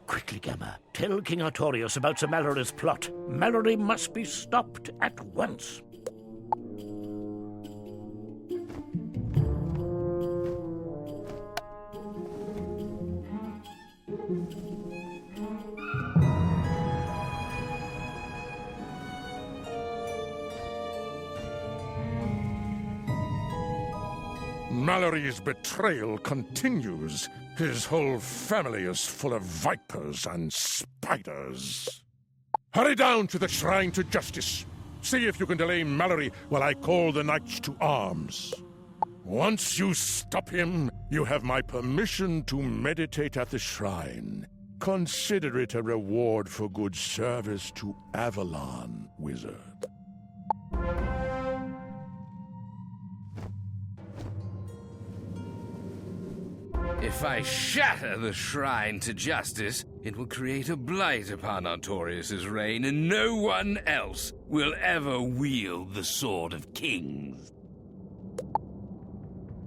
Quickly, Gamma, tell King Artorias about Sir Mallory's plot. Mallory must be stopped at once. Mallory's betrayal continues. His whole family is full of vipers and spiders. Hurry down to the Shrine to Justice. See if you can delay Mallory while I call the knights to arms. Once you stop him, you have my permission to meditate at the shrine. Consider it a reward for good service to Avalon, wizard. If I shatter the Shrine to Justice, it will create a blight upon Artorias' reign, and no one else will ever wield the Sword of Kings.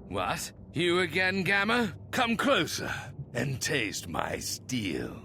What? You again, Gamma? Come closer and taste my steel.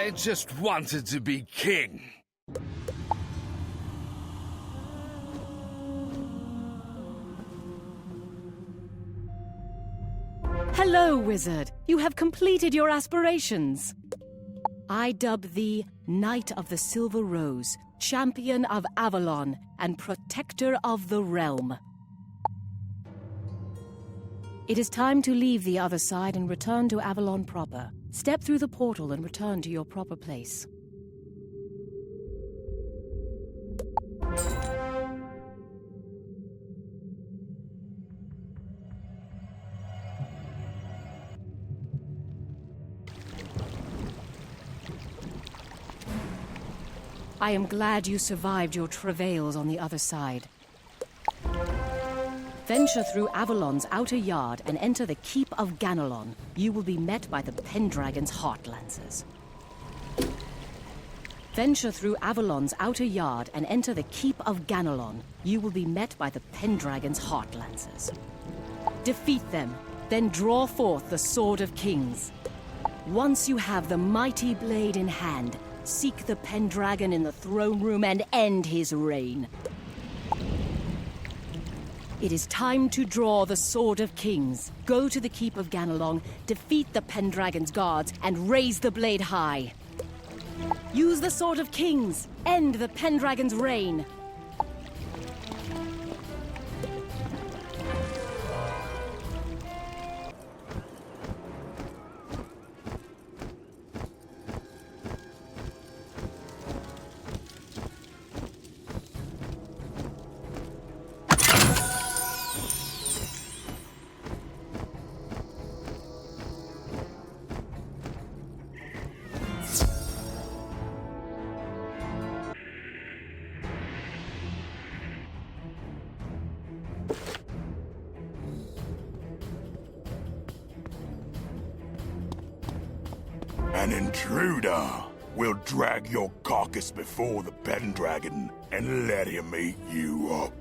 I just wanted to be king. Hello, wizard. You have completed your aspirations. I dub thee Knight of the Silver Rose, Champion of Avalon, and Protector of the Realm. It is time to leave the other side and return to Avalon proper. Step through the portal and return to your proper place. I am glad you survived your travails on the other side. Venture through Avalon's outer yard and enter the Keep of Ganelon. You will be met by the Pendragon's Heartlancers. Venture through Avalon's outer yard and enter the Keep of Ganelon. You will be met by the Pendragon's Heartlancers. Defeat them, then draw forth the Sword of Kings. Once you have the mighty blade in hand, seek the Pendragon in the throne room and end his reign. It is time to draw the Sword of Kings. Go to the Keep of Ganelon, defeat the Pendragon's guards, and raise the blade high. Use the Sword of Kings. End the Pendragon's reign. An intruder! We'll drag your carcass before the Pendragon and let him eat you up.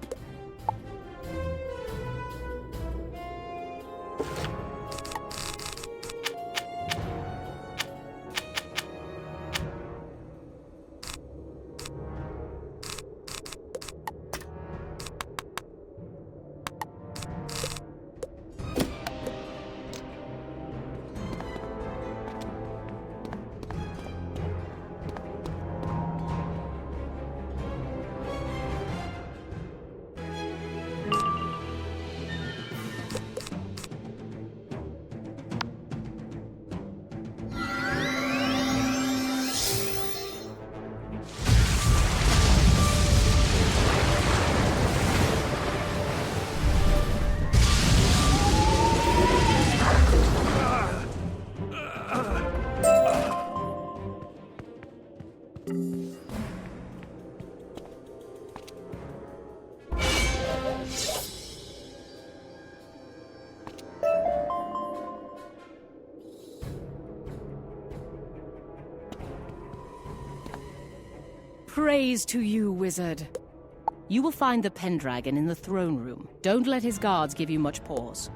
Praise to you, wizard. You will find the Pendragon in the throne room. Don't let his guards give you much pause.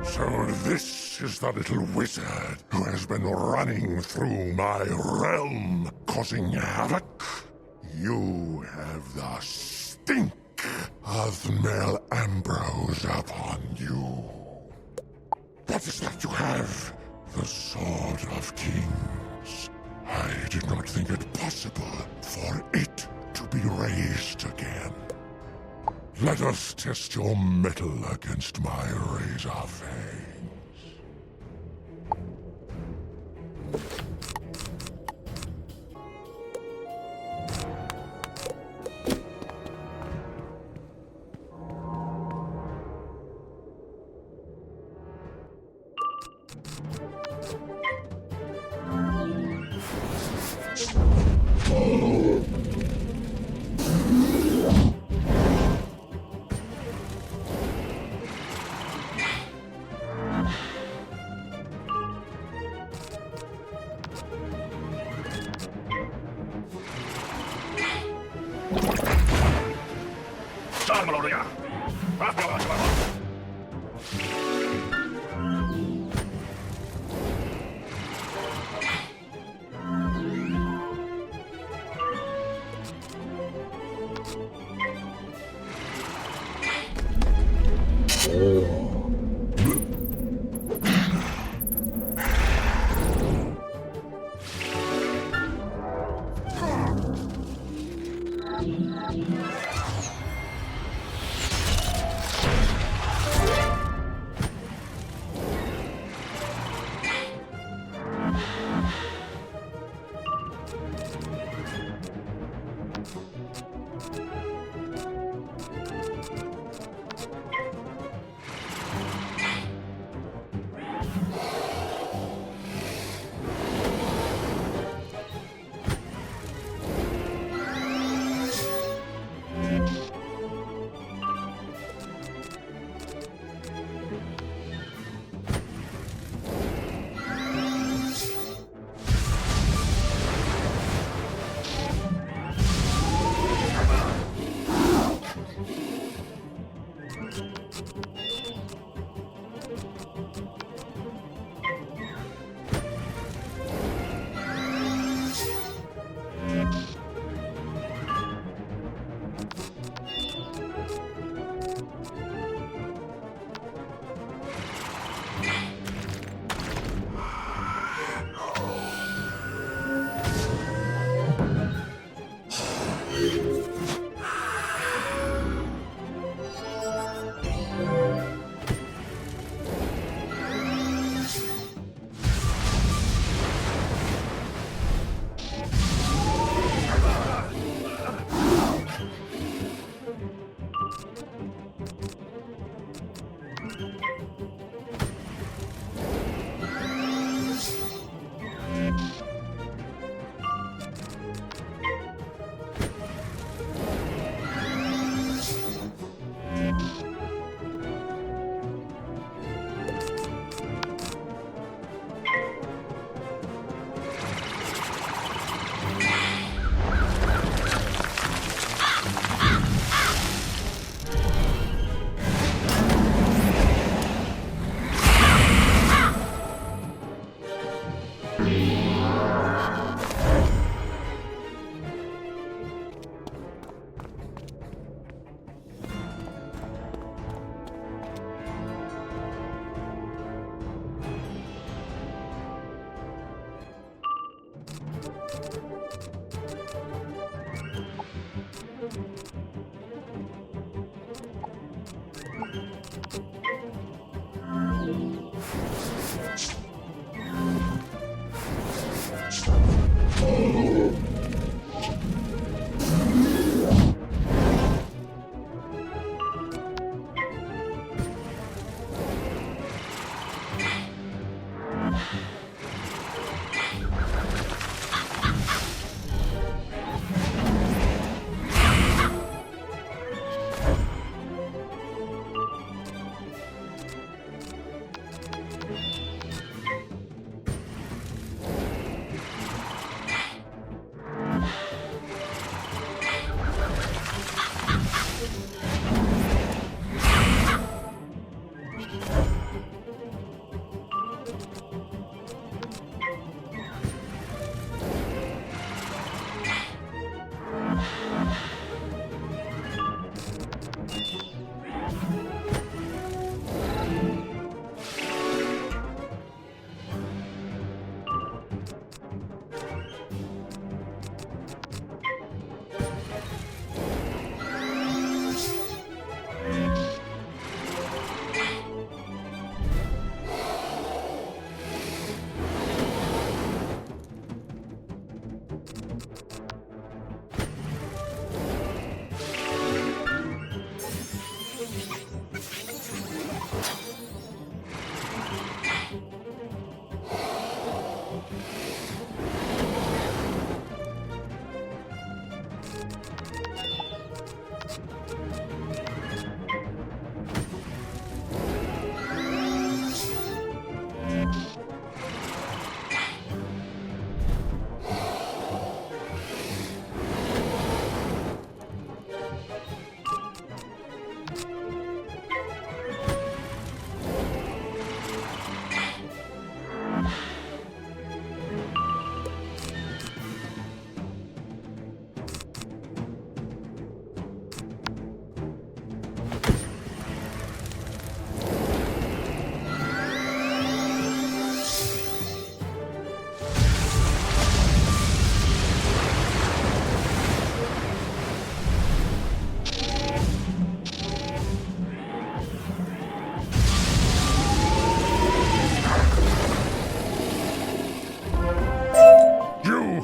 So this is the little wizard who has been running through my realm, causing havoc? You have the stink of Merle Ambrose upon you. What is that you have? The Sword of Kings. think it possible for it to be raised again. Let us test your metal against my razor fangs.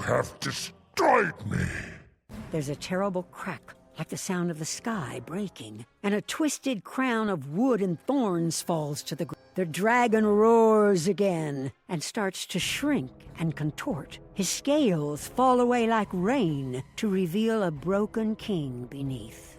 have destroyed me. There's a terrible crack, like the sound of the sky breaking, and a twisted crown of wood and thorns falls to the ground. The dragon roars again and starts to shrink and contort. His scales fall away like rain to reveal a broken king beneath.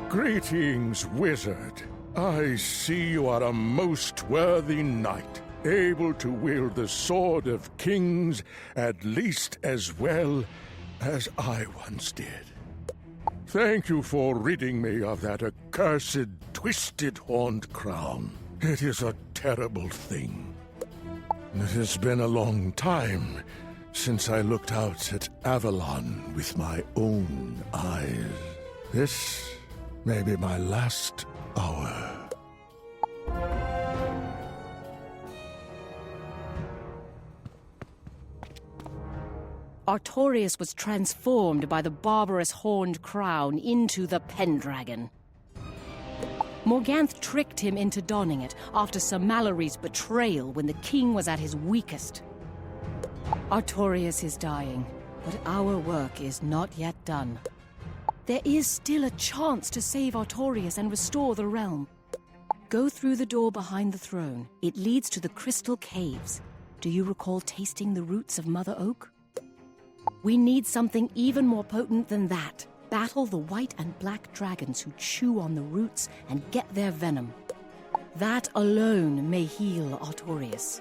Greetings, wizard. I see you are a most worthy knight, able to wield the sword of kings at least as well as I once did. Thank you for ridding me of that accursed, twisted horned crown. It is a terrible thing. It has been a long time since I looked out at Avalon with my own eyes. This may be my last hour. Artorias was transformed by the barbarous horned crown into the Pendragon. Morganth tricked him into donning it after Sir Mallory's betrayal when the king was at his weakest. Artorias is dying, but our work is not yet done. There is still a chance to save Artorias and restore the realm. Go through the door behind the throne. It leads to the Crystal Caves. Do you recall tasting the roots of Mother Oak? We need something even more potent than that. Battle the white and black dragons who chew on the roots and get their venom. That alone may heal Artorias.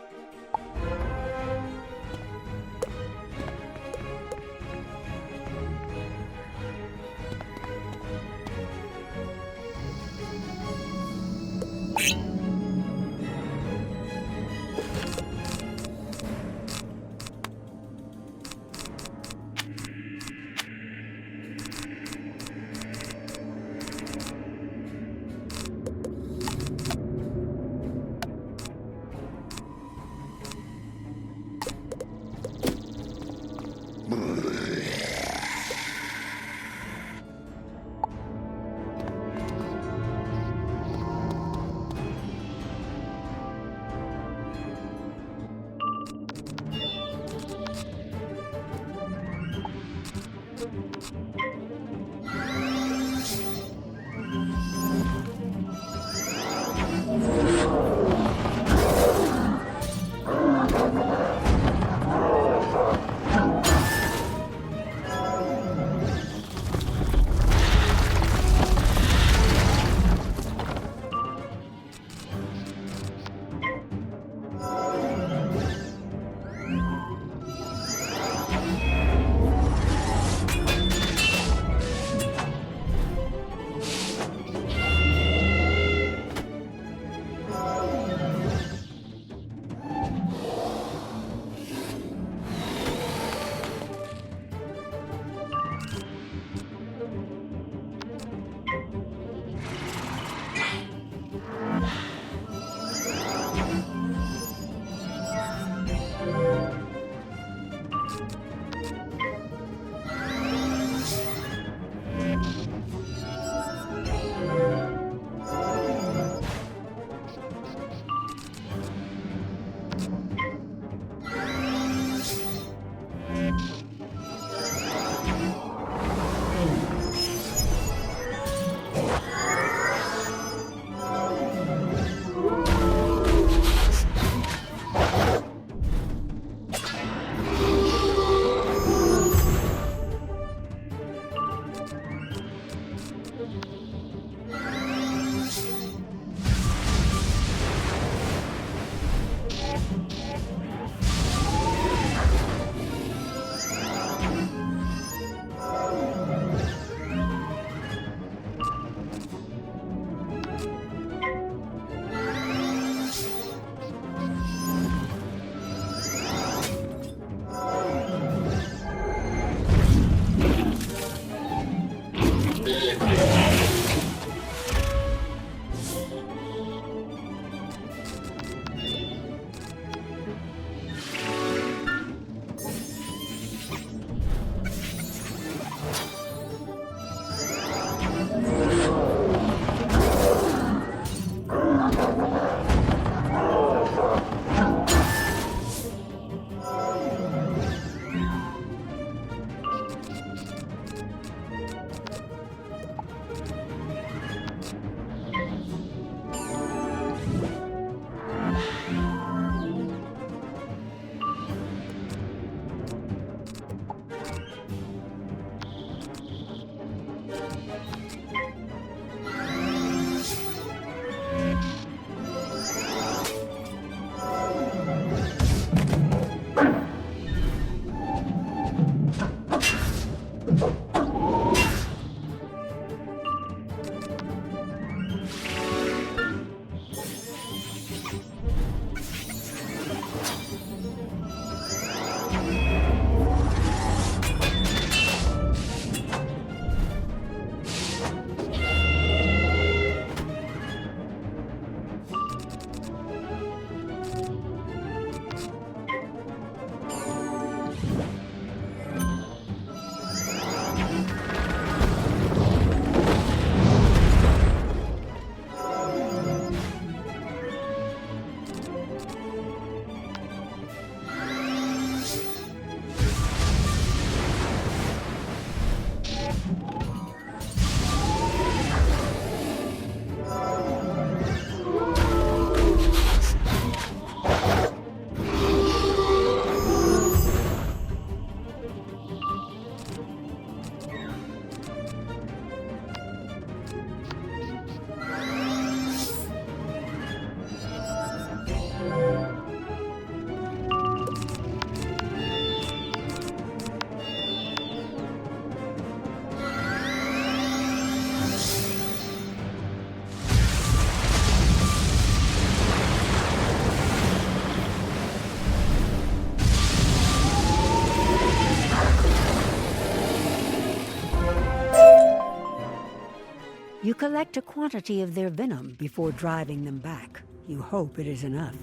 You collect a quantity of their venom before driving them back. You hope it is enough.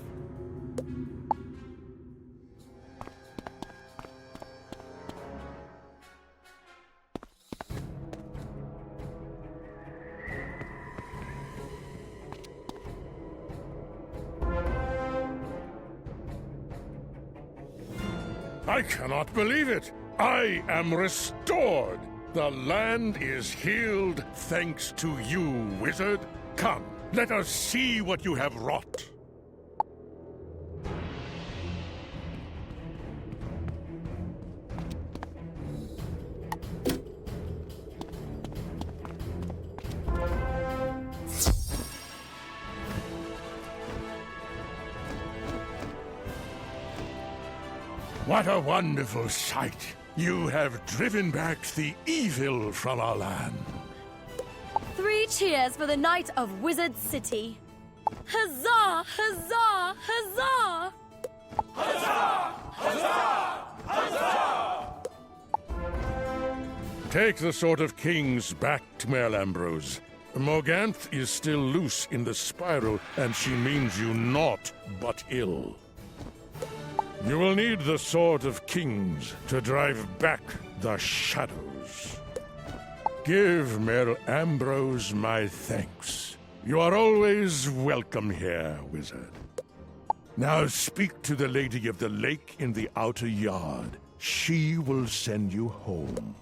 I cannot believe it! I am restored! The land is healed thanks to you, wizard. Come, let us see what you have wrought. What a wonderful sight! You have driven back the evil from our land. 3 cheers for the Knight of Wizard City. Huzzah! Huzzah! Huzzah! Huzzah! Huzzah! Huzzah! Take the Sword of Kings back to Merle Ambrose. Morganth is still loose in the spiral, and she means you naught but ill. You will need the Sword of Kings to drive back the shadows. Give Merle Ambrose my thanks. You are always welcome here, wizard. Now speak to the Lady of the Lake in the outer yard. She will send you home.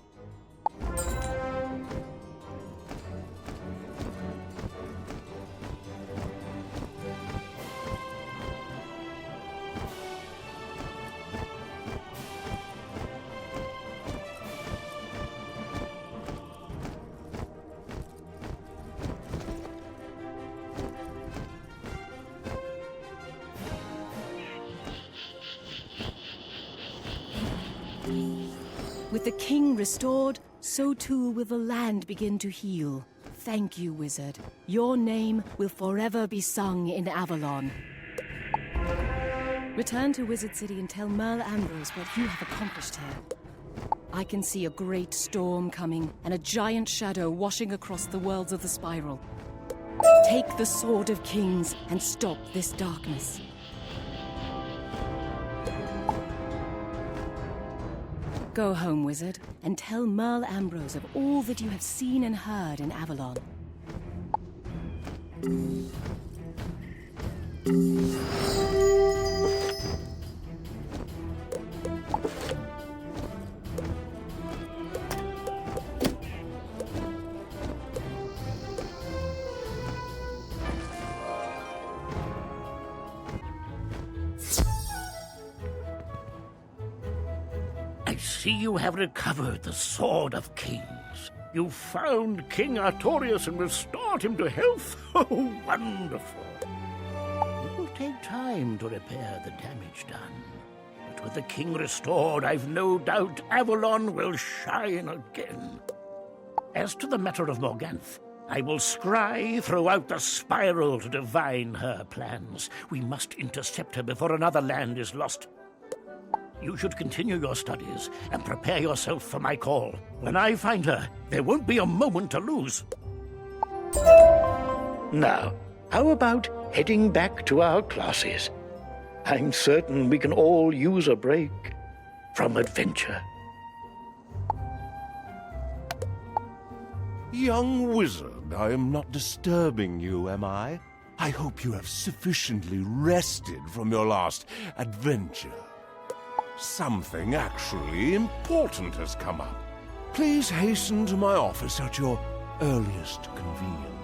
With the king restored, so too will the land begin to heal. Thank you, wizard. Your name will forever be sung in Avalon. Return to Wizard City and tell Merle Ambrose what you have accomplished here. I can see a great storm coming and a giant shadow washing across the worlds of the spiral. Take the Sword of Kings and stop this darkness. Go home, wizard, and tell Merle Ambrose of all that you have seen and heard in Avalon. I see you have recovered the Sword of Kings. You found King Artorius and restored him to health? Oh, wonderful. It will take time to repair the damage done. But with the king restored, I've no doubt Avalon will shine again. As to the matter of Morganth, I will scry throughout the spiral to divine her plans. We must intercept her before another land is lost. You should continue your studies and prepare yourself for my call. When I find her, there won't be a moment to lose. Now, how about heading back to our classes? I'm certain we can all use a break from adventure. Young wizard, I am not disturbing you, am I? I hope you have sufficiently rested from your last adventure. Something actually important has come up. Please hasten to my office at your earliest convenience.